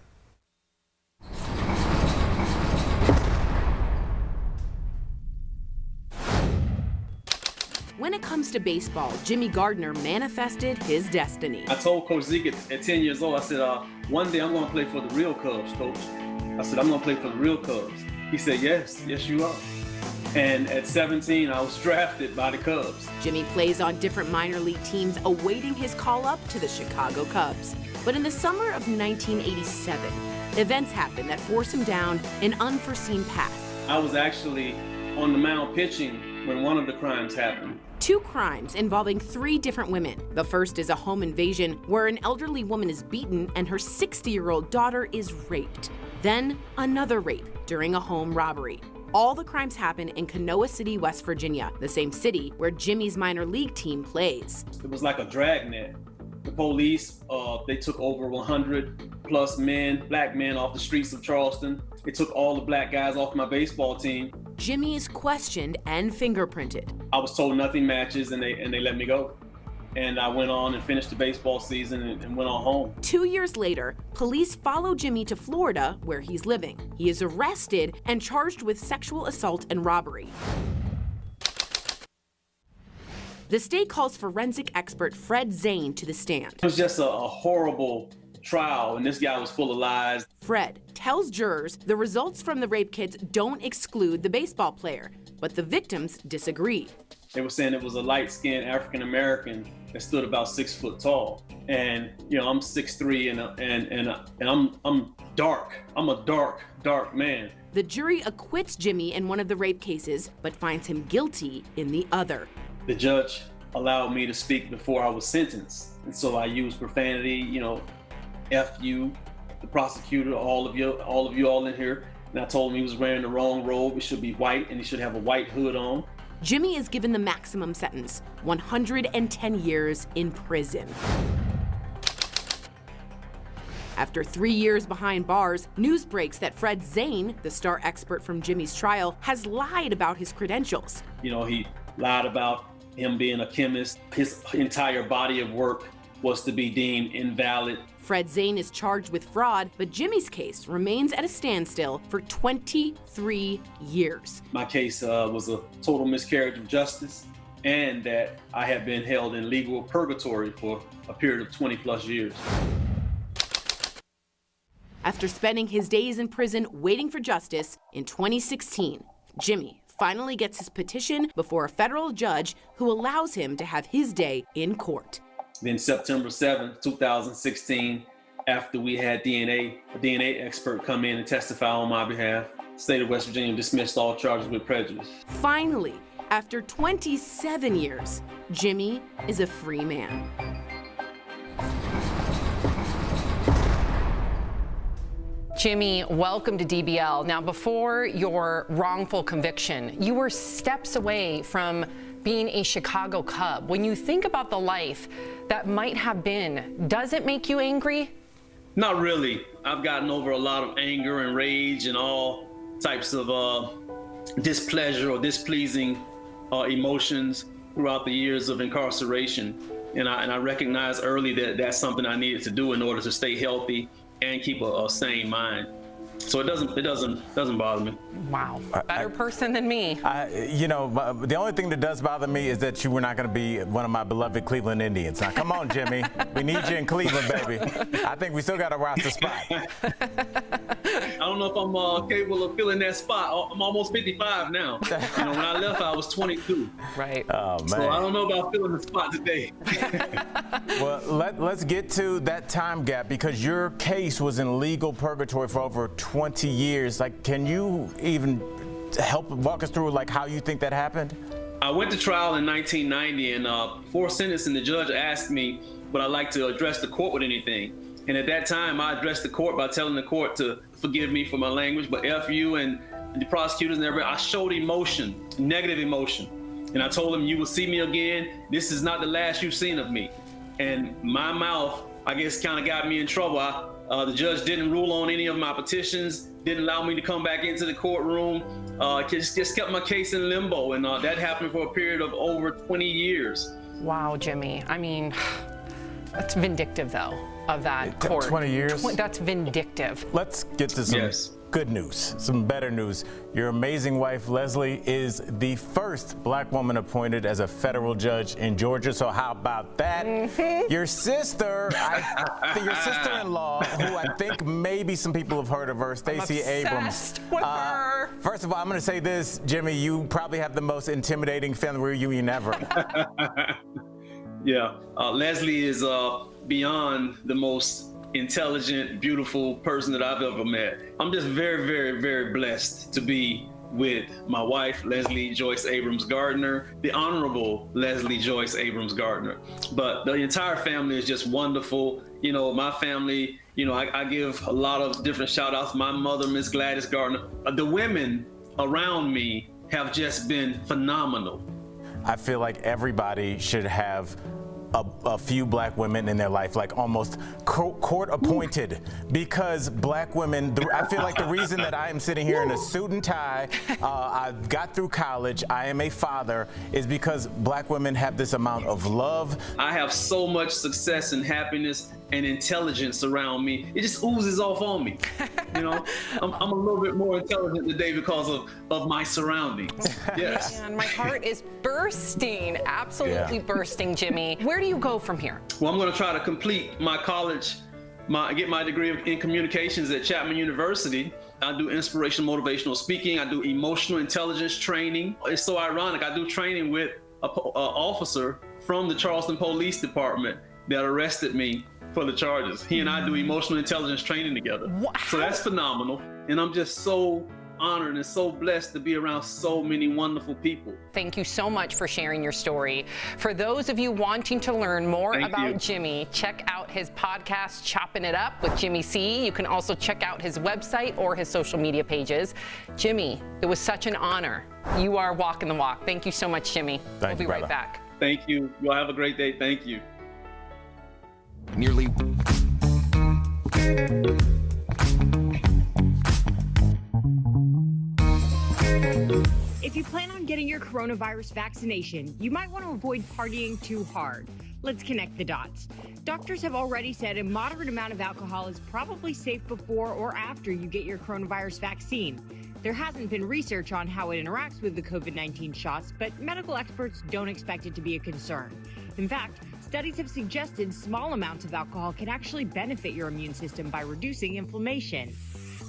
When it comes to baseball, Jimmy Gardner manifested his destiny. I told Coach Zeke at 10 years old, I said, one day I'm going to play for the real Cubs, Coach. I said, I'm going to play for the real Cubs. He said, yes you are. And at 17, I was drafted by the Cubs. Jimmy plays on different minor league teams awaiting his call up to the Chicago Cubs. But in the summer of 1987, events happened that forced him down an unforeseen path. I was actually on the mound pitching when one of the crimes happened. 2 crimes involving 3 different women. The first is a home invasion where an elderly woman is beaten and her 60-year-old daughter is raped. Then another rape during a home robbery. All the crimes happen in Kanoa City, West Virginia, the same city where Jimmy's minor league team plays. It was like a dragnet. The police, they took over 100 plus men, black men off the streets of Charleston. They took all the black guys off my baseball team. Jimmy is questioned and fingerprinted. I was told nothing matches and they let me go. And I went on and finished the baseball season and went on home. 2 years later, police follow Jimmy to Florida where he's living. He is arrested and charged with sexual assault and robbery. The state calls forensic expert Fred Zane to the stand. It was just a horrible trial, and this guy was full of lies. Fred tells jurors the results from the rape kits don't exclude the baseball player, but the victims disagreed. They were saying it was a light-skinned African-American that stood about 6 foot tall. And, I'm 6'3", and I'm dark. I'm a dark man. The jury acquits Jimmy in one of the rape cases, but finds him guilty in the other. The judge allowed me to speak before I was sentenced. And so I used profanity, F you, the prosecutor, all of you all in here. And I told him he was wearing the wrong robe. It should be white and he should have a white hood on. Jimmy is given the maximum sentence, 110 years in prison. After 3 years behind bars, news breaks that Fred Zane, the star expert from Jimmy's trial, has lied about his credentials. He lied about him being a chemist. His entire body of work was to be deemed invalid. Fred Zane is charged with fraud, but Jimmy's case remains at a standstill for 23 years. My case was a total miscarriage of justice, and that I have been held in legal purgatory for a period of 20 plus years. After spending his days in prison waiting for justice, in 2016, Jimmy finally gets his petition before a federal judge who allows him to have his day in court. Then September 7th, 2016, after we had a DNA expert come in and testify on my behalf, the state of West Virginia dismissed all charges with prejudice. Finally, after 27 years, Jimmy is a free man. Jimmy, welcome to DBL. Now, before your wrongful conviction, you were steps away from being a Chicago Cub. When you think about the life that might have been, does it make you angry? Not really. I've gotten over a lot of anger and rage and all types of displeasure or displeasing emotions throughout the years of incarceration. And I recognized early that that's something I needed to do in order to stay healthy and keep a sane mind. So it doesn't bother me. Wow, better person than me. The only thing that does bother me is that you were not going to be one of my beloved Cleveland Indians. Now, come on, Jimmy. We need you in Cleveland, baby. I think we still got a roster spot. I don't know if I'm capable of filling that spot. I'm almost 55 now. When I left, I was 22. Right. Oh, man. So I don't know about filling the spot today. Well, let's get to that time gap, because your case was in legal purgatory for over 20 years. Like, can you even walk us through how you think that happened? I went to trial in 1990, and before sentencing, the judge asked me would I like to address the court with anything. And at that time, I addressed the court by telling the court to forgive me for my language, but F you and the prosecutors and everybody. I showed emotion, negative emotion. And I told them, you will see me again. This is not the last you've seen of me. And my mouth, I guess, kind of got me in trouble. The judge didn't rule on any of my petitions, didn't allow me to come back into the courtroom, just kept my case in limbo. And that happened for a period of over 20 years. Wow, Jimmy. I mean, that's vindictive, though, of that court. 20 years? That's vindictive. Let's get to some good news, some better news. Your amazing wife, Leslie, is the first black woman appointed as a federal judge in Georgia. So how about that? Your sister, your sister-in-law, who I think maybe some people have heard of her, Stacey Abrams. With her. First of all, I'm going to say this, Jimmy, you probably have the most intimidating family reunion ever. Yeah, Leslie is beyond the most intelligent, beautiful person that I've ever met. I'm just very, very, very blessed to be with my wife, Leslie Joyce Abrams Gardner, the Honorable Leslie Joyce Abrams Gardner. But the entire family is just wonderful. You know, my family, you know, I give a lot of different shout outs. My mother, Miss Gladys Gardner. The women around me have just been phenomenal. I feel like everybody should have a few black women in their life, like almost court appointed, because black women, I feel like the reason that I am sitting here in a suit and tie, I got through college, I am a father, is because black women have this amount of love. I have so much success and happiness and intelligence around me. It just oozes off on me. You know, I'm a little bit more intelligent today because of my surroundings. Yes. Man, my heart is bursting, absolutely bursting, Jimmy. Where do you go from here? Well, I'm going to try to complete my college, get my degree in communications at Chapman University. I do inspirational motivational speaking. I do emotional intelligence training. It's so ironic. I do training with an officer from the Charleston Police Department that arrested me for the charges. He and I do emotional intelligence training together. Wow. So that's phenomenal. And I'm just so honored and so blessed to be around so many wonderful people. Thank you so much for sharing your story. For those of you wanting to learn more about Jimmy, check out his podcast, Chopping It Up with Jimmy C. You can also check out his website or his social media pages. Jimmy, it was such an honor. You are walking the walk. Thank you so much, Jimmy. We'll be right back. Thank you. Y'all have a great day. Thank you. Nearly. If you plan on getting your coronavirus vaccination, you might want to avoid partying too hard. Let's connect the dots. Doctors have already said a moderate amount of alcohol is probably safe before or after you get your coronavirus vaccine. There hasn't been research on how it interacts with the COVID-19 shots, but medical experts don't expect it to be a concern. In fact, studies have suggested small amounts of alcohol can actually benefit your immune system by reducing inflammation.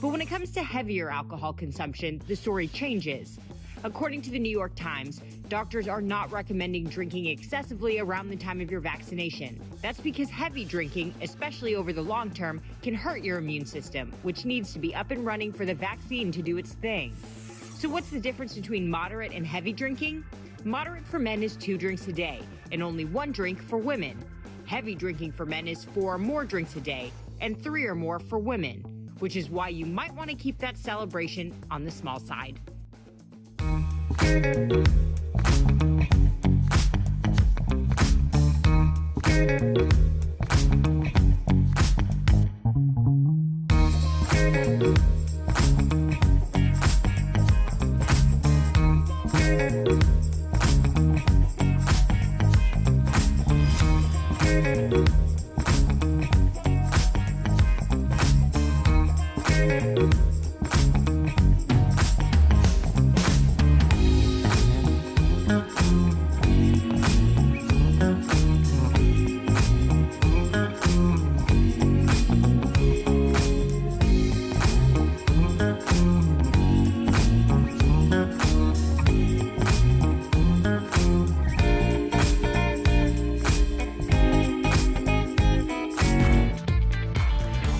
But when it comes to heavier alcohol consumption, the story changes. According to the New York Times, doctors are not recommending drinking excessively around the time of your vaccination. That's because heavy drinking, especially over the long term, can hurt your immune system, which needs to be up and running for the vaccine to do its thing. So what's the difference between moderate and heavy drinking? Moderate for men is 2 drinks a day, and only 1 drink for women. Heavy drinking for men is 4 or more drinks a day, and 3 or more for women, which is why you might want to keep that celebration on the small side.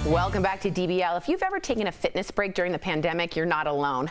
Welcome back to DBL. If you've ever taken a fitness break during the pandemic, you're not alone.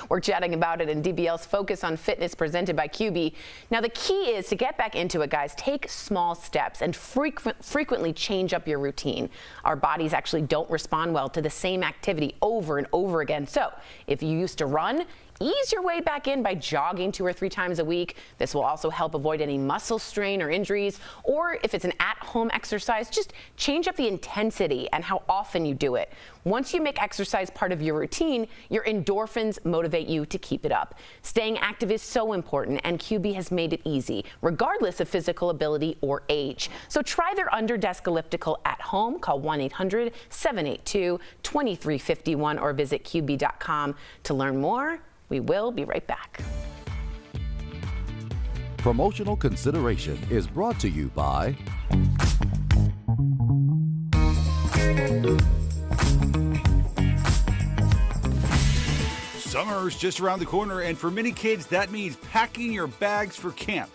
We're chatting about it in DBL's Focus on Fitness presented by QB. Now, the key is to get back into it, guys. Take small steps and frequently change up your routine. Our bodies actually don't respond well to the same activity over and over again. So if you used to run, ease your way back in by jogging 2 or 3 times a week. This will also help avoid any muscle strain or injuries. Or if it's an at-home exercise, just change up the intensity and how often you do it. Once you make exercise part of your routine, your endorphins motivate you to keep it up. Staying active is so important, and QB has made it easy, regardless of physical ability or age. So try their under-desk elliptical at home. Call 1-800-782-2351 or visit QB.com to learn more. We will be right back. Promotional consideration is brought to you by Summer's just around the corner, and for many kids, that means packing your bags for camp.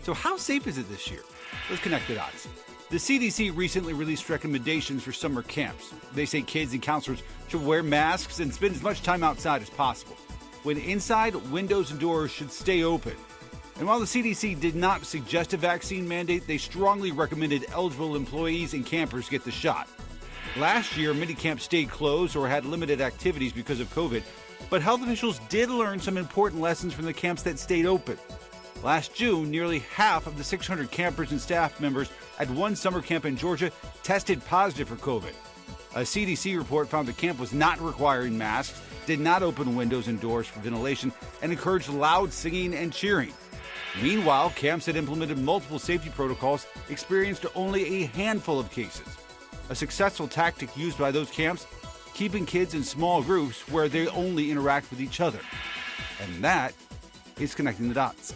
So how safe is it this year? Let's connect the dots. The CDC recently released recommendations for summer camps. They say kids and counselors should wear masks and spend as much time outside as possible. When inside, windows and doors should stay open. And while the CDC did not suggest a vaccine mandate, they strongly recommended eligible employees and campers get the shot. Last year, many camps stayed closed or had limited activities because of COVID, but health officials did learn some important lessons from the camps that stayed open. Last June, nearly half of the 600 campers and staff members at one summer camp in Georgia tested positive for COVID. A CDC report found the camp was not requiring masks, did not open windows and doors for ventilation, and encouraged loud singing and cheering. Meanwhile, camps that implemented multiple safety protocols experienced only a handful of cases. A successful tactic used by those camps, keeping kids in small groups where they only interact with each other. And that is connecting the dots.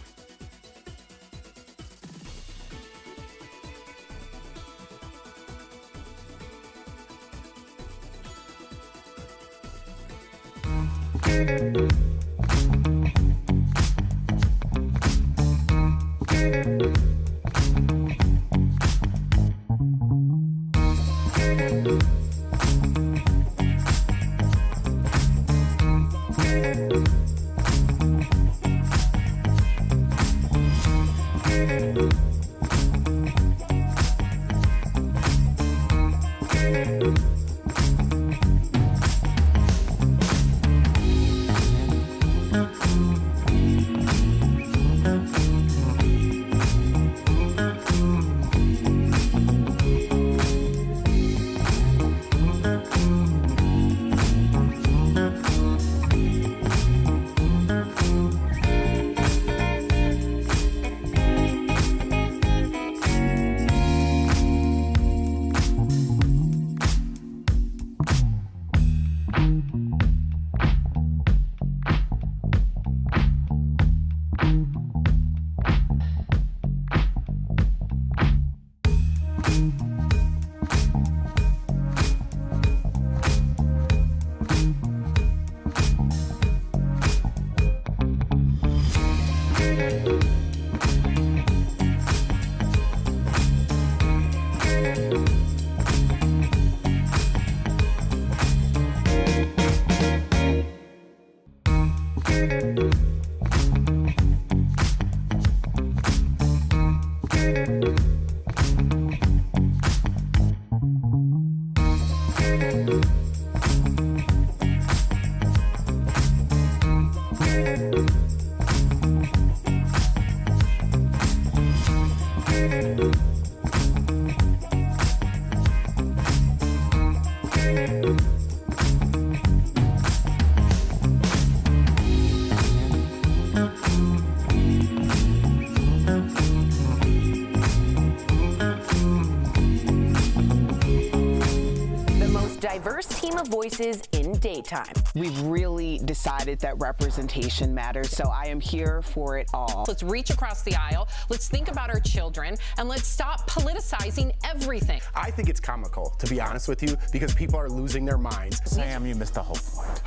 Diverse team of voices in daytime. We've really decided that representation matters, so I am here for it all. Let's reach across the aisle, let's think about our children, and let's stop politicizing everything. I think it's comical, to be honest with you, because people are losing their minds. Sam, you missed the whole point.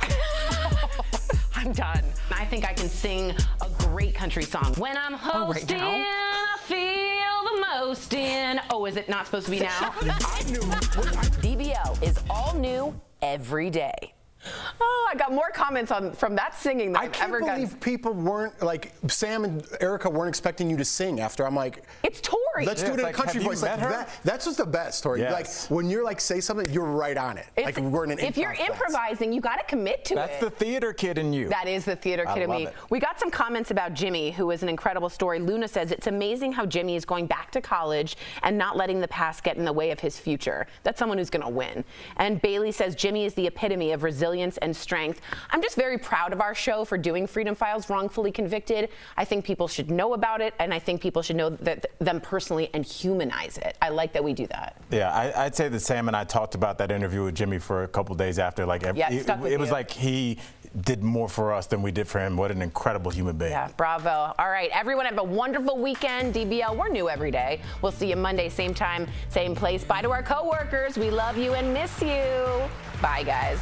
I'm done. I think I can sing a great country song. When I'm hosting, I feel the most in. Oh, is it not supposed to be now? DBL is all new every day. Oh, I got more comments from that singing than I've ever gotten. I can't believe people weren't, like, Sam and Erica weren't expecting you to sing after. I'm like... It's touring. Tori. Let's do it in a like, country have you voice. met Like her? that's what's the best, Tori. Yes. Like when you're like say something, you're right on it. Like we're in an If you're improv class. improvising, you got to commit to That's it. the theater kid in you. That is the theater I kid in love me. it. We got some comments about Jimmy, who is an incredible story. Luna says, it's amazing how Jimmy is going back to college and not letting the past get in the way of his future. That's someone who's going to win. And Bailey says, Jimmy is the epitome of resilience and strength. I'm just very proud of our show for doing Freedom Files Wrongfully Convicted. I think people should know about it, and I think people should know them personally and humanize it. I like that we do that. Yeah, I'd say that Sam and I talked about that interview with Jimmy for a couple days after. Like, it was like he did more for us than we did for him. What an incredible human being. Yeah, bravo. All right, everyone have a wonderful weekend. DBL, we're new every day. We'll see you Monday, same time, same place. Bye to our coworkers. We love you and miss you. Bye, guys.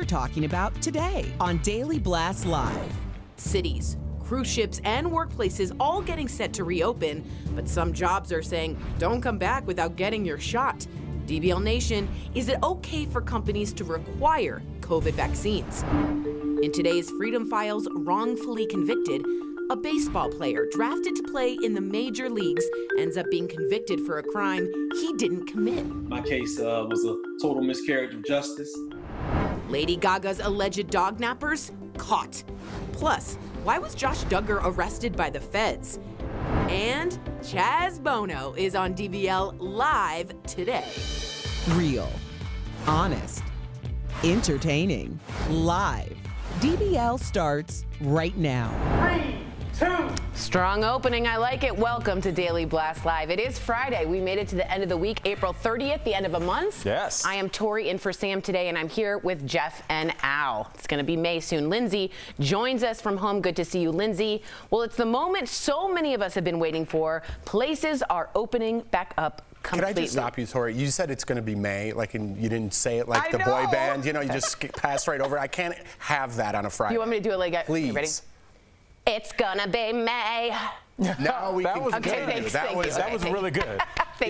Talking about today on Daily Blast Live. Cities, cruise ships, and workplaces all getting set to reopen, but some jobs are saying, don't come back without getting your shot. DBL Nation, is it okay for companies to require COVID vaccines? In today's Freedom Files Wrongfully Convicted, a baseball player drafted to play in the major leagues ends up being convicted for a crime he didn't commit. My case was a total miscarriage of justice. Lady Gaga's alleged dog nappers caught. Plus, why was Josh Duggar arrested by the feds? And Chaz Bono is on DBL live today. Real, honest, entertaining, live. DBL starts right now. 3, 2. Strong opening, I like it. Welcome to Daily Blast Live. It is Friday. We made it to the end of the week, April 30th, the end of a month. Yes. I am Tori in for Sam today, and I'm here with Jeff and Al. It's going to be May soon. Lindsay joins us from home. Good to see you, Lindsay. Well, it's the moment so many of us have been waiting for. Places are opening back up completely. Can I just stop you, Tori? You said it's going to be May, like, and you didn't say it like the boy band. You know, you just passed right over it. I can't have that on a Friday. You want me to do it like Please. You ready? It's gonna be May. Now we that can was okay, good. thanks, that was really good.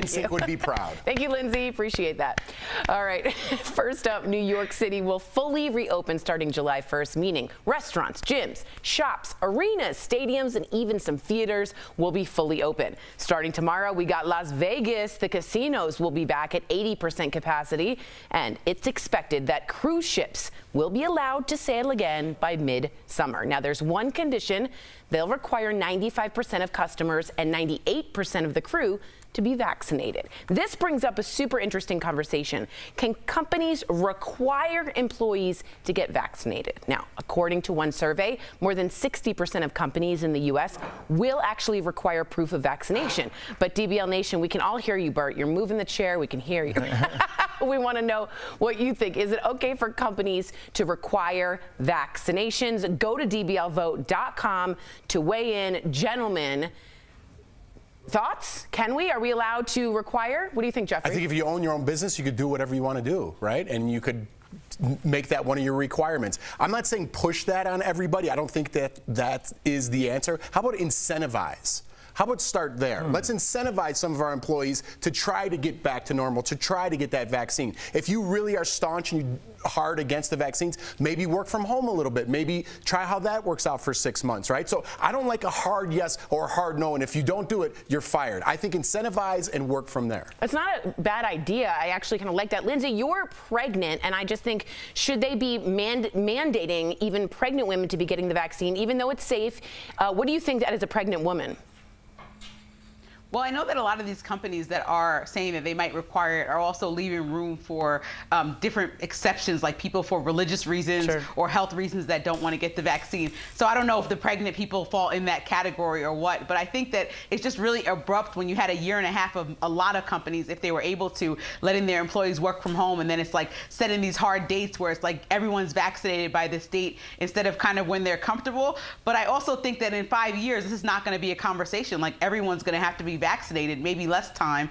Thank you. would be proud. Thank you, Lindsay. Appreciate that. All right. First up, New York City will fully reopen starting July 1st, meaning restaurants, gyms, shops, arenas, stadiums, and even some theaters will be fully open. Starting tomorrow, we got Las Vegas. The casinos will be back at 80% capacity, and it's expected that cruise ships will be allowed to sail again by mid-summer. Now, there's one condition. They'll require 95% of customers and 98% of the crew to be vaccinated. This brings up a super interesting conversation. Can companies require employees to get vaccinated? Now, according to one survey, more than 60% of companies in the U.S. will actually require proof of vaccination. But DBL Nation, we can all hear you, Bert. You're moving the chair. We can hear you. We want to know what you think. Is it okay for companies to require vaccinations? Go to dblvote.com to weigh in. Gentlemen, thoughts? Can we? Are we allowed to require? What do you think, Jeffrey? I think if you own your own business, you could do whatever you want to do, right? And you could make that one of your requirements. I'm not saying push that on everybody. I don't think that is the answer. How about incentivize? How about start there? Let's incentivize some of our employees to try to get back to normal, to try to get that vaccine. If you really are staunch and you hard against the vaccines, maybe work from home a little bit. Maybe try how that works out for 6 months, right? So I don't like a hard yes or a hard no, and if you don't do it, you're fired. I think incentivize and work from there. It's not a bad idea. I actually kind of like that. Lindsay, you're pregnant, and I just think, should they be mandating even pregnant women to be getting the vaccine, even though it's safe? What do you think that as a pregnant woman? Well, I know that a lot of these companies that are saying that they might require it are also leaving room for different exceptions, like people for religious reasons or health reasons that don't want to get the vaccine. So I don't know if the pregnant people fall in that category or what, but I think that it's just really abrupt when you had a year and a half of a lot of companies, if they were able to, letting their employees work from home, and then it's like setting these hard dates where it's like everyone's vaccinated by this date instead of kind of when they're comfortable. But I also think that in 5 years, this is not going to be a conversation. Like, everyone's going to have to be vaccinated, maybe less time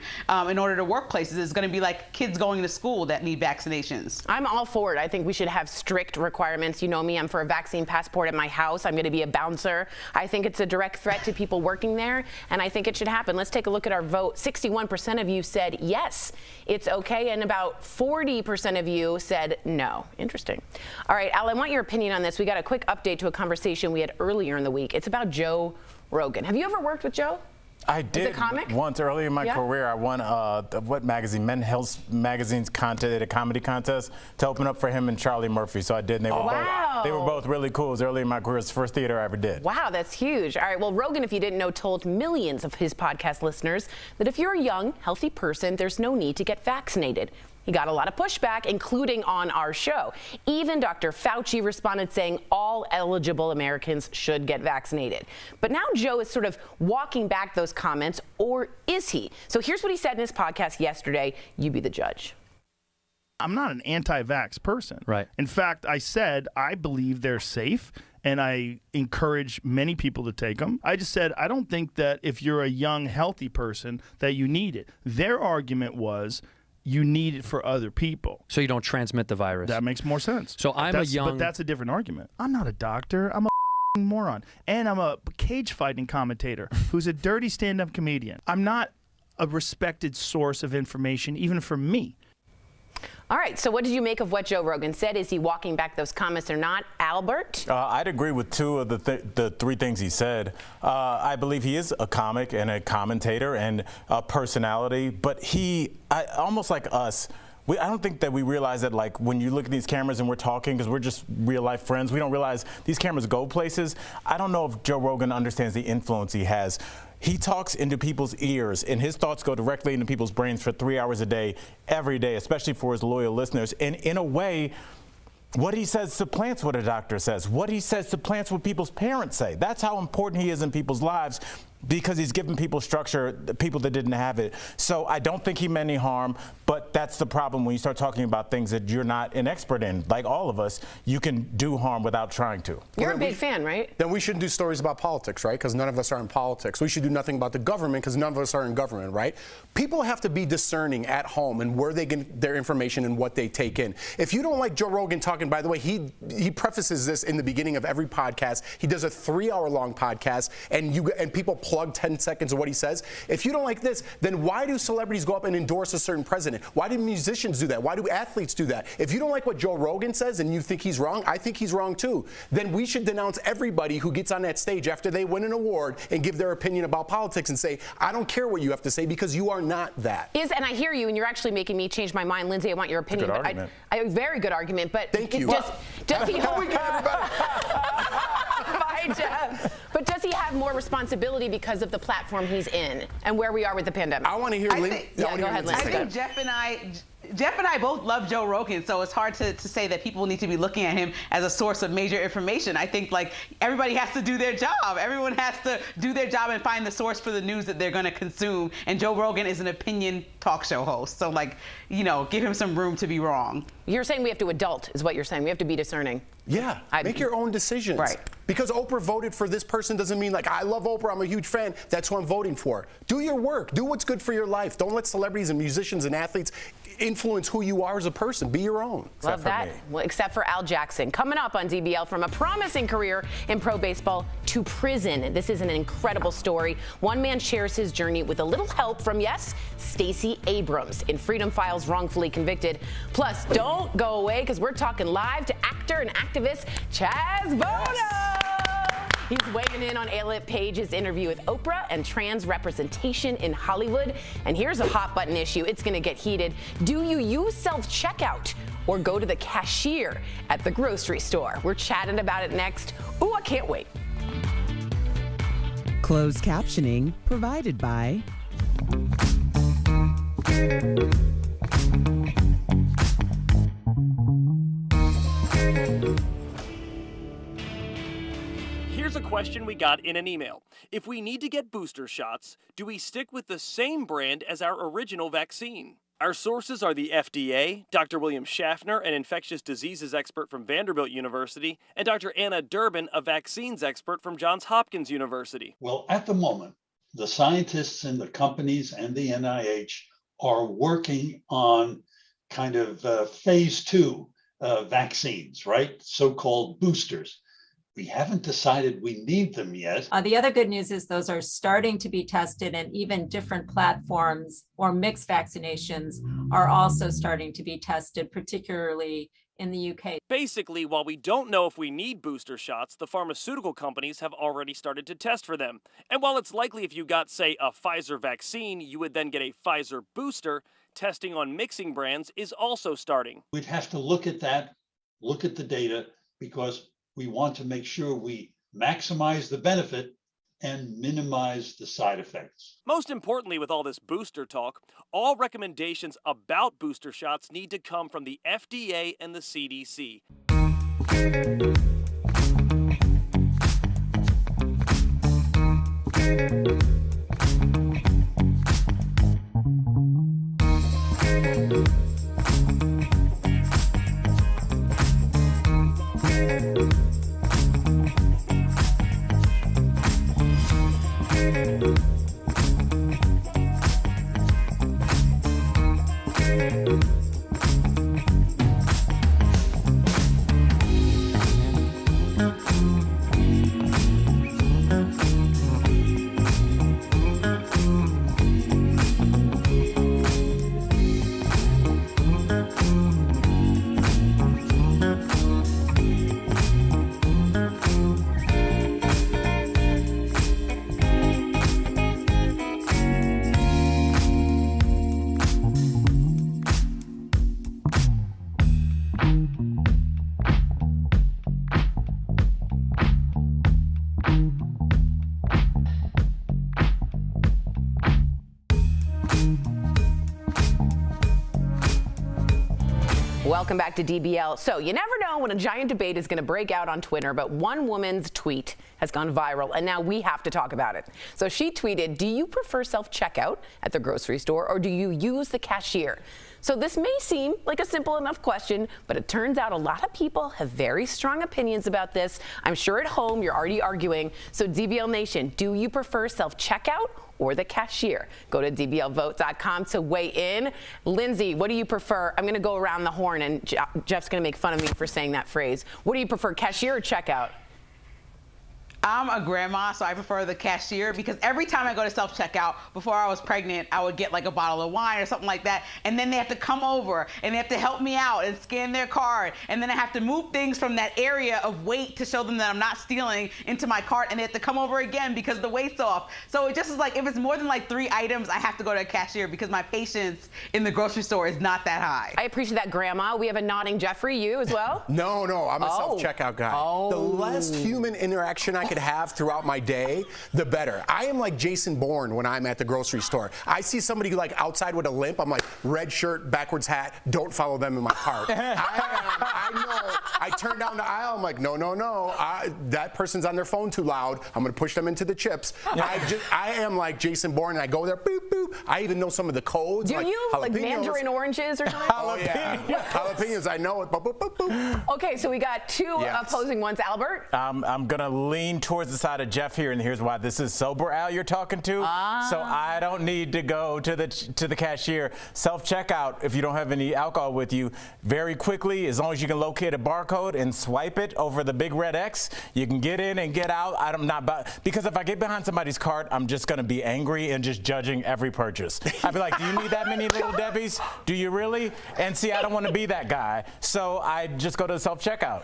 in order to workplaces. It's going to be like kids going to school that need vaccinations. I'm all for it. I think we should have strict requirements. You know me, I'm for a vaccine passport at my house. I'm going to be a bouncer. I think it's a direct threat to people working there, and I think it should happen. Let's take a look at our vote. 61% of you said yes, it's okay, and about 40% of you said no. Interesting. All right, Al, I want your opinion on this. We got a quick update to a conversation we had earlier in the week. It's about Joe Rogan. Have you ever worked with Joe? I did once early in my career. I won what magazine? Men's Health Magazine's contest, a comedy contest, to open up for him and Charlie Murphy. So I did. And they were both really cool. It was early in my career. It was the first theater I ever did. Wow, that's huge. All right. Well, Rogan, if you didn't know, told millions of his podcast listeners that if you're a young, healthy person, there's no need to get vaccinated. He got a lot of pushback, including on our show. Even Dr. Fauci responded saying all eligible Americans should get vaccinated. But now Joe is sort of walking back those comments, or is he? So here's what he said in his podcast yesterday. You be the judge. I'm not an anti-vax person. Right. In fact, I said I believe they're safe, and I encourage many people to take them. I just said I don't think that if you're a young, healthy person that you need it. Their argument was, you need it for other people. So you don't transmit the virus. That makes more sense. So But that's a different argument. I'm not a doctor. I'm a moron. And I'm a cage fighting commentator who's a dirty stand-up comedian. I'm not a respected source of information, even for me. All right, so what did you make of what Joe Rogan said? Is he walking back those comments or not? Albert? I'd agree with two of the three things he said. I believe he is a comic and a commentator and a personality, but almost like us, I don't think that we realize that, like, when you look at these cameras and we're talking, because we're just real life friends, we don't realize these cameras go places. I don't know if Joe Rogan understands the influence he has. He talks into people's ears, and his thoughts go directly into people's brains for 3 hours a day, every day, especially for his loyal listeners. And in a way, what he says supplants what a doctor says. What he says supplants what people's parents say. That's how important he is in people's lives, because he's given people structure, people that didn't have it. So I don't think he meant any harm, but that's the problem when you start talking about things that you're not an expert in. Like all of us, you can do harm without trying to. You're a big fan, right? Then we shouldn't do stories about politics, right? Because none of us are in politics. We should do nothing about the government because none of us are in government, right? People have to be discerning at home and where they get their information and what they take in. If you don't like Joe Rogan talking, by the way, he prefaces this in the beginning of every podcast. He does a 3-hour-long podcast, and people plug 10 seconds of what he says. If you don't like this, then why do celebrities go up and endorse a certain president? Why do musicians do that? Why do athletes do that? If you don't like what Joe Rogan says and you think he's wrong, I think he's wrong too. Then we should denounce everybody who gets on that stage after they win an award and give their opinion about politics and say, I don't care what you have to say because you are not that. And I hear you, and you're actually making me change my mind. Lindsay, I want your opinion. Good argument. I a very good argument, but thank you. Does he How we get everybody? Bye, Jeff. But does he have more responsibility because of the platform he's in and where we are with the pandemic? I want to hear Lindsay. Go ahead, Lindsay. I think Jeff and I both love Joe Rogan, so it's hard to say that people need to be looking at him as a source of major information. I think like everybody has to do their job. Everyone has to do their job and find the source for the news that they're going to consume. And Joe Rogan is an opinion talk show host, so like, you know, give him some room to be wrong. You're saying we have to adult, is what you're saying. We have to be discerning. Yeah, make your own decisions. Right. Because Oprah voted for this person doesn't mean like, I love Oprah, I'm a huge fan, that's who I'm voting for. Do your work, do what's good for your life. Don't let celebrities and musicians and athletes influence who you are as a person. Be your own. Love that. Well, except for Al Jackson. Coming up on DBL, from a promising career in pro baseball to prison. This is an incredible story. One man shares his journey with a little help from, yes, Stacey Abrams in Freedom Files, wrongfully convicted. Plus, don't go away because we're talking live to actor and activist Chaz Bono. He's weighing in on Elliot Page's interview with Oprah and trans representation in Hollywood. And here's a hot button issue. It's going to get heated. Do you use self-checkout or go to the cashier at the grocery store? We're chatting about it next. Ooh, I can't wait. Closed captioning provided by Here's a question we got in an email. If we need to get booster shots, do we stick with the same brand as our original vaccine? Our sources are the FDA, Dr. William Schaffner, an infectious diseases expert from Vanderbilt University, and Dr. Anna Durbin, a vaccines expert from Johns Hopkins University. Well, at the moment, the scientists in the companies and the NIH are working on kind of phase 2 vaccines, right? So-called boosters. We haven't decided we need them yet. The other good news is those are starting to be tested, and even different platforms or mixed vaccinations are also starting to be tested, particularly in the UK. Basically, while we don't know if we need booster shots, the pharmaceutical companies have already started to test for them. And while it's likely if you got, say, a Pfizer vaccine, you would then get a Pfizer booster, testing on mixing brands is also starting. We'd have to look at that, look at the data, because we want to make sure we maximize the benefit and minimize the side effects. Most importantly, with all this booster talk, all recommendations about booster shots need to come from the FDA and the CDC. Welcome back to DBL. So you never know when a giant debate is going to break out on Twitter, but one woman's tweet has gone viral, and now we have to talk about it. So she tweeted, do you prefer self-checkout at the grocery store, or do you use the cashier? So this may seem like a simple enough question, but it turns out a lot of people have very strong opinions about this. I'm sure at home you're already arguing. So DBL Nation, do you prefer self-checkout or the cashier? Go to dblvote.com to weigh in. Lindsay, what do you prefer? I'm going to go around the horn, and Jeff's going to make fun of me for saying that phrase. What do you prefer, cashier or checkout? I'm a grandma, so I prefer the cashier because every time I go to self-checkout, before I was pregnant, I would get like a bottle of wine or something like that, and then they have to come over and they have to help me out and scan their card, and then I have to move things from that area of weight to show them that I'm not stealing into my cart, and they have to come over again because the weight's off. So it just is like, if it's more than like 3 items, I have to go to a cashier because my patience in the grocery store is not that high. I appreciate that, Grandma. We have a nodding Jeffrey. You as well? No, I'm a self-checkout guy. The less human interaction I could have throughout my day, the better. I am like Jason Bourne when I'm at the grocery store. I see somebody like outside with a limp, I'm like, red shirt, backwards hat, don't follow them in my cart. I know. I turn down the aisle, I'm like, no. That person's on their phone too loud. I'm gonna push them into the chips. I am like Jason Bourne, and I go there, boop, boop. I even know some of the codes. Do like you? Like mandarin oranges or something? Oh, yeah. Jalapenos, I know it. Boop, boop, boop, boop. Okay, so we got 2 opposing ones. Albert? I'm going to lean towards the side of Jeff here, and here's why. This is sober Al you're talking to, so I don't need to go to the cashier. Self-checkout, if you don't have any alcohol with you, very quickly, as long as you can locate a barcode and swipe it over the big red X, you can get in and get out. Because if I get behind somebody's cart, I'm just going to be angry and just judging every purchase. I'd be like, do you need that many Little Debbies? Do you really? And see, I don't want to be that guy, so I just go to the self-checkout.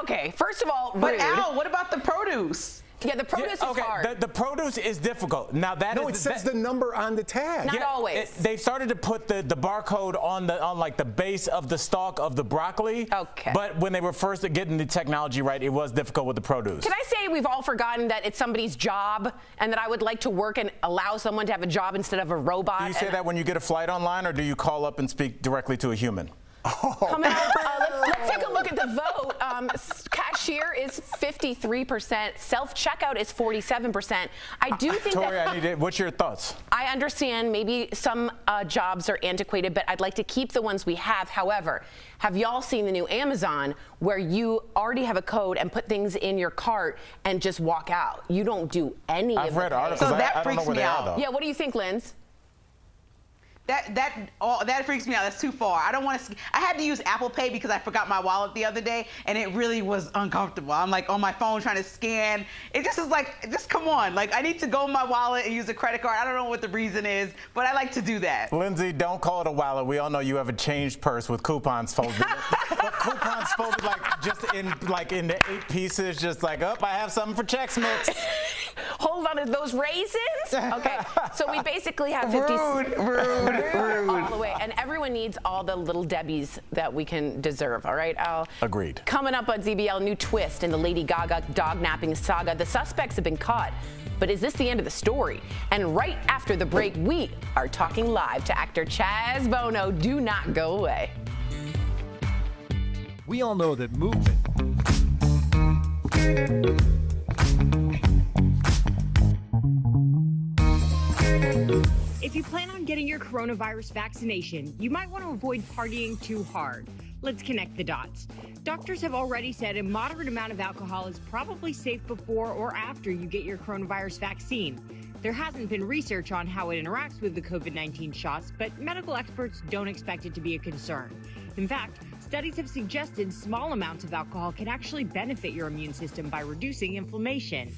Okay, first of all, but rude. Al, what about the produce? Yeah, the produce is hard. The produce is difficult. Now it says the number on the tag. Not always. They've started to put the barcode on like the base of the stalk of the broccoli. Okay. But when they were first getting the technology right, it was difficult with the produce. Can I say we've all forgotten that it's somebody's job, and that I would like to work and allow someone to have a job instead of a robot? Do you say that when you get a flight online, or do you call up and speak directly to a human? Coming up, let's take a look at the vote. Cashier is 53%. Self-checkout is 47%. I do think Tori, what's your thoughts? I understand maybe some jobs are antiquated, but I'd like to keep the ones we have. However, have y'all seen the new Amazon where you already have a code and put things in your cart and just walk out? You don't do any of it. I've read articles. So that I don't know freaks where me they out. are, though. Yeah, what do you think, Linz? That freaks me out. That's too far. I don't want to. I had to use Apple Pay because I forgot my wallet the other day, and it really was uncomfortable. I'm like on my phone trying to scan. It just is like, just come on. Like, I need to go in my wallet and use a credit card. I don't know what the reason is, but I like to do that. Lindsay, don't call it a wallet. We all know you have a changed purse with coupons folded. But coupons folded like in the 8 pieces, just like, I have something for Chex Mix. Hold on, are those raisins? Okay, so we basically have 50. Rude. All the way, and everyone needs all the Little Debbies that we can deserve. All right, Al. Agreed. Coming up on DBL, new twist in the Lady Gaga dog-napping saga. The suspects have been caught, but is this the end of the story? And right after the break, we are talking live to actor Chaz Bono. Do not go away. We all know that movement If you plan on getting your coronavirus vaccination, you might want to avoid partying too hard. Let's connect the dots. Doctors have already said a moderate amount of alcohol is probably safe before or after you get your coronavirus vaccine. There hasn't been research on how it interacts with the COVID-19 shots, but medical experts don't expect it to be a concern. In fact, studies have suggested small amounts of alcohol can actually benefit your immune system by reducing inflammation.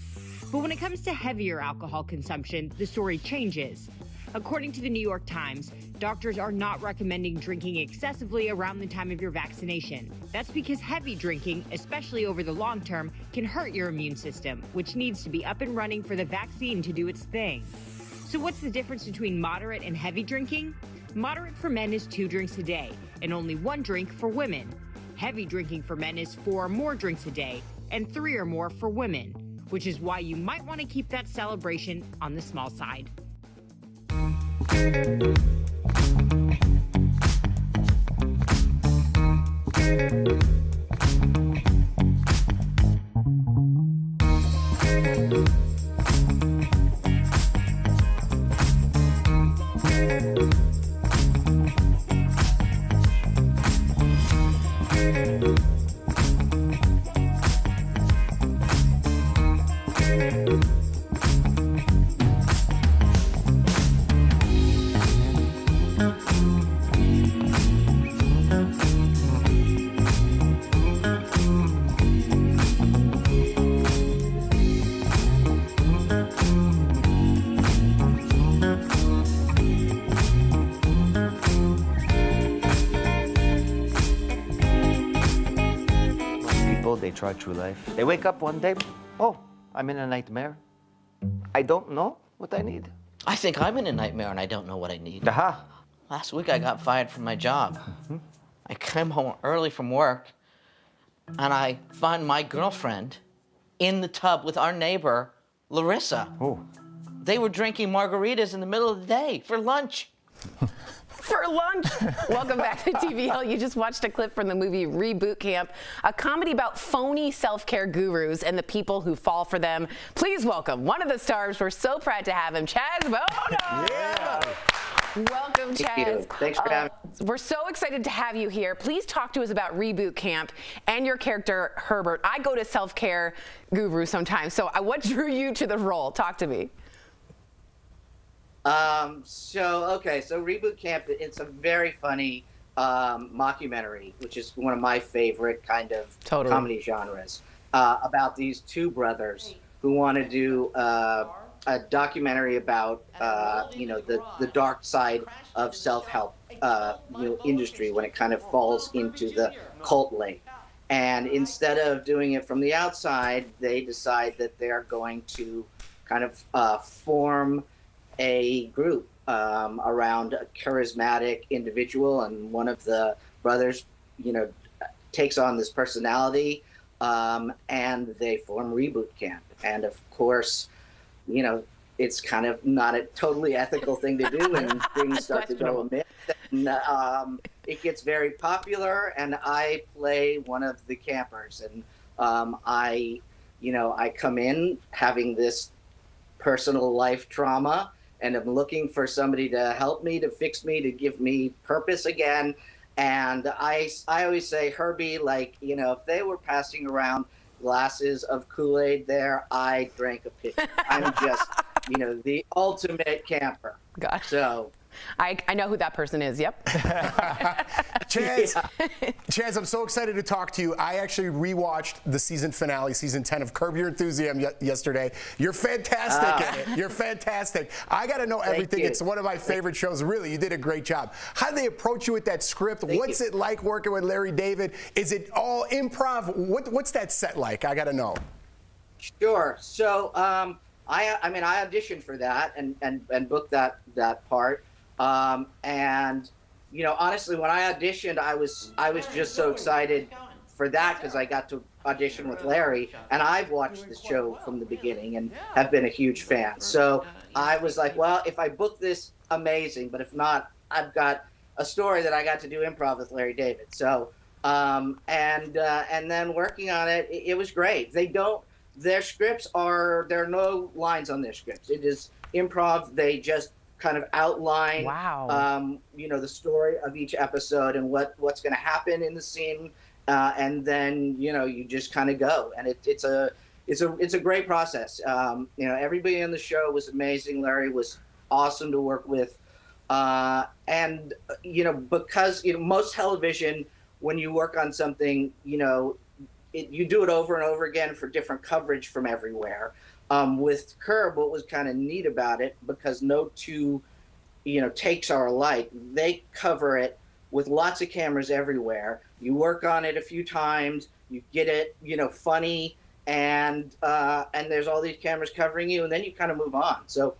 But when it comes to heavier alcohol consumption, the story changes. According to the New York Times, doctors are not recommending drinking excessively around the time of your vaccination. That's because heavy drinking, especially over the long term, can hurt your immune system, which needs to be up and running for the vaccine to do its thing. So what's the difference between moderate and heavy drinking? Moderate for men is 2 drinks a day, and only 1 drink for women. Heavy drinking for men is 4 or more drinks a day, and 3 or more for women, which is why you might want to keep that celebration on the small side. people, they try true life. They wake up one day, oh, I'm in a nightmare. I don't know what I need. I think I'm in a nightmare and I don't know what I need. Aha. Last week I got fired from my job. I came home early from work and I find my girlfriend in the tub with our neighbor, Larissa. Oh. They were drinking margaritas in the middle of the day for lunch. For lunch. Welcome back to DBL. You just watched a clip from the movie Reboot Camp, a comedy about phony self-care gurus and the people who fall for them. Please welcome one of the stars. We're so proud to have him, Chaz Bono. Yeah. Welcome, Chaz. Thank you. Thanks for having me. We're so excited to have you here. Please talk to us about Reboot Camp and your character, Herbert. I go to self-care guru sometimes, so what drew you to the role? Talk to me. So Reboot Camp, it's a very funny mockumentary, which is one of my favorite kind of comedy genres, about these two brothers who want to do a documentary about the dark side of self-help industry when it kind of falls into the cult lane. And instead of doing it from the outside, they decide that they're going to kind of form a group around a charismatic individual, and one of the brothers, takes on this personality, and they form Reboot Camp. And of course, it's kind of not a totally ethical thing to do when things start to go amiss. And, it gets very popular, and I play one of the campers, and I come in having this personal life trauma, and I'm looking for somebody to help me, to fix me, to give me purpose again. And I always say, Herbie, if they were passing around glasses of Kool-Aid there, I drank a pig. I'm just, the ultimate camper. Gosh. So I know who that person is. Yep. Chaz, I'm so excited to talk to you. I actually rewatched the season finale, season 10 of Curb Your Enthusiasm yesterday. You're fantastic in it. You're fantastic. I got to know everything. It's one of my favorite shows. Really, you did a great job. How did they approach you with that script? What's it like working with Larry David? Is it all improv? What's that set like? I got to know. Sure. So I auditioned for that and booked that part. Honestly, when I auditioned, I was just so excited for that because I got to audition with Larry, and I've watched the show from the beginning and have been a huge fan. So I was like, well, if I book this, amazing, but if not, I've got a story that I got to do improv with Larry David. So and then working on it, it was great. There are no lines on their scripts. It is improv. They just kind of outline, the story of each episode and what's going to happen in the scene, and then you just kind of go, and it's a great process. Everybody on the show was amazing. Larry was awesome to work with, and because most television, when you work on something, you do it over and over again for different coverage from everywhere. With Curb, what was kind of neat about it, because no two, takes are alike, they cover it with lots of cameras everywhere. You work on it a few times, you get it, funny, and there's all these cameras covering you, and then you kind of move on. So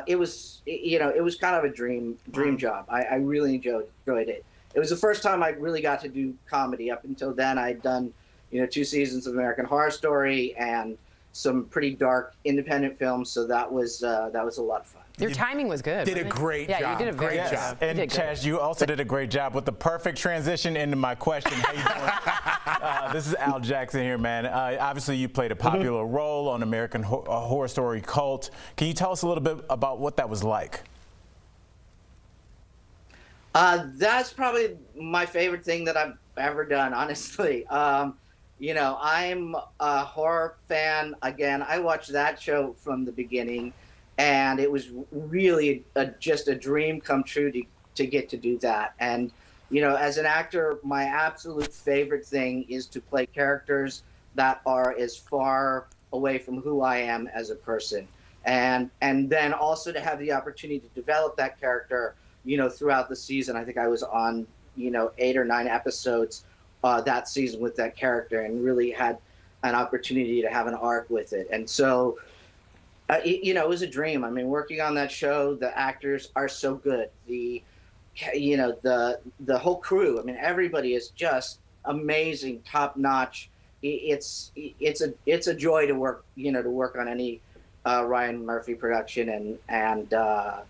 it was kind of a dream job. I really enjoyed it. It was the first time I really got to do comedy. Up until then, I'd done 2 seasons of American Horror Story and some pretty dark independent films, so that was a lot of fun. Your timing was good. Did a great job. Yeah, you did a very good job. And Chaz, you also did a great job with the perfect transition into my question. How you doing? This is Al Jackson here, man. Obviously, you played a popular role on American Horror Story Cult. Can you tell us a little bit about what that was like? That's probably my favorite thing that I've ever done, honestly. I'm a horror fan. Again, I watched that show from the beginning, and it was really just a dream come true to get to do that. And, as an actor, my absolute favorite thing is to play characters that are as far away from who I am as a person. And then also to have the opportunity to develop that character, throughout the season. I think I was on, 8 or 9 episodes that season with that character and really had an opportunity to have an arc with it. And so, it was a dream. I mean, working on that show, the actors are so good. The whole crew, I mean, everybody is just amazing, top notch. It's a joy to work, to work on any Ryan Murphy production, and I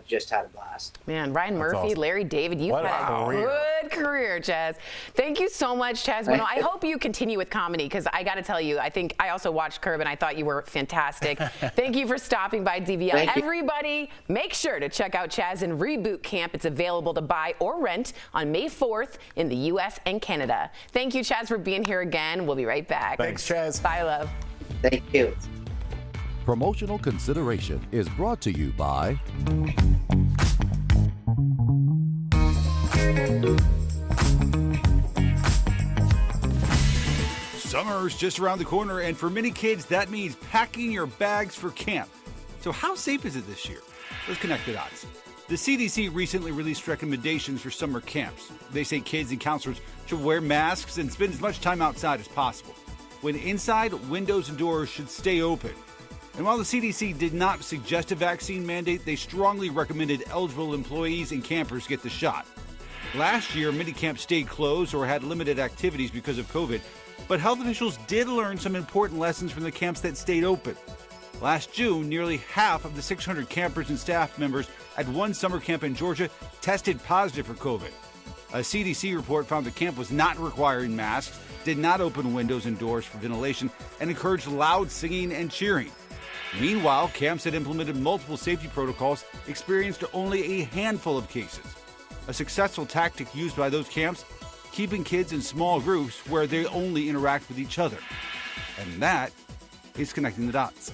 just had a blast. Man, Ryan Murphy, awesome. Larry David, you've had a good career, Chaz. Thank you so much, Chaz Bono. I hope you continue with comedy, because I got to tell you, I think I also watched Curb, and I thought you were fantastic. Thank you for stopping by DBL. Everybody, make sure to check out Chaz in Reboot Camp. It's available to buy or rent on May 4th in the U.S. and Canada. Thank you, Chaz, for being here again. We'll be right back. Thanks, Chaz. Bye, love. Thank you. Promotional consideration is brought to you by Summer's just around the corner, and for many kids, that means packing your bags for camp. So how safe is it this year? Let's connect the dots. The CDC recently released recommendations for summer camps. They say kids and counselors should wear masks and spend as much time outside as possible. When inside, windows and doors should stay open. And while the CDC did not suggest a vaccine mandate, they strongly recommended eligible employees and campers get the shot. Last year, many camps stayed closed or had limited activities because of COVID, but health officials did learn some important lessons from the camps that stayed open. Last June, nearly half of the 600 campers and staff members at one summer camp in Georgia tested positive for COVID. A CDC report found the camp was not requiring masks, did not open windows and doors for ventilation, and encouraged loud singing and cheering. Meanwhile, camps that implemented multiple safety protocols experienced only a handful of cases. A successful tactic used by those camps, keeping kids in small groups where they only interact with each other. And that is connecting the dots.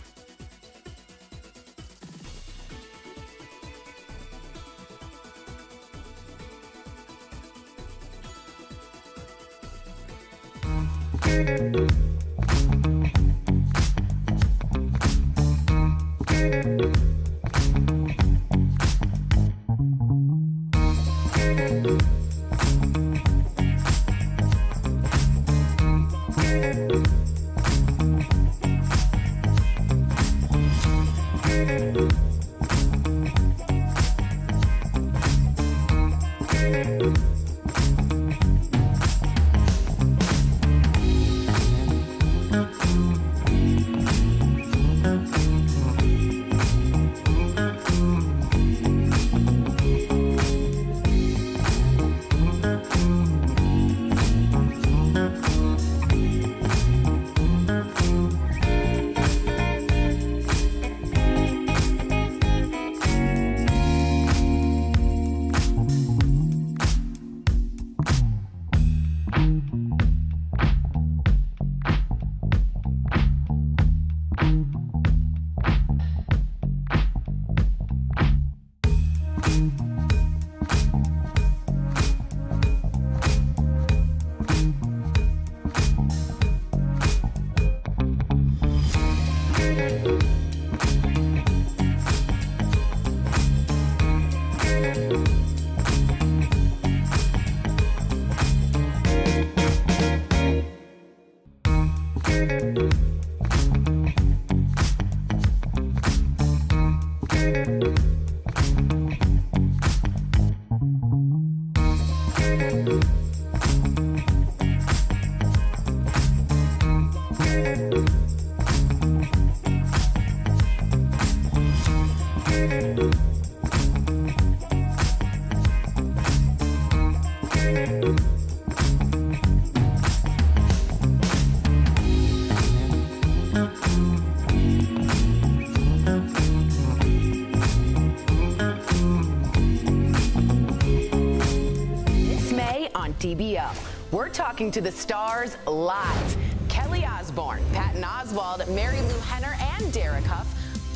DBL. We're talking to the stars live. Kelly Osbourne, Patton Oswalt, Mary Lou Henner, and Derek Huff.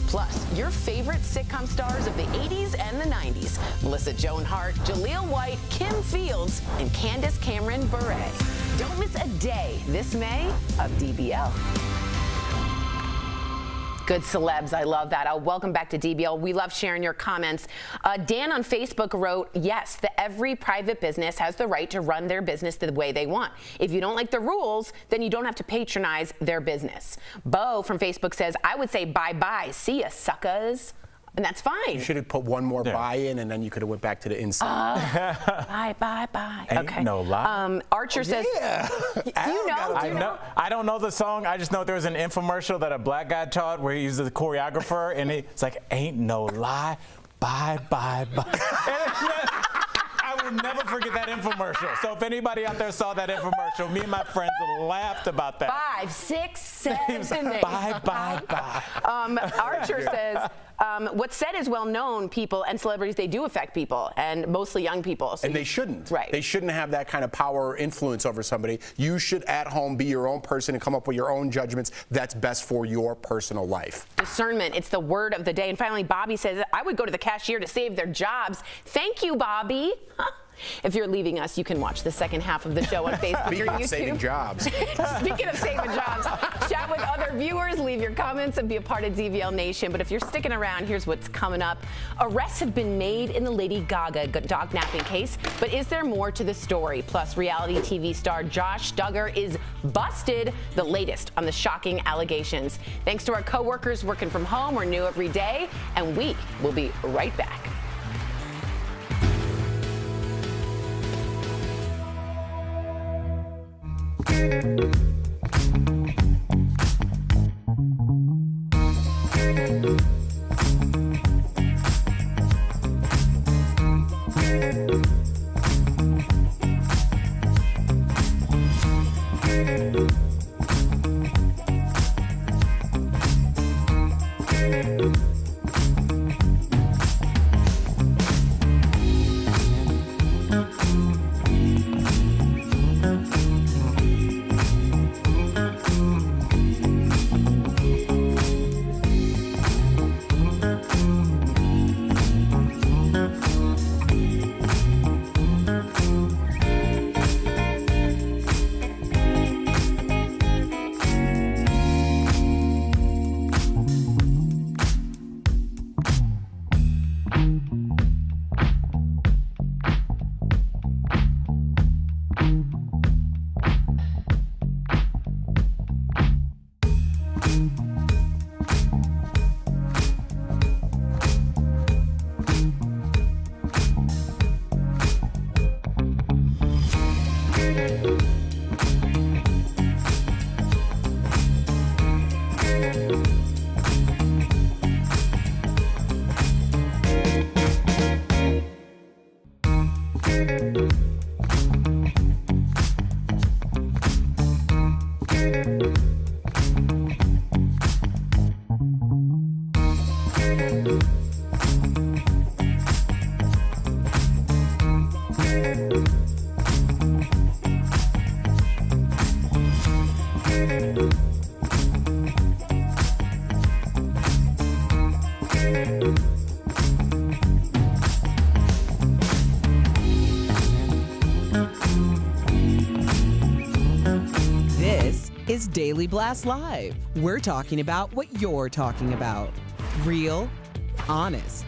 Plus, your favorite sitcom stars of the 80s and the 90s. Melissa Joan Hart, Jaleel White, Kim Fields, and Candace Cameron Bure. Don't miss a day this May of DBL. Good celebs, I love that. Welcome back to DBL. We love sharing your comments. Dan on Facebook wrote, yes, every private business has the right to run their business the way they want. If you don't like the rules, then you don't have to patronize their business. Bo from Facebook says, I would say bye-bye. See ya, suckers. And that's fine. You should have put one more bye in, and then you could have went back to the inside. Bye. Ain't Okay. no lie. Archer says, yeah. do you know? I don't know the song. I just know there was an infomercial that a black guy taught where he's the choreographer, and it's like, ain't no lie. Bye. I will never forget that infomercial. So if anybody out there saw that infomercial, me and my friends laughed about that. 5, 6, 7, 8. Bye. Archer says, what's said is well known. People and celebrities, they do affect people, and mostly young people. So and they shouldn't. Right. They shouldn't have that kind of power or influence over somebody. You should, at home, be your own person and come up with your own judgments that's best for your personal life. Discernment, it's the word of the day. And finally, Bobby says, I would go to the cashier to save their jobs. Thank you, Bobby. If you're leaving us, you can watch the second half of the show on Facebook or YouTube. Saving jobs. Speaking of saving jobs, chat with other viewers, leave your comments, and be a part of DBL Nation. But if you're sticking around, here's what's coming up. Arrests have been made in the Lady Gaga dog napping case, but is there more to the story? Plus, reality TV star Josh Duggar is busted, the latest on the shocking allegations. Thanks to our co-workers working from home, we're new every day, and we will be right back. is Daily Blast Live. We're talking about what you're talking about. Real, honest,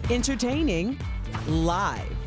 entertaining, live.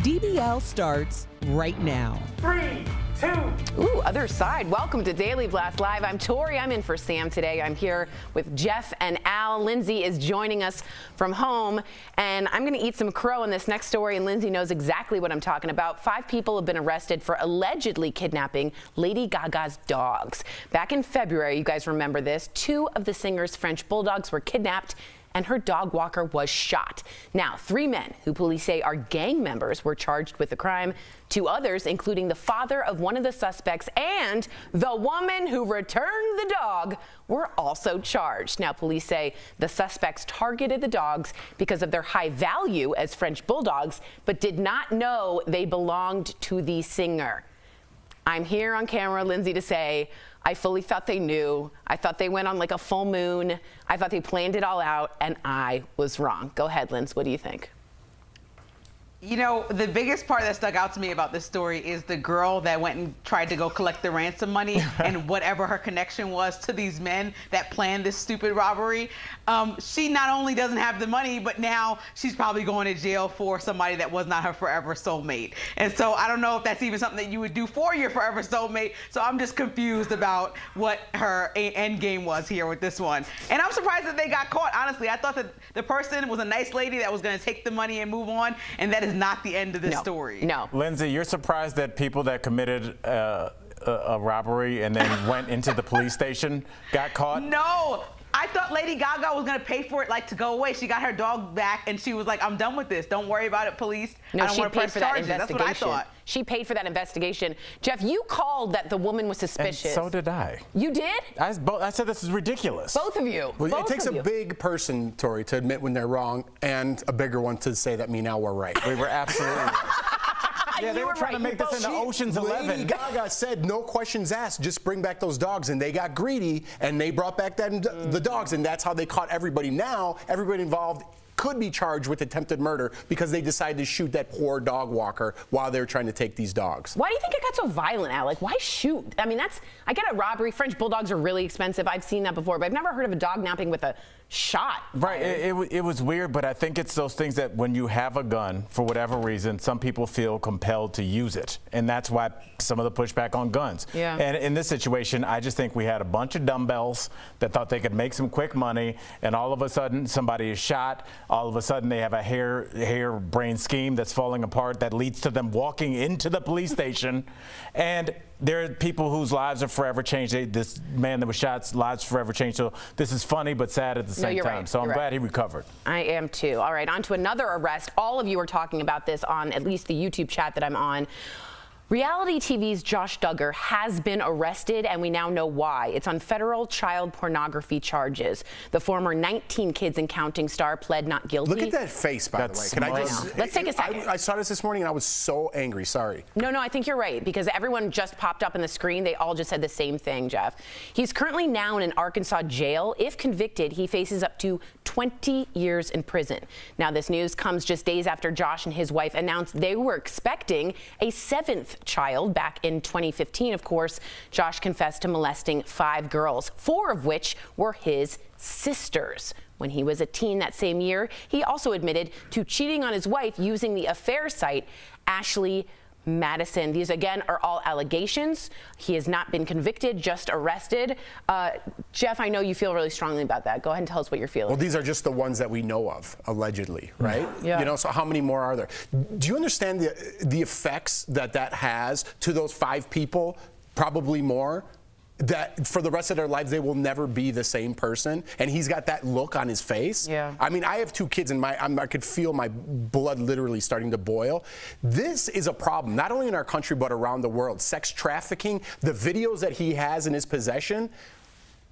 DBL starts right now. 3, 2. Ooh, other side. Welcome to Daily Blast Live. I'm Tori. I'm in for Sam today. I'm here with Jeff and Al. Lindsay is joining us from home, and I'm going to eat some crow in this next story, and Lindsay knows exactly what I'm talking about. 5 people have been arrested for allegedly kidnapping Lady Gaga's dogs. Back in February, you guys remember this, 2 of the singer's French bulldogs were kidnapped, and her dog walker was shot. Now, 3 men who police say are gang members were charged with the crime. 2 others, including the father of one of the suspects and the woman who returned the dog, were also charged. Now, police say the suspects targeted the dogs because of their high value as French bulldogs, but did not know they belonged to the singer. I'm here on camera, Lindsay, to say I fully thought they knew. I thought they went on like a full moon. I thought they planned it all out, and I was wrong. Go ahead, Linz. What do you think? You know, the biggest part that stuck out to me about this story is the girl that went and tried to go collect the ransom money and whatever her connection was to these men that planned this stupid robbery. She not only doesn't have the money, but now she's probably going to jail for somebody that was not her forever soulmate. And so I don't know if that's even something that you would do for your forever soulmate. So I'm just confused about what her end game was here with this one. And I'm surprised that they got caught, honestly. I thought that the person was a nice lady that was going to take the money and move on, and that is not the end of this story. No. Lindsay, you're surprised that people that committed a robbery and then went into the police station got caught? No. I thought Lady Gaga was going to pay for it, like, to go away. She got her dog back, and she was like, I'm done with this. Don't worry about it, police. No, I don't she want to paid press for that charges. That's investigation. what I thought. She paid for that investigation. Jeff, you called that the woman was suspicious. And so did I. You did? I said this is ridiculous. Both of you. Well, Both it takes of a you. big person, Tori, to admit when they're wrong, and a bigger one to say that now we're right. We were absolutely right. Yeah, they You were trying to make this into Ocean's Lady 11. Gaga said, no questions asked, just bring back those dogs. And they got greedy, and they brought back the dogs, and that's how they caught everybody. Now, everybody involved could be charged with attempted murder because they decided to shoot that poor dog walker while they were trying to take these dogs. Why do you think it got so violent, Alec? Why shoot? I mean, I get a robbery. French bulldogs are really expensive. I've seen that before, but I've never heard of a dog napping with a shot. Right, it was weird, but I think it's those things that when you have a gun, for whatever reason, some people feel compelled to use it. And that's why some of the pushback on guns. Yeah. And in this situation, I just think we had a bunch of dumbbells that thought they could make some quick money, and all of a sudden somebody is shot. All of a sudden they have a hair-brained scheme that's falling apart that leads to them walking into the police station. And there are people whose lives are forever changed. This man that was shot's lives forever changed. So this is funny but sad at the same time. Right. So I'm You're glad he recovered. I am too. All right, on to another arrest. All of you are talking about this on at least the YouTube chat that I'm on. Reality TV's Josh Duggar has been arrested, and we now know why. It's on federal child pornography charges. The former 19 kids and counting star pled not guilty. Look at that face, by the way. Can I just? Let's take a second. I saw this morning, and I was so angry. Sorry. No, I think you're right, because everyone just popped up on the screen. They all just said the same thing, Jeff. He's currently now in an Arkansas jail. If convicted, he faces up to 20 years in prison. Now, this news comes just days after Josh and his wife announced they were expecting a 7th child back in 2015. Of course, Josh confessed to molesting 5 girls, 4 of which were his sisters. When he was a teen that same year, he also admitted to cheating on his wife using the affair site Ashley Madison. These, again, are all allegations. He has not been convicted, just arrested. Jeff, I know you feel really strongly about that. Go ahead and tell us what you're feeling. Well, these are just the ones that we know of, allegedly, right? Yeah. You know, so how many more are there? Do you understand the effects that has to those 5 people, probably more? That for the rest of their lives, they will never be the same person. And he's got that look on his face. Yeah. I mean, I have 2 kids, and I could feel my blood literally starting to boil. This is a problem, not only in our country, but around the world. Sex trafficking, the videos that he has in his possession,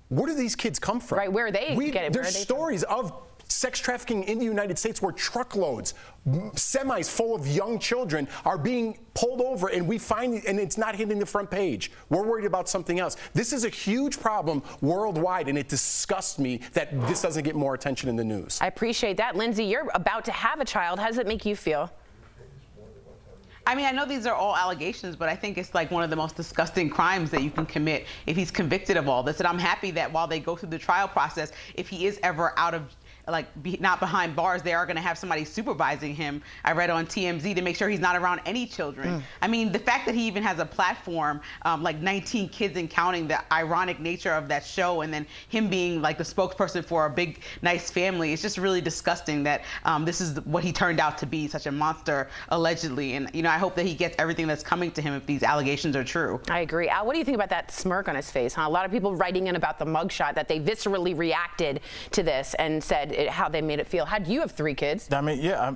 where do these kids come from? Right, where are they? There's stories of sex trafficking in the United States where truckloads, semis full of young children are being pulled over, and we find it, and it's not hitting the front page. We're worried about something else. This is a huge problem worldwide, and it disgusts me that this doesn't get more attention in the news. I appreciate that. Lindsay, you're about to have a child. How does it make you feel? I mean, I know these are all allegations, but I think it's like one of the most disgusting crimes that you can commit if he's convicted of all this. And I'm happy that while they go through the trial process, if he is ever out of not behind bars, they are going to have somebody supervising him. I read on TMZ to make sure he's not around any children. I mean, the fact that he even has a platform, like 19 kids and counting, the ironic nature of that show, and then him being like the spokesperson for a big, nice family, it's just really disgusting that this is what he turned out to be, such a monster, allegedly. And, you know, I hope that he gets everything that's coming to him if these allegations are true. I agree. Al, what do you think about that smirk on his face? A lot of people writing in about the mugshot, that they viscerally reacted to this and said how they made it feel. Had you have 3 kids? I mean, yeah,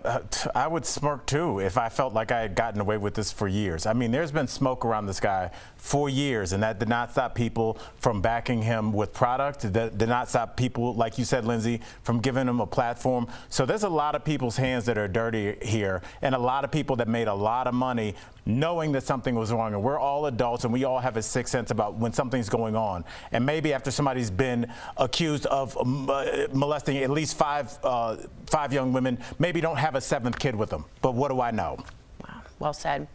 I would smirk too if I felt like I had gotten away with this for years. I mean, there's been smoke around this guy for years, and that did not stop people from backing him with product. That did not stop people, like you said, Lindsay, from giving him a platform. So there's a lot of people's hands that are dirty here, and a lot of people that made a lot of money knowing that something was wrong. And we're all adults, and we all have a sixth sense about when something's going on. And maybe after somebody's been accused of molesting at least these five young women maybe don't have a seventh kid with them. But what do I know? Well said.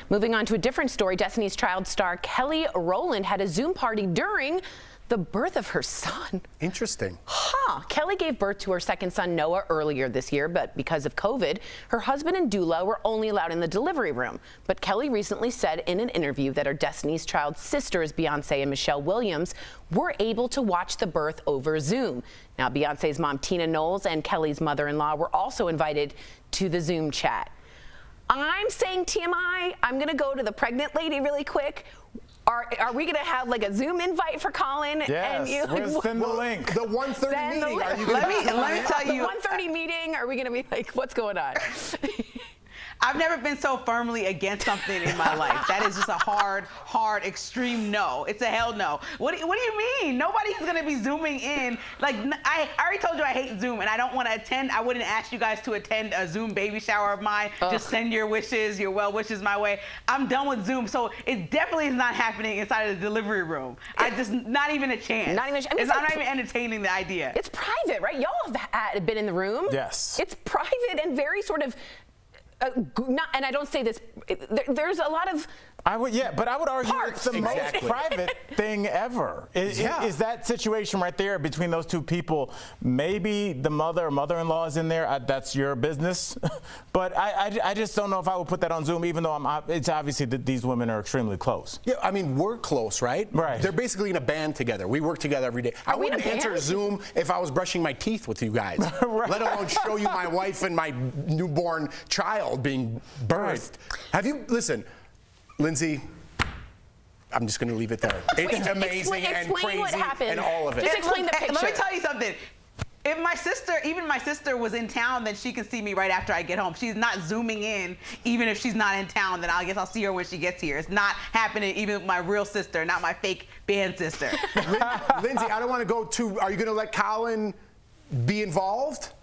Moving on to a different story, Destiny's Child star Kelly Rowland had a Zoom party during the birth of her son. Interesting. Kelly gave birth to her second son, Noah, earlier this year, but because of COVID, her husband and doula were only allowed in the delivery room. But Kelly recently said in an interview that her Destiny's Child sisters, Beyonce and Michelle Williams, were able to watch the birth over Zoom. Now, Beyonce's mom, Tina Knowles, and Kelly's mother-in-law were also invited to the Zoom chat. I'm saying TMI, I'm gonna go to the pregnant lady really quick. Are we gonna have like a Zoom invite for Colin? Yes, and you, we'll send the link. The 1:30 meeting, are you gonna let me tell you. The 1:30 meeting, are we gonna be like, what's going on? I've never been so firmly against something in my life. That is just a hard, extreme no. It's a hell no. What do you mean? Nobody's gonna be Zooming in. Like, I already told you I hate Zoom and I don't want to attend. I wouldn't ask you guys to attend a Zoom baby shower of mine. Just send your wishes, your well wishes my way. I'm done with Zoom, so it definitely is not happening inside of the delivery room. Not even a chance. Not even. I mean, I'm not even entertaining the idea. It's private, right? Y'all have been in the room. Yes. It's private and very sort of. And I don't say this. There's a lot of. But I would argue parts. it's the most private thing ever. Is that situation right there between those two people? Maybe the mother or mother-in-law is in there. That's your business. But I just don't know if I would put that on Zoom, even though it's obviously that these women are extremely close. Yeah, I mean, we're close, right? Right. They're basically in a band together. We work together every day. I wouldn't answer Zoom if I was brushing my teeth with you guys, let alone show you my wife and my newborn child being birthed. Listen, Lindsay, I'm just going to leave it there. It's amazing and crazy and all of it. Just explain the picture. Let me tell you something. If even my sister was in town, then she can see me right after I get home. She's not Zooming in, even if she's not in town, then I guess I'll see her when she gets here. It's not happening even with my real sister, not my fake band sister. Lindsay, I don't want to go too, are you going to let Colin be involved?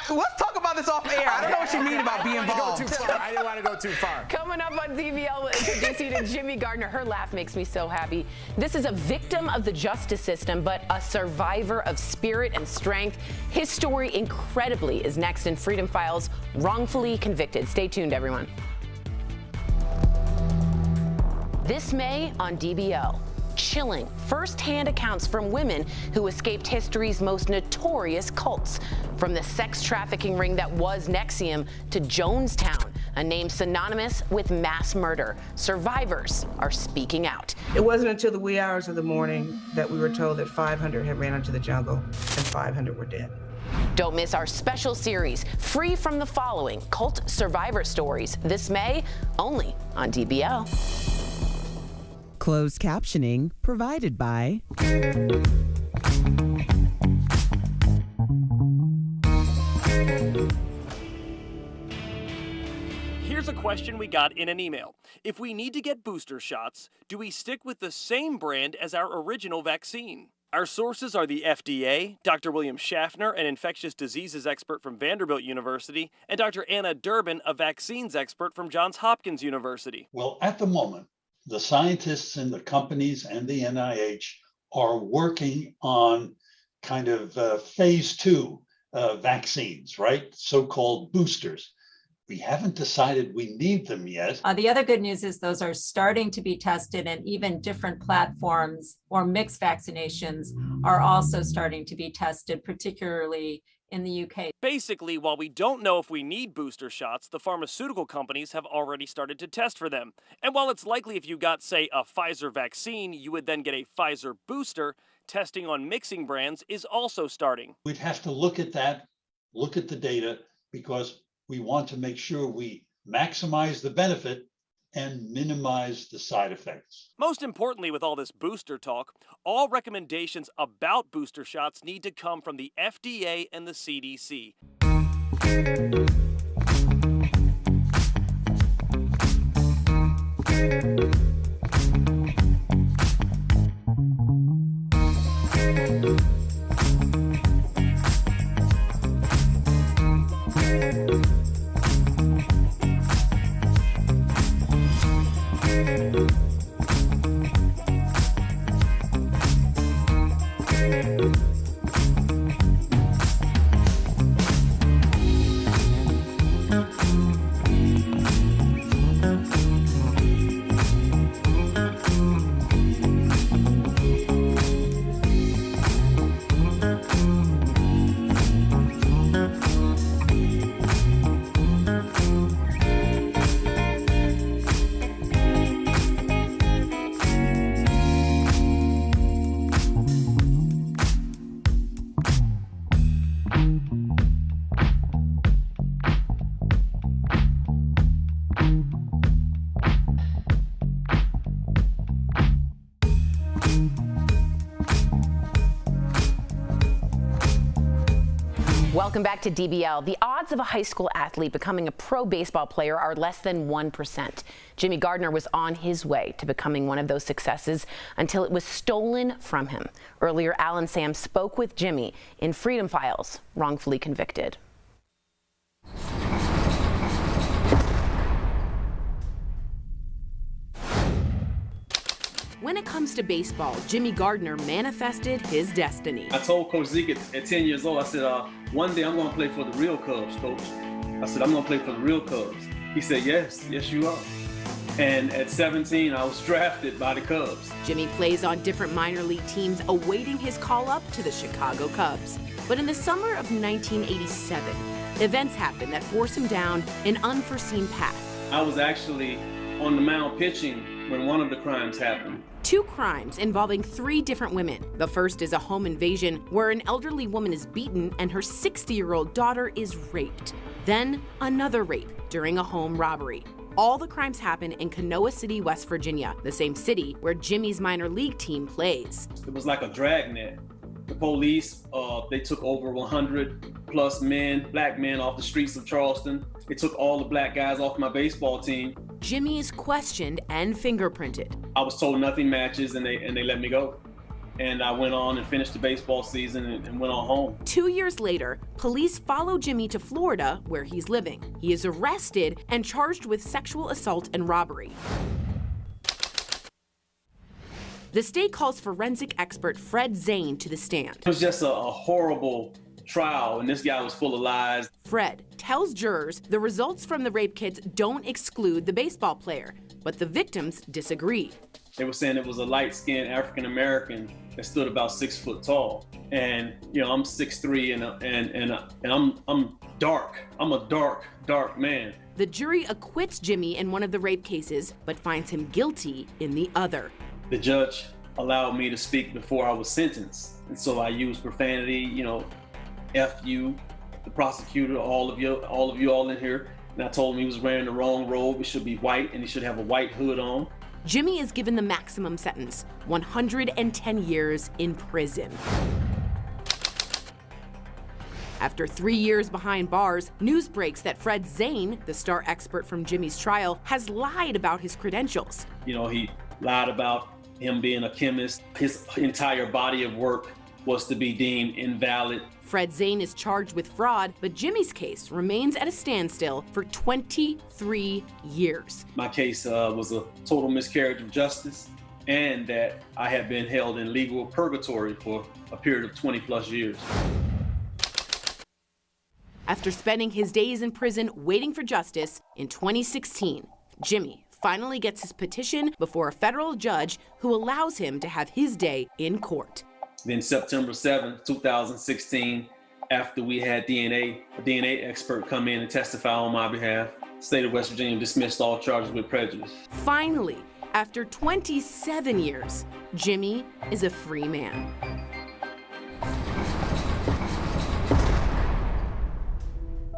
Let's talk about this off air. I don't know what you mean about being involved. I didn't want to go too far. Coming up on DBL, we'll introduce you to Jimmy Gardner. Her laugh makes me so happy. This is a victim of the justice system, but a survivor of spirit and strength. His story, incredibly, is next in Freedom Files, Wrongfully Convicted. Stay tuned, everyone. This May on DBL. Chilling first-hand accounts from women who escaped history's most notorious cults. From the sex trafficking ring that was NXIVM to Jonestown, a name synonymous with mass murder. Survivors are speaking out. It wasn't until the wee hours of the morning that we were told that 500 had ran into the jungle and 500 were dead. Don't miss our special series, Free from the Following, Cult Survivor Stories, this May, only on DBL. Closed captioning provided by Here's a question we got in an email. If we need to get booster shots, do we stick with the same brand as our original vaccine? Our sources are the FDA, Dr. William Schaffner, an infectious diseases expert from Vanderbilt University, and Dr. Anna Durbin, a vaccines expert from Johns Hopkins University. Well, at the moment, the scientists in the companies and the NIH are working on kind of phase 2 vaccines, right? So-called boosters. We haven't decided we need them yet. The other good news is those are starting to be tested, and even different platforms or mixed vaccinations are also starting to be tested, particularly in the UK. Basically, while we don't know if we need booster shots, the pharmaceutical companies have already started to test for them. And while it's likely if you got, say, a Pfizer vaccine, you would then get a Pfizer booster, testing on mixing brands is also starting. We'd have to look at that, look at the data, because we want to make sure we maximize the benefit and minimize the side effects. Most importantly, with all this booster talk, all recommendations about booster shots need to come from the FDA and the CDC. Welcome back to DBL. The odds of a high school athlete becoming a pro baseball player are less than 1%. Jimmy Gardner was on his way to becoming one of those successes until it was stolen from him. Earlier, Alan Sam spoke with Jimmy in Freedom Files, wrongfully convicted. When it comes to baseball, Jimmy Gardner manifested his destiny. I told Coach Zeke at 10 years old, I said, one day I'm going to play for the real Cubs, Coach. I said, I'm going to play for the real Cubs. He said, yes you are. And at 17, I was drafted by the Cubs. Jimmy plays on different minor league teams awaiting his call up to the Chicago Cubs. But in the summer of 1987, events happened that forced him down an unforeseen path. I was actually on the mound pitching when one of the crimes happened. 2 crimes involving 3 different women. The first is a home invasion where an elderly woman is beaten and her 60-year-old daughter is raped. Then another rape during a home robbery. All the crimes happen in Canoa City, West Virginia, the same city where Jimmy's minor league team plays. It was like a dragnet. The police, they took over 100 plus men, black men off the streets of Charleston. They took all the black guys off my baseball team. Jimmy is questioned and fingerprinted. I was told nothing matches and they let me go. And I went on and finished the baseball season and went on home. 2 years later, police follow Jimmy to Florida where he's living. He is arrested and charged with sexual assault and robbery. The state calls forensic expert Fred Zane to the stand. It was just a horrible trial, and this guy was full of lies. Fred tells jurors the results from the rape kits don't exclude the baseball player, but the victims disagree. They were saying it was a light-skinned African-American that stood about 6 foot tall. And, you know, I'm 6'3", and I'm dark. I'm a dark man. The jury acquits Jimmy in one of the rape cases, but finds him guilty in the other. The judge allowed me to speak before I was sentenced. And so I used profanity, you know, F you, the prosecutor, all of you all in here. And I told him he was wearing the wrong robe. It should be white and he should have a white hood on. Jimmy is given the maximum sentence, 110 years in prison. After 3 years behind bars, news breaks that Fred Zane, the star expert from Jimmy's trial, has lied about his credentials. You know, he lied about him being a chemist. His entire body of work was to be deemed invalid. Fred Zane is charged with fraud, but Jimmy's case remains at a standstill for 23 years. My case was a total miscarriage of justice, and that I had been held in legal purgatory for a period of 20 plus years. After spending his days in prison waiting for justice, in 2016, Jimmy finally gets his petition before a federal judge who allows him to have his day in court. Then September 7th, 2016, after we had a DNA expert come in and testify on my behalf, the state of West Virginia dismissed all charges with prejudice. Finally, after 27 years, Jimmy is a free man.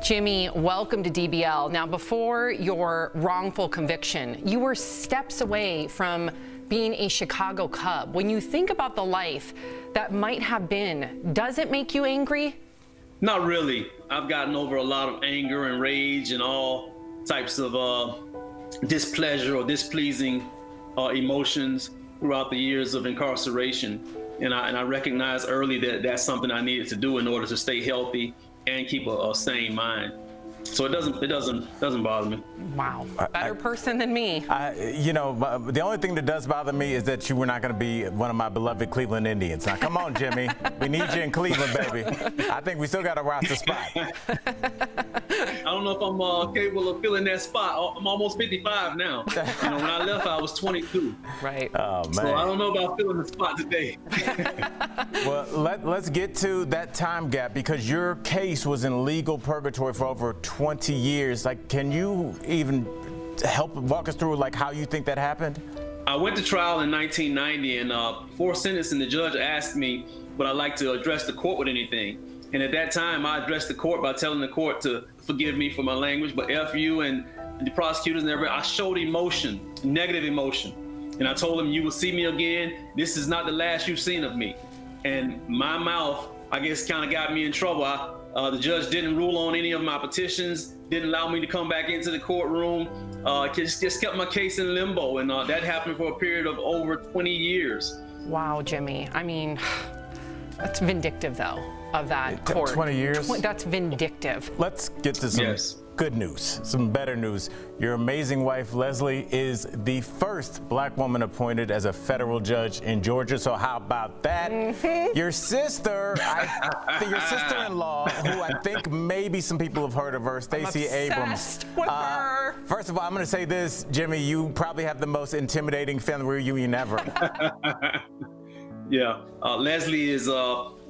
Jimmy, welcome to DBL. Now, before your wrongful conviction, you were steps away from being a Chicago Cub. When you think about the life that might have been, does it make you angry? Not really. I've gotten over a lot of anger and rage and all types of displeasure or displeasing emotions throughout the years of incarceration. And I recognized early that that's something I needed to do in order to stay healthy and keep a sane mind. So it doesn't bother me. Wow, better person than me. You know, the only thing that does bother me is that you were not going to be one of my beloved Cleveland Indians. Now, come on, Jimmy. We need you in Cleveland, baby. I think we still got a roster spot. I don't know if I'm capable of filling that spot. I'm almost 55 now. You know, when I left, I was 22. Right. Oh, man. So I don't know about filling the spot today. Well, let's get to that time gap, because your case was in legal purgatory for over 20 years. Like, can you even help walk us through like how you think that happened? I went to trial in 1990, and before sentencing, the judge asked me would I like to address the court with anything. And at that time, I addressed the court by telling the court to forgive me for my language, but F you and the prosecutors and everybody. I showed emotion, negative emotion. And I told them, you will see me again. This is not the last you've seen of me. And my mouth, I guess, kind of got me in trouble. The judge didn't rule on any of my petitions, didn't allow me to come back into the courtroom, just kept my case in limbo. And that happened for a period of over 20 years. Wow, Jimmy. I mean, that's vindictive, though, of that court. 20 years? That's vindictive. Let's get to some good news, some better news. Your amazing wife, Leslie, is the first black woman appointed as a federal judge in Georgia. So how about that? Your sister, your sister-in-law, who I think maybe some people have heard of her, Stacey Abrams. With her. First of all, I'm going to say this, Jimmy, you probably have the most intimidating family reunion ever. Yeah, Leslie is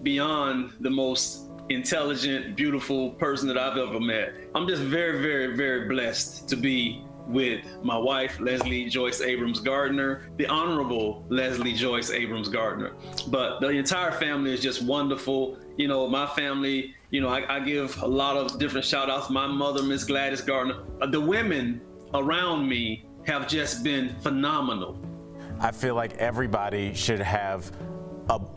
beyond the most intelligent, beautiful person that I've ever met. I'm just very, very, very blessed to be with my wife, Leslie Joyce Abrams Gardner, the Honorable Leslie Joyce Abrams Gardner. But the entire family is just wonderful. You know, my family, you know, I give a lot of different shout outs. My mother, Miss Gladys Gardner. The women around me have just been phenomenal. I feel like everybody should have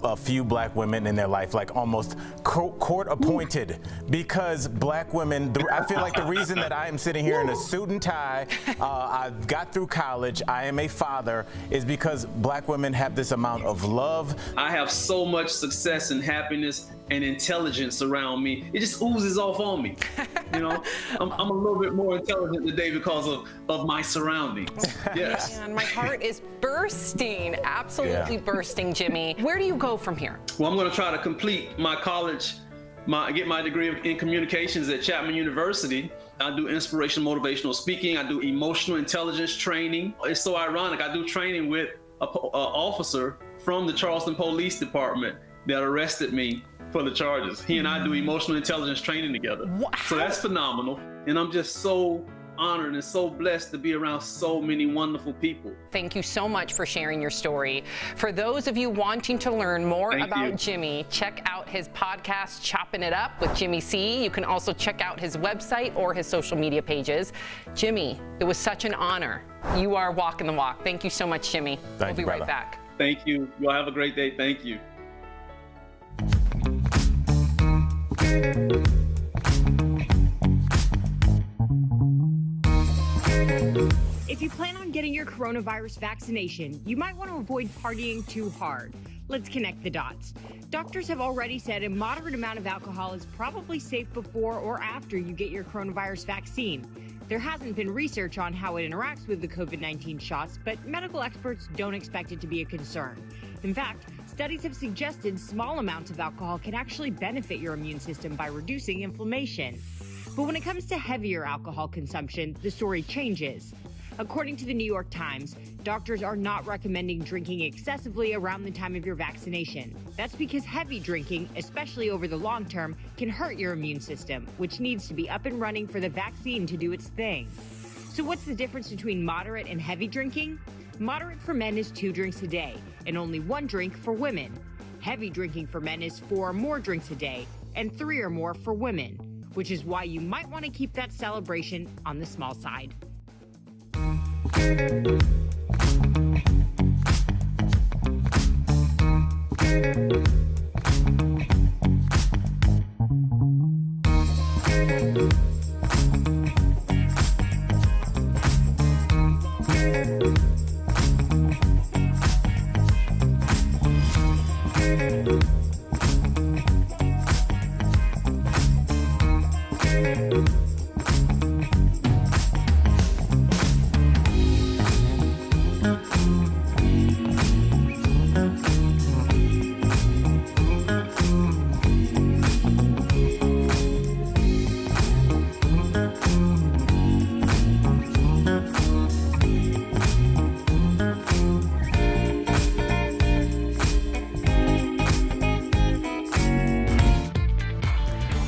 a few black women in their life, like almost court appointed, because black women, I feel like the reason that I am sitting here in a suit and tie, I got through college, I am a father, is because black women have this amount of love. I have so much success and happiness and intelligence around me. It just oozes off on me. You know, I'm a little bit more intelligent today because of my surroundings. Yes. Man, my heart is bursting, absolutely bursting, Jimmy. Where do you go from here? Well, I'm going to try to complete my college, get my degree in communications at Chapman University. I do inspirational motivational speaking. I do emotional intelligence training. It's so ironic. I do training with an officer from the Charleston Police Department that arrested me for the charges. He and I do emotional intelligence training together. Wow. So that's phenomenal. And I'm just so honored and so blessed to be around so many wonderful people. Thank you so much for sharing your story. For those of you wanting to learn more about Jimmy, check out his podcast, Chopping It Up with Jimmy C. You can also check out his website or his social media pages. Jimmy, it was such an honor. You are walking the walk. Thank you so much, Jimmy. We'll be right back. Thank you. Y'all have a great day. Thank you. If you plan on getting your coronavirus vaccination, you might want to avoid partying too hard. Let's connect the dots. Doctors have already said a moderate amount of alcohol is probably safe before or after you get your coronavirus vaccine. There hasn't been research on how it interacts with the COVID-19 shots, but medical experts don't expect it to be a concern. In fact, studies have suggested small amounts of alcohol can actually benefit your immune system by reducing inflammation. But when it comes to heavier alcohol consumption, the story changes. According to the New York Times, doctors are not recommending drinking excessively around the time of your vaccination. That's because heavy drinking, especially over the long term, can hurt your immune system, which needs to be up and running for the vaccine to do its thing. So what's the difference between moderate and heavy drinking? Moderate for men is 2 drinks a day, and only 1 drink for women. Heavy drinking for men is 4 or more drinks a day, and 3 or more for women, which is why you might want to keep that celebration on the small side.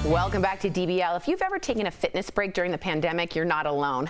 Welcome back to DBL. If you've ever taken a fitness break during the pandemic, you're not alone.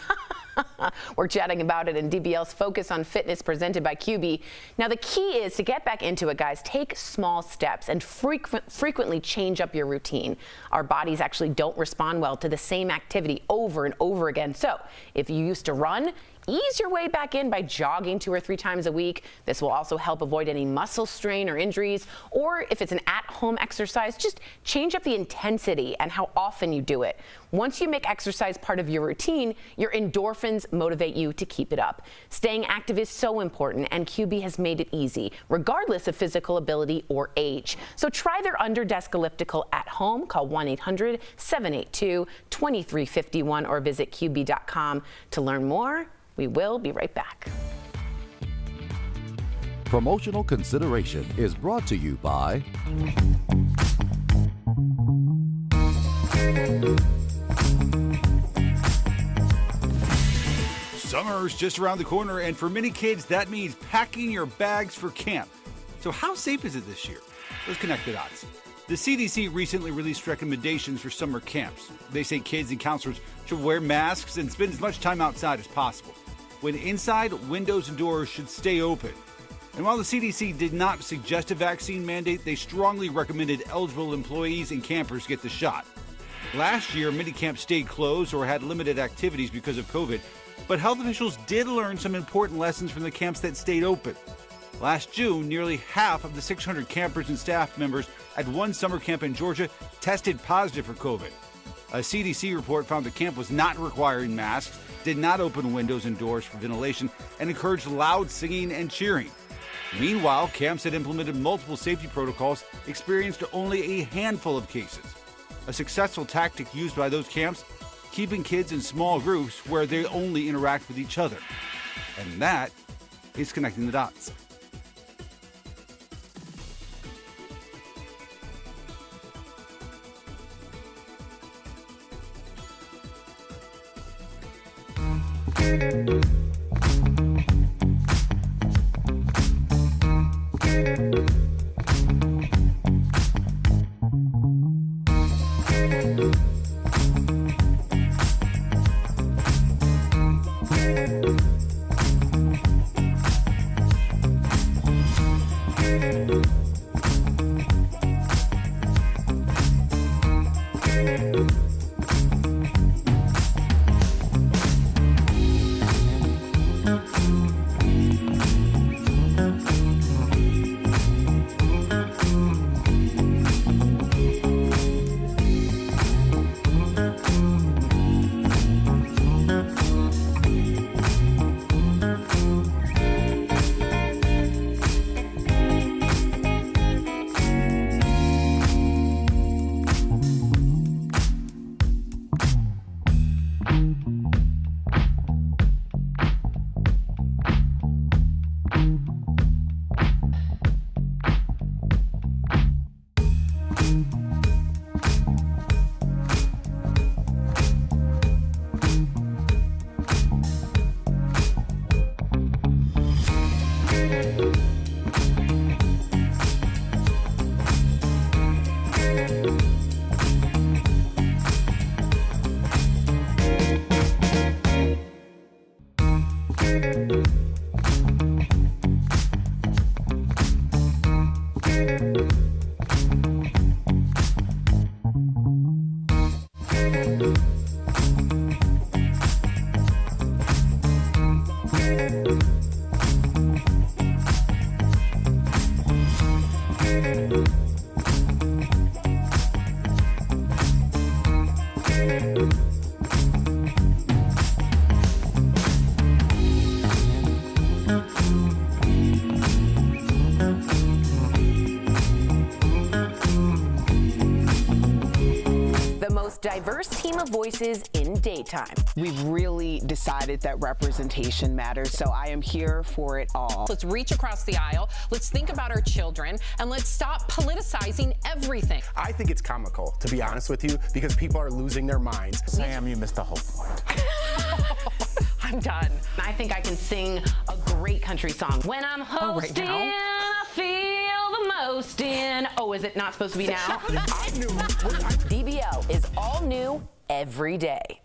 We're chatting about it in DBL's Focus on Fitness presented by QB. Now, the key is to get back into it, guys. Take small steps and frequently change up your routine. Our bodies actually don't respond well to the same activity over and over again. So if you used to run, ease your way back in by jogging 2 or 3 times a week. This will also help avoid any muscle strain or injuries. Or if it's an at-home exercise, just change up the intensity and how often you do it. Once you make exercise part of your routine, your endorphins motivate you to keep it up. Staying active is so important, and QB has made it easy, regardless of physical ability or age. So try their under-desk elliptical at home. Call 1-800-782-2351 or visit QB.com to learn more. We will be right back. Promotional consideration is brought to you by Summer's just around the corner, and for many kids, that means packing your bags for camp. So how safe is it this year? Let's connect the dots. The CDC recently released recommendations for summer camps. They say kids and counselors should wear masks and spend as much time outside as possible. When inside, windows and doors should stay open. And while the CDC did not suggest a vaccine mandate, they strongly recommended eligible employees and campers get the shot. Last year, many camps stayed closed or had limited activities because of COVID, but health officials did learn some important lessons from the camps that stayed open. Last June, nearly half of the 600 campers and staff members at one summer camp in Georgia tested positive for COVID. A CDC report found the camp was not requiring masks, did not open windows and doors for ventilation, and encouraged loud singing and cheering. Meanwhile, camps that implemented multiple safety protocols experienced only a handful of cases. A successful tactic used by those camps, keeping kids in small groups where they only interact with each other. And that is connecting the dots. Diverse team of voices in daytime. We've really decided that representation matters, so I am here for it all. Let's reach across the aisle, let's think about our children, and let's stop politicizing everything. I think it's comical, to be honest with you, because people are losing their minds. Sam, you missed the whole point. I'm done. I think I can sing a great country song. When I'm hosting, I feel the most in. Oh, is it not supposed to be now? I knew. DBL is all new every day.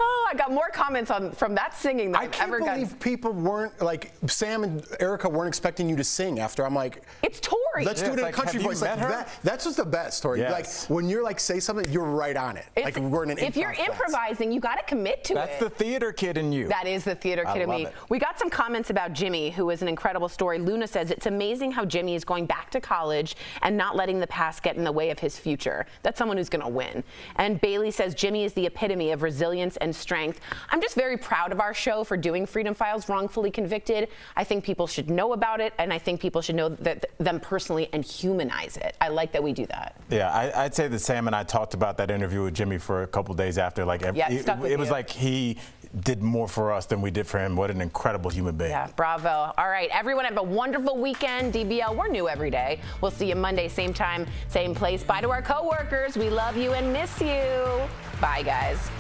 Oh, I got more comments from that singing than I've ever gotten. I can't believe people weren't, like, Sam and Erica weren't expecting you to sing after. I'm like, it's Tori. Let's do it in a country voice. Like that's what's the best, Tori. Yes. Like, when you're like, say something, you're right on it. Like, we're in an if you're improvising, you got to commit to it. That's the theater kid in you. That is the theater kid in me. We got some comments about Jimmy, who is an incredible story. Luna says, it's amazing how Jimmy is going back to college and not letting the past get in the way of his future. That's someone who's going to win. And Bailey says, Jimmy is the epitome of resilience and strength. I'm just very proud of our show for doing Freedom Files Wrongfully Convicted. I think people should know about it, and I think people should know them personally and humanize it. I like that we do that. Yeah, I'd say that Sam and I talked about that interview with Jimmy for a couple days after. Like, it was like he did more for us than we did for him. What an incredible human being. Yeah, bravo. All right, everyone have a wonderful weekend. DBL, we're new every day. We'll see you Monday, same time, same place. Bye to our coworkers. We love you and miss you. Bye, guys.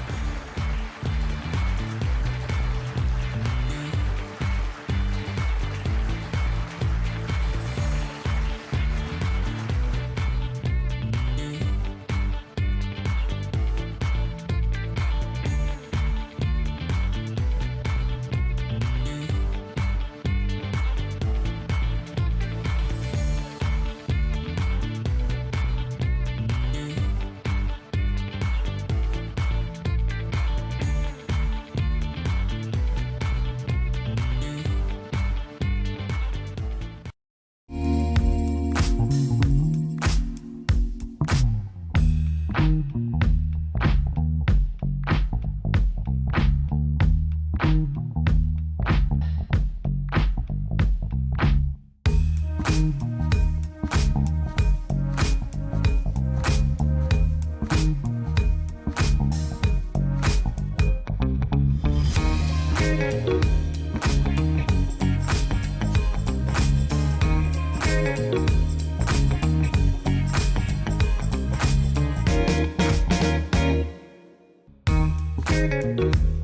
Thank you.